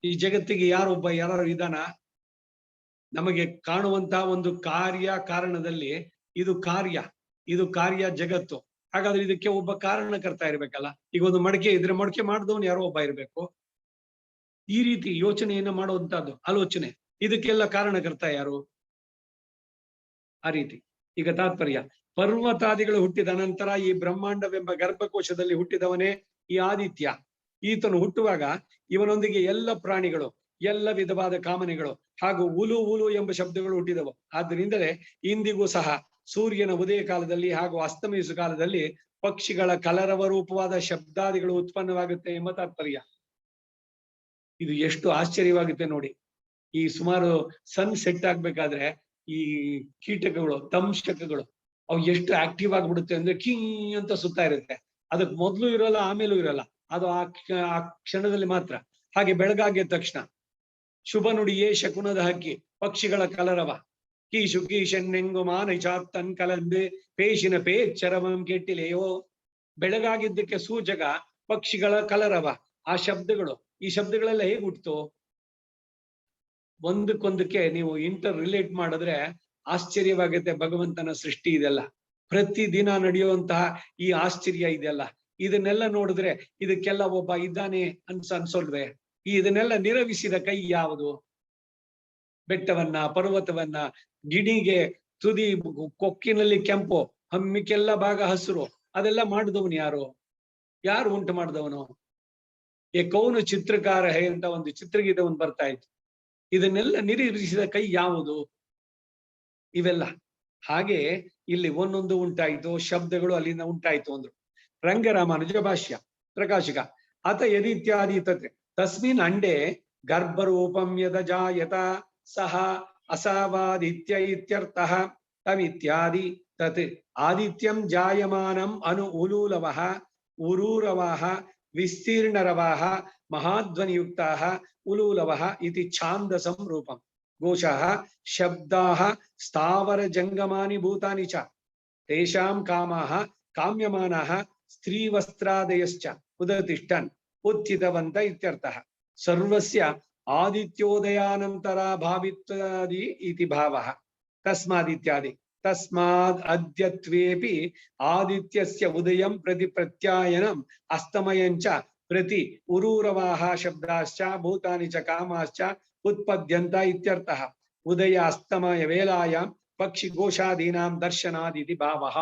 ಈ ಜಗತ್ತಿಗೆ ಯಾರು ಇದಾನ? ನಮಗೆ ಕಾಣುವಂತಹ ಒಂದು ಕಾರ್ಯ ಕಾರಣದಲ್ಲಿ ಇದು ಕಾರ್ಯ ಜಗತ್ತು. ಹಾಗಾದ್ರೆ ಇದಕ್ಕೆ ಒಬ್ಬ ಕಾರಣಕರ್ತ ಇರ್ಬೇಕಲ್ಲ. ಈಗ ಒಂದು ಮಡಕೆ ಇದ್ರೆ ಮಡಕೆ ಮಾಡಿದವನು ಯಾರೋ ಒಬ್ಬ ಇರ್ಬೇಕು. ಈ ರೀತಿ ಯೋಚನೆಯನ್ನ ಮಾಡುವಂತಹದ್ದು ಆಲೋಚನೆ. ಇದಕ್ಕೆಲ್ಲ ಕಾರಣಕರ್ತ ಯಾರು? ಆ ರೀತಿ. ಈಗ ತಾತ್ಪರ್ಯ, ಪರ್ವತಾದಿಗಳು ಹುಟ್ಟಿದ ನಂತರ ಈ ಬ್ರಹ್ಮಾಂಡವೆಂಬ ಗರ್ಭಕೋಶದಲ್ಲಿ ಹುಟ್ಟಿದವನೇ ಈ ಆದಿತ್ಯ. ಈತನು ಹುಟ್ಟುವಾಗ ಇವನೊಂದಿಗೆ ಎಲ್ಲ ಪ್ರಾಣಿಗಳು, ಎಲ್ಲ ವಿಧವಾದ ಕಾಮನೆಗಳು ಹಾಗೂ ಉಲು ಉಲು ಎಂಬ ಶಬ್ದಗಳು ಹುಟ್ಟಿದವು. ಆದ್ದರಿಂದಲೇ ಇಂದಿಗೂ ಸಹ ಸೂರ್ಯನ ಉದಯ ಕಾಲದಲ್ಲಿ ಹಾಗೂ ಅಸ್ತಮಿಸುವ ಕಾಲದಲ್ಲಿ ಪಕ್ಷಿಗಳ ಕಲರವ ರೂಪವಾದ ಶಬ್ದಾದಿಗಳು ಉತ್ಪನ್ನವಾಗುತ್ತೆ ಎಂಬ ತಾತ್ಪರ್ಯ. ಇದು ಎಷ್ಟು ಆಶ್ಚರ್ಯವಾಗುತ್ತೆ ನೋಡಿ. ಈ ಸುಮಾರು ಸನ್ ಸೆಟ್ ಆಗ್ಬೇಕಾದ್ರೆ ಈ ಕೀಟಕಗಳು, ದಂಶಕಗಳು, ಅವು ಎಷ್ಟು ಆಕ್ಟಿವ್ ಆಗ್ಬಿಡುತ್ತೆ ಅಂದ್ರೆ ಕೀ ಅಂತ ಸುತ್ತಾ ಇರುತ್ತೆ. ಅದಕ್ಕೆ ಮೊದ್ಲು ಇರೋಲ್ಲ, ಆಮೇಲೂ ಇರಲ್ಲ, ಅದು ಆ ಕ್ಷಣದಲ್ಲಿ ಮಾತ್ರ. ಹಾಗೆ ಬೆಳಗಾಗಿದ ತಕ್ಷಣ ಶುಭ ನುಡಿಯೇ ಶಕುನದ ಹಕ್ಕಿ, ಪಕ್ಷಿಗಳ ಕಲರವ, ಕೀಶು ಕೀಶನ್ನೆಂಗು ಮಾನೈಚಾತ್ತನ್ ಕಲಂದೆ ಪೇಶಿನ ಪೇಚ್ಚರವಂ ಕೆಟ್ಟಿಲೆಯೋ. ಬೆಳಗಾಗಿದ್ದಕ್ಕೆ ಸೂಚಕ ಪಕ್ಷಿಗಳ ಕಲರವ, ಆ ಶಬ್ದಗಳು. ಈ ಶಬ್ದಗಳೆಲ್ಲ ಹೇಗೆ ಹುಟ್ಟಿತು? ಒಂದಕ್ಕೊಂದಕ್ಕೆ ನೀವು ಇಂಟರ್ ರಿಲೇಟ್ ಮಾಡಿದ್ರೆ ಆಶ್ಚರ್ಯವಾಗುತ್ತೆ. ಭಗವಂತನ ಸೃಷ್ಟಿ ಇದೆಲ್ಲ, ಪ್ರತಿದಿನ ನಡೆಯುವಂತಹ ಈ ಆಶ್ಚರ್ಯ ಇದೆಲ್ಲ, ಇದನ್ನೆಲ್ಲ ನೋಡಿದ್ರೆ ಇದಕ್ಕೆಲ್ಲ ಒಬ್ಬ ಇದ್ದಾನೆ ಅನ್ಸೋಲ್ವೇ? ಇದನ್ನೆಲ್ಲ ನಿರವಿಸಿದ ಕೈ ಯಾವುದು? ಬೆಟ್ಟವನ್ನ, ಪರ್ವತವನ್ನ, ಗಿಣಿಗೆ ತುದಿ ಕೊಕ್ಕಿನಲ್ಲಿ ಕೆಂಪು, ಹಮ್ಮಿಕೆಲ್ಲ ಭಾಗ ಹಸಿರು, ಅದೆಲ್ಲ ಮಾಡಿದವನು ಯಾರು? ಯಾರು ಉಂಟು ಮಾಡಿದವನು? ಕೌನು ಚಿತ್ರಕಾರ ಹೇ ಅಂತ ಒಂದು ಚಿತ್ರಗೀತೆ ಒಂದು ಬರ್ತಾ ಇತ್ತು. ಇದನ್ನೆಲ್ಲ ನಿರೀಕ್ಷಿಸಿದ ಕೈ ಯಾವುದು? ಇವೆಲ್ಲ ಹಾಗೆ ಇಲ್ಲಿ ಒಂದೊಂದು ಉಂಟಾಯ್ತು, ಶಬ್ದಗಳು ಅಲ್ಲಿಂದ ಉಂಟಾಯ್ತು ಅಂದ್ರು. ರಂಗರಾಮಾನುಜ ಭಾಷ್ಯ ಪ್ರಕಾಶಕ ಅತ ಯದಿತ್ಯಾದಿ ತತ್ ತಸ್ಮಿನ್ ಅಂಡೆ ಗರ್ಭರೂಪಂ ಯದ ಜಾಯತ ಸಹ ಅಸಾವಾದಿತ್ಯ ಇತ್ಯರ್ಥಃ ತಮಿತ್ಯಾದಿ ತತ್ ಆದಿತ್ಯಂ ಜಾಯಮಾನಂ ಅನು ಉಲೂಲವಃ ಉರೂರವಾಹ ವಿಸ್ತೀರ್ಣರವಾಹ ಮಹಾಧ್ವನಿಯುಕ್ತಾಃ ಉಲೂಲವಃ ಇತಿ ಛಾಂದಸಂ ರೂಪಂ. ಘೋಷಃ ಶಬ್ದಾಃ ಸ್ಥಾವರ ಜಂಗಮಾನಿ ಭೂತಾನಿ ಚ ತೇಷಾಂ ಕಾಮಾಃ ಕಾಮ್ಯಮಾನಾಃ ಸ್ತ್ರೀವಸ್ತ್ರಾದಯಶ್ಚ ಉದತಿಷ್ಠನ್ ಉತ್ಥಿತವಂತ ಇತ್ಯರ್ಥಃ. ಸರ್ವಸ್ಯ ಆದಿತ್ಯೋದಯಾನಂತರ ಭಾವಿತ್ವಾದಿ ಇತಿ ಭಾವಃ. ತಸ್ಮಾದಿತ್ಯಾದಿ ತಸ್ಮಾದ್ ಅದ್ಯತ್ವೇಪಿ ಆದಿತ್ಯಸ್ಯ ಉದಯಂ ಪ್ರತಿ ಪ್ರತ್ಯಾಯನಂ ಅಸ್ತಮಯಂಚ ಪ್ರತಿ ಉರೂರವಾಹ ಶಬ್ದಾಶ್ಚ ಭೂತಾನಿ ಚ ಕಾಮಾಶ್ಚ ಉತ್ಪದ್ಯಂತ ಇತ್ಯರ್ಥಃ. ಉದಯ ಅಸ್ತಮಯ ವೇಲಾಯಾಂ ಪಕ್ಷಿ ಘೋಷಾದೀನಾಂ ದರ್ಶನಾದಿತಿ ಭಾವಃ.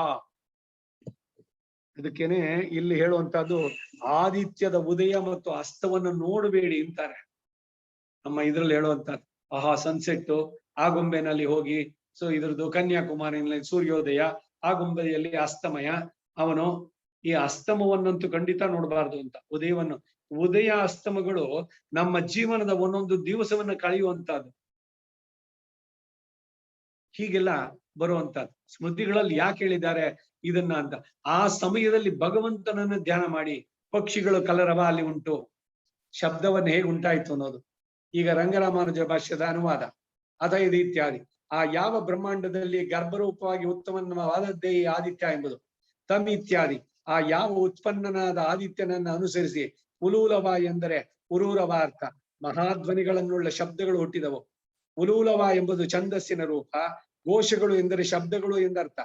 ಅದಕ್ಕೇನೆ ಇಲ್ಲಿ ಹೇಳುವಂತಹದ್ದು ಆದಿತ್ಯದ ಉದಯ ಮತ್ತು ಅಸ್ತವನ್ನು ನೋಡಬೇಡಿ ಅಂತಾರೆ. ನಮ್ಮ ಇದ್ರಲ್ಲಿ ಹೇಳುವಂತಹದ್ದು ಆಹಾ ಸನ್ಸೆಟ್ ಆಗುಂಬೆನಲ್ಲಿ ಹೋಗಿ, ಸೊ ಇದ್ರದ್ದು ಕನ್ಯಾಕುಮಾರಿನಲ್ಲಿ ಸೂರ್ಯೋದಯ, ಆಗುಂಬೆಯಲ್ಲಿ ಅಸ್ತಮಯ, ಅವನು ಈ ಅಸ್ತಮವನ್ನಂತೂ ಖಂಡಿತ ನೋಡಬಾರ್ದು ಅಂತ. ಉದಯವನ್ನು, ಉದಯ ಅಸ್ತಮಗಳು ನಮ್ಮ ಜೀವನದ ಒಂದೊಂದು ದಿವಸವನ್ನ ಕಳೆಯುವಂತಹದ್ದು. ಹೀಗೆಲ್ಲ ಬರುವಂತಹದ್ದು ಸ್ಮೃತಿಗಳಲ್ಲಿ ಯಾಕೆ ಹೇಳಿದ್ದಾರೆ ಇದನ್ನ ಅಂತ. ಆ ಸಮಯದಲ್ಲಿ ಭಗವಂತನನ್ನ ಧ್ಯಾನ ಮಾಡಿ. ಪಕ್ಷಿಗಳು ಕಲರವ ಅಲ್ಲಿ ಉಂಟು, ಶಬ್ದವನ್ನು ಹೇಗೆ ಉಂಟಾಯ್ತು ಅನ್ನೋದು. ಈಗ ರಂಗರಾಮಾನುಜ ಭಾಷ್ಯದ ಅನುವಾದ. ಅಥ ಇದು ಇತ್ಯಾದಿ ಆ ಯಾವ ಬ್ರಹ್ಮಾಂಡದಲ್ಲಿ ಗರ್ಭರೂಪವಾಗಿ ಉತ್ತಮವಾದದ್ದೇ ಈ ಆದಿತ್ಯ ಎಂಬುದು. ತಮ್ ಇತ್ಯಾದಿ ಆ ಯಾವ ಉತ್ಪನ್ನನಾದ ಆದಿತ್ಯನನ್ನ ಅನುಸರಿಸಿ ಉಲೂಲವ ಎಂದರೆ ಉರೂರವ ಅರ್ಥ, ಮಹಾಧ್ವನಿಗಳನ್ನುಳ್ಳ ಶಬ್ದಗಳು ಹುಟ್ಟಿದವು. ಉಲೂಲವ ಎಂಬುದು ಛಂದಸ್ಸಿನ ರೂಪ. ಘೋಷಗಳು ಎಂದರೆ ಶಬ್ದಗಳು ಎಂದರ್ಥ.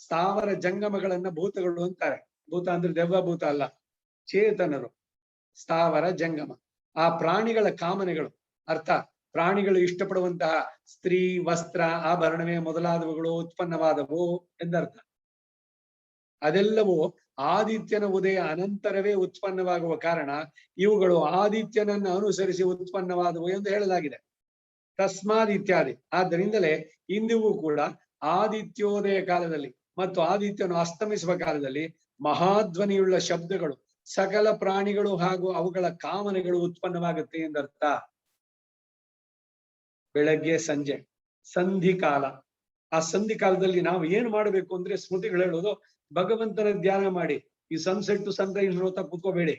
ಸ್ಥಾವರ ಜಂಗಮಗಳನ್ನ ಭೂತಗಳು ಅಂತಾರೆ. ಭೂತ ಅಂದ್ರೆ ದೆವ್ವಭೂತ ಅಲ್ಲ, ಚೇತನರು. ಸ್ಥಾವರ ಜಂಗಮ ಆ ಪ್ರಾಣಿಗಳ ಕಾಮನೆಗಳು ಅರ್ಥ. ಪ್ರಾಣಿಗಳು ಇಷ್ಟಪಡುವಂತಹ ಸ್ತ್ರೀ, ವಸ್ತ್ರ, ಆಭರಣವೇ ಮೊದಲಾದವುಗಳು ಉತ್ಪನ್ನವಾದವು ಎಂದರ್ಥ. ಅದೆಲ್ಲವೂ ಆದಿತ್ಯನ ಉದಯ ಅನಂತರವೇ ಉತ್ಪನ್ನವಾಗುವ ಕಾರಣ ಇವುಗಳು ಆದಿತ್ಯನನ್ನ ಅನುಸರಿಸಿ ಉತ್ಪನ್ನವಾದವು ಎಂದು ಹೇಳಲಾಗಿದೆ. ತಸ್ಮಾದ್ ಇತ್ಯಾದಿ ಆದ್ದರಿಂದಲೇ ಇಂದಿಗೂ ಕೂಡ ಆದಿತ್ಯೋದಯ ಕಾಲದಲ್ಲಿ ಮತ್ತು ಆದಿತ್ಯನು ಅಸ್ತಮಿಸುವ ಕಾಲದಲ್ಲಿ ಮಹಾಧ್ವನಿಯುಳ್ಳ ಶಬ್ದಗಳು ಸಕಲ ಪ್ರಾಣಿಗಳು ಹಾಗೂ ಅವುಗಳ ಕಾಮನೆಗಳು ಉತ್ಪನ್ನವಾಗುತ್ತೆ ಎಂದರ್ಥ. ಬೆಳಗ್ಗೆ ಸಂಜೆ ಸಂಧಿ ಕಾಲ. ಆ ಸಂಧಿ ಕಾಲದಲ್ಲಿ ನಾವು ಏನು ಮಾಡಬೇಕು ಅಂದ್ರೆ ಸ್ಮೃತಿಗಳು ಹೇಳೋದು ಭಗವಂತನ ಧ್ಯಾನ ಮಾಡಿ. ಈ ಸನ್ಸೆಟ್ ಸನ್ರೈಸ್ ನೋಡ್ತಾ ಕೂತ್ಕೋಬೇಡಿ.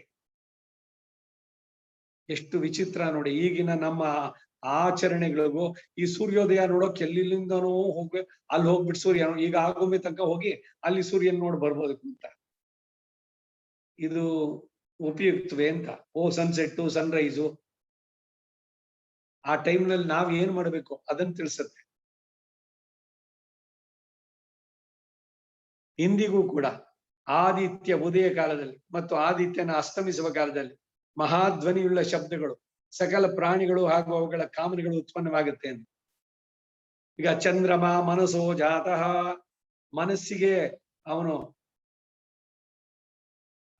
ಎಷ್ಟು ವಿಚಿತ್ರ ನೋಡಿ ಈಗಿನ ನಮ್ಮ ಆಚರಣೆಗಳಿಗೂ. ಈ ಸೂರ್ಯೋದಯ ನೋಡೋಕ್ ಎಲ್ಲಿಂದನೋ ಅಲ್ಲಿ ಹೋಗ್ಬಿಟ್ಟು ಸೂರ್ಯ ಈಗ ಆಗುಂಬೆ ತನಕ ಹೋಗಿ ಅಲ್ಲಿ ಸೂರ್ಯನ್ ನೋಡಿ ಬರ್ಬೋದು ಅಂತ. ಇದು ಉಪಯುಕ್ತವೇ ಅಂತ? ಸನ್ಸೆಟ್ ಸನ್ರೈಸು ಆ ಟೈಮ್ನಲ್ಲಿ ನಾವ್ ಏನ್ ಮಾಡ್ಬೇಕು ಅದನ್ನ ತಿಳಿಸುತ್ತೆ. ಇಂದಿಗೂ ಕೂಡ ಆದಿತ್ಯ ಉದಯ ಕಾಲದಲ್ಲಿ ಮತ್ತು ಆದಿತ್ಯನ ಅಸ್ತಮಿಸುವ ಕಾಲದಲ್ಲಿ ಮಹಾಧ್ವನಿಯುಳ್ಳ ಶಬ್ದಗಳು ಸಕಲ ಪ್ರಾಣಿಗಳು ಹಾಗೂ ಅವುಗಳ ಕಾಮನೆಗಳು ಉತ್ಪನ್ನವಾಗುತ್ತೆ ಅಂತ. ಈಗ ಚಂದ್ರಮ ಮನಸೋ ಜಾತಃ, ಮನಸ್ಸಿಗೆ ಅವನು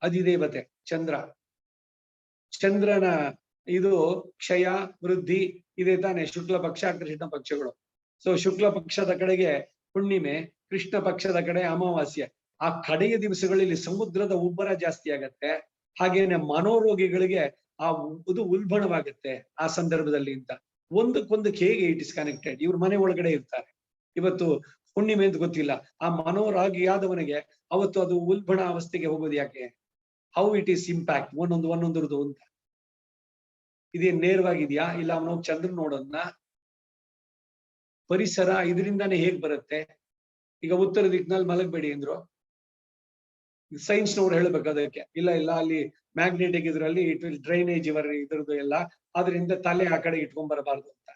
ಅಧಿದೇವತೆ ಚಂದ್ರ. ಚಂದ್ರನ ಇದು ಕ್ಷಯ ವೃದ್ಧಿ ಇದೆ ತಾನೆ. ಶುಕ್ಲ ಪಕ್ಷ ಕೃಷ್ಣ ಪಕ್ಷಗಳು. ಸೊ ಶುಕ್ಲ ಪಕ್ಷದ ಕಡೆಗೆ ಹುಣ್ಣಿಮೆ, ಕೃಷ್ಣ ಪಕ್ಷದ ಕಡೆ ಅಮಾವಾಸ್ಯೆ. ಆ ಕಡೆಯ ದಿವಸಗಳಲ್ಲಿ ಸಮುದ್ರದ ಉಬ್ಬರ ಜಾಸ್ತಿ ಆಗತ್ತೆ. ಹಾಗೇನೆ ಮನೋರೋಗಿಗಳಿಗೆ ಆ ಇದು ಉಲ್ಬಣವಾಗುತ್ತೆ ಆ ಸಂದರ್ಭದಲ್ಲಿ ಅಂತ. ಒಂದಕ್ಕೊಂದಕ್ಕೆ ಹೇಗೆ ಇಟ್ ಇಸ್ ಕನೆಕ್ಟೆಡ್. ಇವ್ರ ಮನೆ ಒಳಗಡೆ ಇರ್ತಾರೆ, ಇವತ್ತು ಹುಣ್ಣಿಮೆ ಅಂತ ಗೊತ್ತಿಲ್ಲ. ಆ ಮನೋರಾಗಿಯಾದವನಿಗೆ ಅವತ್ತು ಅದು ಉಲ್ಬಣ ಅವಸ್ಥೆಗೆ ಹೋಗೋದು ಯಾಕೆ? ಹೌ ಇಟ್ ಈಸ್ ಇಂಪ್ಯಾಕ್ಟ್ ಒಂದೊಂದರದು ಅಂತ. ಇದೇನ್ ನೇರವಾಗಿದ್ಯಾ? ಇಲ್ಲ ಅವನೋಗ್ ಚಂದ್ರನ್ ನೋಡೋದ್ನ? ಪರಿಸರ ಇದರಿಂದಾನೇ ಹೇಗ್ ಬರುತ್ತೆ? ಈಗ ಉತ್ತರ ದಿಕ್ಕಿನಲ್ಲಿ ಮಲಗಬೇಡಿ ಅಂದ್ರು, ಸೈನ್ಸ್ನವ್ರು ಹೇಳ್ಬೇಕು ಅದಕ್ಕೆ. ಇಲ್ಲ ಅಲ್ಲಿ ಮ್ಯಾಗ್ನೆಟಿಕ್ ಇದ್ರಲ್ಲಿ ಇಟ್ ವಿಲ್ ಡ್ರೈನೇಜ್ ಇದ್ರದ್ದು ಎಲ್ಲ, ಅದರಿಂದ ತಲೆ ಆ ಕಡೆ ಇಟ್ಕೊಂಡ್ ಬರಬಾರ್ದು ಅಂತ.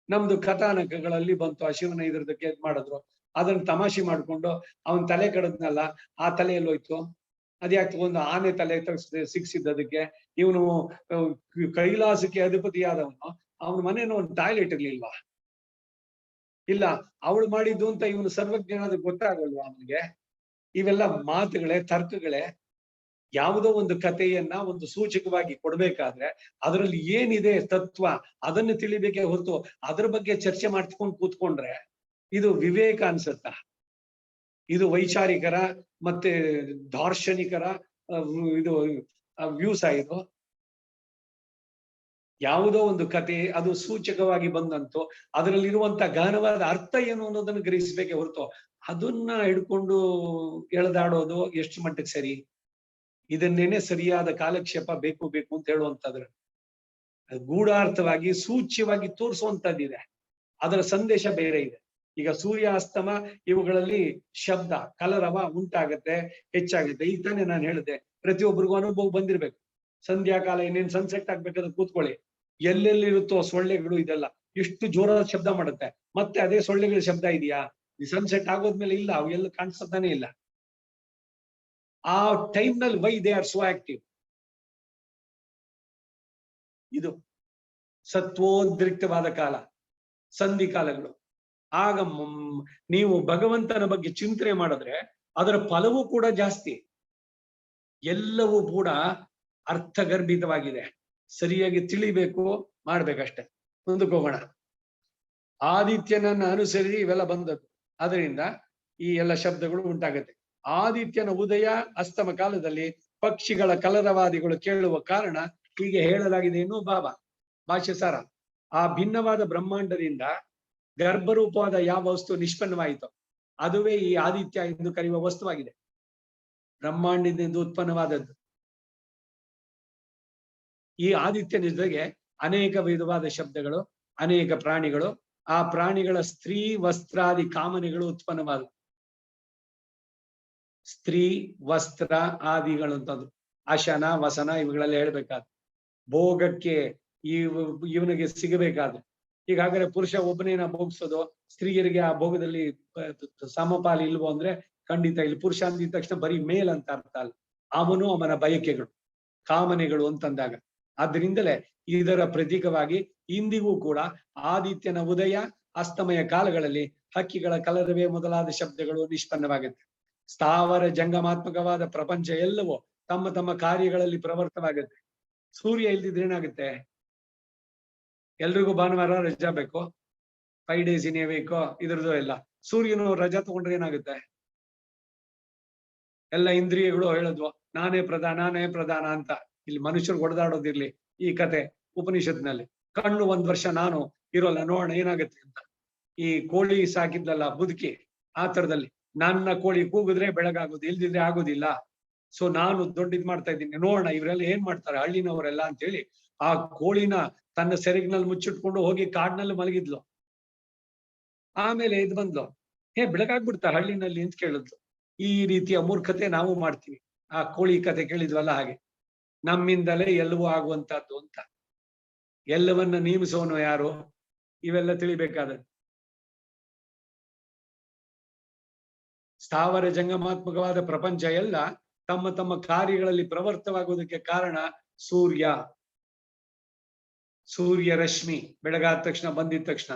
ನಮ್ದು ಕಥಾನಕಗಳಲ್ಲಿ ಬಂತು, ಆ ಶಿವನ ಇದ್ರದಕ್ಕೆ ಮಾಡಿದ್ರು. ಅದನ್ನ ತಮಾಷೆ ಮಾಡ್ಕೊಂಡು ಅವನ್ ತಲೆ ಕಡದ್ನಲ್ಲ, ಆ ತಲೆ ಎಲ್ಲೋಯ್ತು? ಅದ್ಯಾಕೆ ಒಂದು ಆನೆ ತಲೆ ಸಿಕ್ಸಿದ್ದದಕ್ಕೆ? ಇವನು ಕೈಲಾಸಕ್ಕೆ ಅಧಿಪತಿಯಾದವನು, ಅವನ ಮನೇನ ಒಂದು ಟಾಯ್ಲೆಟ್ ಇರ್ಲಿಲ್ವಾ? ಇಲ್ಲ ಅವಳು ಮಾಡಿದ್ದು ಅಂತ ಇವನು ಸರ್ವಜ್ಞನಾದ ಗೊತ್ತಾಗಲ್ವಾ ಅವನಿಗೆ? ಇವೆಲ್ಲ ಮಾತುಗಳೇ, ತರ್ಕಗಳೇ. ಯಾವುದೋ ಒಂದು ಕಥೆಯನ್ನ ಒಂದು ಸೂಚಕವಾಗಿ ಕೊಡ್ಬೇಕಾದ್ರೆ ಅದರಲ್ಲಿ ಏನಿದೆ ತತ್ವ ಅದನ್ನು ತಿಳಿಬೇಕೇ ಹೊರತು ಅದ್ರ ಬಗ್ಗೆ ಚರ್ಚೆ ಮಾಡ್ಕೊಂಡು ಕೂತ್ಕೊಂಡ್ರೆ ಇದು ವಿವೇಕ ಅನ್ಸತ್ತ? ಇದು ವೈಚಾರಿಕರ ಮತ್ತೆ ದಾರ್ಶನಿಕರ ಇದು ವ್ಯೂಸ? ಇದು ಯಾವುದೋ ಒಂದು ಕತೆ ಅದು ಸೂಚಕವಾಗಿ ಬಂದಂತೂ ಅದರಲ್ಲಿರುವಂತ ಗಹನವಾದ ಅರ್ಥ ಏನು ಅನ್ನೋದನ್ನು ಗ್ರಹಿಸ್ಬೇಕೇ ಹೊರತು ಅದನ್ನ ಹಿಡ್ಕೊಂಡು ಎಳೆದಾಡೋದು ಎಷ್ಟು ಮಟ್ಟಿಗೆ ಸರಿ? ಇದನ್ನೇನೆ ಸರಿಯಾದ ಕಾಲಕ್ಷೇಪ ಬೇಕು ಅಂತ ಹೇಳುವಂತದ್ರ ಗೂಢಾರ್ಥವಾಗಿ ಸೂಚ್ಯವಾಗಿ ತೋರಿಸುವಂತದ್ದಿದೆ. ಅದರ ಸಂದೇಶ ಬೇರೆ ಇದೆ. ಈಗ ಸೂರ್ಯಾಸ್ತಮ ಇವುಗಳಲ್ಲಿ ಶಬ್ದ ಕಲರವ ಉಂಟಾಗತ್ತೆ, ಹೆಚ್ಚಾಗುತ್ತೆ. ಈಗ ತಾನೇ ನಾನು ಹೇಳಿದೆ, ಪ್ರತಿಯೊಬ್ಬರಿಗೂ ಅನುಭವ ಬಂದಿರ್ಬೇಕು. ಸಂಧ್ಯಾಕಾಲ ಇನ್ನೇನ್ ಸನ್ಸೆಟ್ ಆಗ್ಬೇಕಾದ್ರೆ ಕೂತ್ಕೊಳ್ಳಿ, ಎಲ್ಲೆಲ್ಲಿರುತ್ತೋ ಸೊಳ್ಳೆಗಳು ಇದೆಲ್ಲ ಎಷ್ಟು ಜೋರಾದ ಶಬ್ದ ಮಾಡುತ್ತೆ. ಮತ್ತೆ ಅದೇ ಸೊಳ್ಳೆಗಳ ಶಬ್ದ ಇದೆಯಾ? ಈ ಸನ್ಸೆಟ್ ಆಗೋದ್ಮೇಲೆ ಇಲ್ಲ, ಅವು ಎಲ್ಲ ಕಾಣಿಸ್ತಾನೆ ಇಲ್ಲ. ಆ ಟೈಮ್ ನಲ್ಲಿ why they are so active? ಇದು ಸತ್ವೋದ್ರಿಕ್ತವಾದ ಕಾಲ, ಸಂಧಿ ಕಾಲಗಳು. ಆಗ ನೀವು ಭಗವಂತನ ಬಗ್ಗೆ ಚಿಂತನೆ ಮಾಡಿದ್ರೆ ಅದರ ಫಲವೂ ಕೂಡ ಜಾಸ್ತಿ. ಎಲ್ಲವೂ ಕೂಡ ಅರ್ಥಗರ್ಭಿತವಾಗಿದೆ. ಸರಿಯಾಗಿ ತಿಳಿಬೇಕು, ಮಾಡ್ಬೇಕಷ್ಟೆ. ಮುಂದಕ್ಕೆ ಹೋಗೋಣ. ಆದಿತ್ಯನನ್ನ ಅನುಸರಿಸಿ ಇವೆಲ್ಲ ಬಂದದ್ದು, ಅದರಿಂದ ಈ ಎಲ್ಲ ಶಬ್ದಗಳು ಉಂಟಾಗತ್ತೆ. ಆದಿತ್ಯನ ಉದಯ ಅಸ್ತಮ ಕಾಲದಲ್ಲಿ ಪಕ್ಷಿಗಳ ಕಲರವಾದಿಗಳು ಕೇಳುವ ಕಾರಣ ಹೀಗೆ ಹೇಳಲಾಗಿದೆ ಎನ್ನುವ ಭಾಷ್ಯಸಾರ. ಆ ಭಿನ್ನವಾದ ಬ್ರಹ್ಮಾಂಡದಿಂದ ಗರ್ಭರೂಪವಾದ ಯಾವ ವಸ್ತು ನಿಷ್ಪನ್ನವಾಯಿತೋ ಅದುವೇ ಈ ಆದಿತ್ಯ ಎಂದು ಕರೆಯುವ ವಸ್ತುವಾಗಿದೆ. ಬ್ರಹ್ಮಾಂಡದಿಂದ ಉತ್ಪನ್ನವಾದದ್ದು ಈ ಆದಿತ್ಯನ ಜೊತೆಗೆ ಅನೇಕ ವಿಧವಾದ ಶಬ್ದಗಳು, ಅನೇಕ ಪ್ರಾಣಿಗಳು, ಆ ಪ್ರಾಣಿಗಳ ಸ್ತ್ರೀ ವಸ್ತ್ರಾದಿ ಕಾಮನೆಗಳು ಉತ್ಪನ್ನವಾದ ಸ್ತ್ರೀ ವಸ್ತ್ರ ಆದಿಗಳು ಅಂತಂದ್ರು. ಅಶನ ವಸನ ಇವುಗಳೆಲ್ಲ ಹೇಳ್ಬೇಕಾದ್ರೆ ಭೋಗಕ್ಕೆ ಇವನಿಗೆ ಸಿಗಬೇಕಾದ್ರೆ. ಹೀಗಾದ್ರೆ ಪುರುಷ ಒಬ್ಬನೇನ ಭೋಗಿಸೋದು, ಸ್ತ್ರೀಯರಿಗೆ ಆ ಭೋಗದಲ್ಲಿ ಸಮಪಾಲಿ ಇಲ್ವೋ ಅಂದ್ರೆ ಖಂಡಿತ ಇಲ್ಲಿ. ಪುರುಷ ಅಂದಿದ ತಕ್ಷಣ ಬರೀ ಮೇಲ್ ಅಂತ ಅರ್ಥ ಅಲ್ಲ, ಅವನು ಅವನ ಬಯಕೆಗಳು ಕಾಮನೆಗಳು ಅಂತಂದಾಗ. ಆದ್ರಿಂದಲೇ ಇದರ ಪ್ರತೀಕವಾಗಿ ಇಂದಿಗೂ ಕೂಡ ಆದಿತ್ಯನ ಉದಯ ಅಸ್ತಮಯ ಕಾಲಗಳಲ್ಲಿ ಹಕ್ಕಿಗಳ ಕಲರವೇ ಮೊದಲಾದ ಶಬ್ದಗಳು ನಿಷ್ಪನ್ನವಾಗುತ್ತೆ. ಸ್ಥಾವರ ಜಂಗಮಾತ್ಮಕವಾದ ಪ್ರಪಂಚ ಎಲ್ಲವೂ ತಮ್ಮ ತಮ್ಮ ಕಾರ್ಯಗಳಲ್ಲಿ ಪ್ರವರ್ತವಾಗುತ್ತೆ. ಸೂರ್ಯ ಇಲ್ದಿದ್ರೆ ಏನಾಗುತ್ತೆ? ಎಲ್ರಿಗೂ ಭಾನುವಾರ ರಜಾ ಬೇಕು, 5 days ಇನ್ ಎ ವೀಕ್ ಇದ್ರದ್ದು ಎಲ್ಲ. ಸೂರ್ಯನು ರಜಾ ತಗೊಂಡ್ರೆ ಏನಾಗುತ್ತೆ? ಎಲ್ಲ ಇಂದ್ರಿಯಗಳು ಹೇಳಿದ್ವು ನಾನೇ ಪ್ರಧಾನ ಅಂತ. ಇಲ್ಲಿ ಮನುಷ್ಯರು ಹೊಡೆದಾಡೋದಿರ್ಲಿ ಈ ಕತೆ ಉಪನಿಷತ್ನಲ್ಲಿ. ಕಣ್ಣು 1 ವರ್ಷ ನಾನು ಇರೋಲ್ಲ, ನೋಡೋಣ ಏನಾಗುತ್ತೆ ಅಂತ. ಈ ಕೋಳಿ ಸಾಕಿದ್ಲಲ್ಲ ಬದುಕಿ, ಆ ತರದಲ್ಲಿ ನನ್ನ ಕೋಳಿ ಕೂಗಿದ್ರೆ ಬೆಳಗಾಗೋದು, ಇಲ್ದಿದ್ರೆ ಆಗೋದಿಲ್ಲ. ಸೊ ನಾನು ದೊಡ್ಡದ್ ಮಾಡ್ತಾ ಇದ್ದೀನಿ, ನೋಡೋಣ ಇವರೆಲ್ಲ ಏನ್ ಮಾಡ್ತಾರೆ ಹಳ್ಳಿನವರೆಲ್ಲ ಅಂತ ಹೇಳಿ ಆ ಕೋಳಿನ ತನ್ನ ಸೆರಗಿನಲ್ಲಿ ಮುಚ್ಚಿಟ್ಕೊಂಡು ಹೋಗಿ ಕಾಡಿನಲ್ಲಿ ಮಲಗಿದ್ಲು. ಆಮೇಲೆ ಇದು ಬಂದ್ಲು, ಬೆಳಗಾಗ್ಬಿಡ್ತಾ ಹಳ್ಳಿನಲ್ಲಿ ಅಂತ ಕೇಳಿದ್ಲು. ಈ ರೀತಿಯ ಮೂರ್ಖತೆ ನಾವು ಮಾಡ್ತೀವಿ. ಆ ಕೋಳಿ ಕತೆ ಕೇಳಿದ್ವಲ್ಲ ಹಾಗೆ, ನಮ್ಮಿಂದಲೇ ಎಲ್ಲವೂ ಆಗುವಂತಹದ್ದು ಅಂತ. ಎಲ್ಲವನ್ನ ನೇಮಿಸೋನು ಯಾರು? ಇವೆಲ್ಲ ತಿಳಿಬೇಕಾದ. ಸ್ಥಾವರ ಜಂಗಮಾತ್ಮಕವಾದ ಪ್ರಪಂಚ ಎಲ್ಲ ತಮ್ಮ ತಮ್ಮ ಕಾರ್ಯಗಳಲ್ಲಿ ಪ್ರವರ್ತವಾಗುವುದಕ್ಕೆ ಕಾರಣ ಸೂರ್ಯ ರಶ್ಮಿ ಬೆಳಗಾದ ತಕ್ಷಣ, ಬಂದಿದ ತಕ್ಷಣ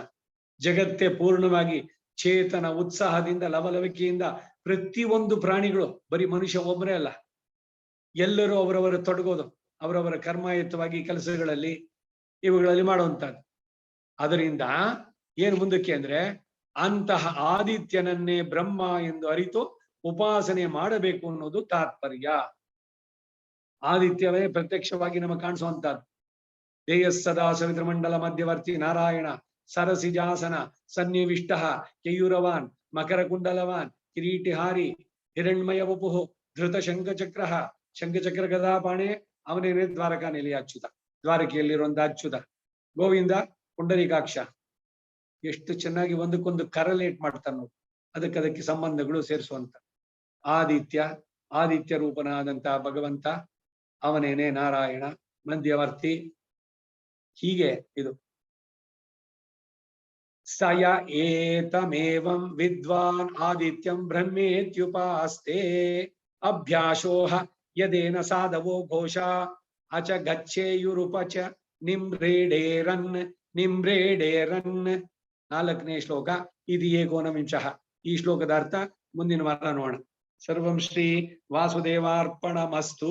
ಜಗತ್ತೇ ಪೂರ್ಣವಾಗಿ ಚೇತನ ಉತ್ಸಾಹದಿಂದ ಲವಲವಿಕೆಯಿಂದ ಪ್ರತಿಯೊಂದು ಪ್ರಾಣಿಗಳು, ಬರೀ ಮನುಷ್ಯ ಒಬ್ಬರೇ ಅಲ್ಲ, ಎಲ್ಲರೂ ಅವರವರ ತೊಡಗೋದು ಅವರವರ ಕರ್ಮಾಯುತವಾಗಿ ಕೆಲಸಗಳಲ್ಲಿ ಇವುಗಳಲ್ಲಿ ಮಾಡುವಂತದ್ದು. ಅದರಿಂದ ಏನು ಮುಂದಕ್ಕೆ ಅಂದ್ರೆ ಅಂತಹ ಆದಿತ್ಯನನ್ನೇ ಬ್ರಹ್ಮ ಎಂದು ಅರಿತು ಉಪಾಸನೆ ಮಾಡಬೇಕು ಅನ್ನೋದು ತಾತ್ಪರ್ಯ. ಆದಿತ್ಯವೇ ಪ್ರತ್ಯಕ್ಷವಾಗಿ ನಮಗೆ ಕಾಣಿಸುವಂತಹದ್ದು. ದೇಯ ಸದಾ ಸವಿತೃಮಂಡಲ ಮಧ್ಯವರ್ತಿ ನಾರಾಯಣ सरसिजासन सन्निविष्टः केयूरवान् मकरकुण्डलवान् किरीटिहारी हिरण्मय वपुः धृत शंखचक्रः ಶಂಖಚಕ್ರ ಗದಾಪಾಣೆ ಅವನೇನೆ ದ್ವಾರಕಾ ನೆಲೆಯ ಅಚ್ಯುತ, ದ್ವಾರಕೆಯಲ್ಲಿರುವಂತ ಅಚ್ಯುತ ಗೋವಿಂದ ಪುಂಡರೀಕಾಕ್ಷ. ಎಷ್ಟು ಚೆನ್ನಾಗಿ ಒಂದಕ್ಕೊಂದು ಕರಲೇಟ್ ಮಾಡ್ತಾನೆ ನೋಡಿ, ಅದಕ್ಕೆ ಸಂಬಂಧಗಳು ಸೇರಿಸುವಂತ ಆದಿತ್ಯ ರೂಪನಾದಂತಹ ಭಗವಂತ ಅವನೇನೆ ನಾರಾಯಣ ಮಧ್ಯವರ್ತಿ. ಹೀಗೆ ಇದು ಸಯ ಏತಮೇವಂ ವಿದ್ವಾನ್ ಆದಿತ್ಯಂ ಬ್ರಹ್ಮೇತ್ಯುಪಾಸ್ತೆ ಅಭ್ಯಾಸೋಹ ಯದೇನ ಸಾಧವೋ ಘೋಷ ಅಚ ಗಚ್ಚೇಯುರುಪಚ ನಿಮ್ರೇಡೇರನ್. 4ನೇ ಶ್ಲೋಕ. ಇದು ಏಕೋನವಿಂಶಃ. ಈ ಶ್ಲೋಕದ ಅರ್ಥ ಮುಂದಿನ ವಾರ ನೋಡೋಣ. ಸರ್ವಂ ಶ್ರೀ ವಾಸುದೇವಾರ್ಪಣಮಸ್ತು.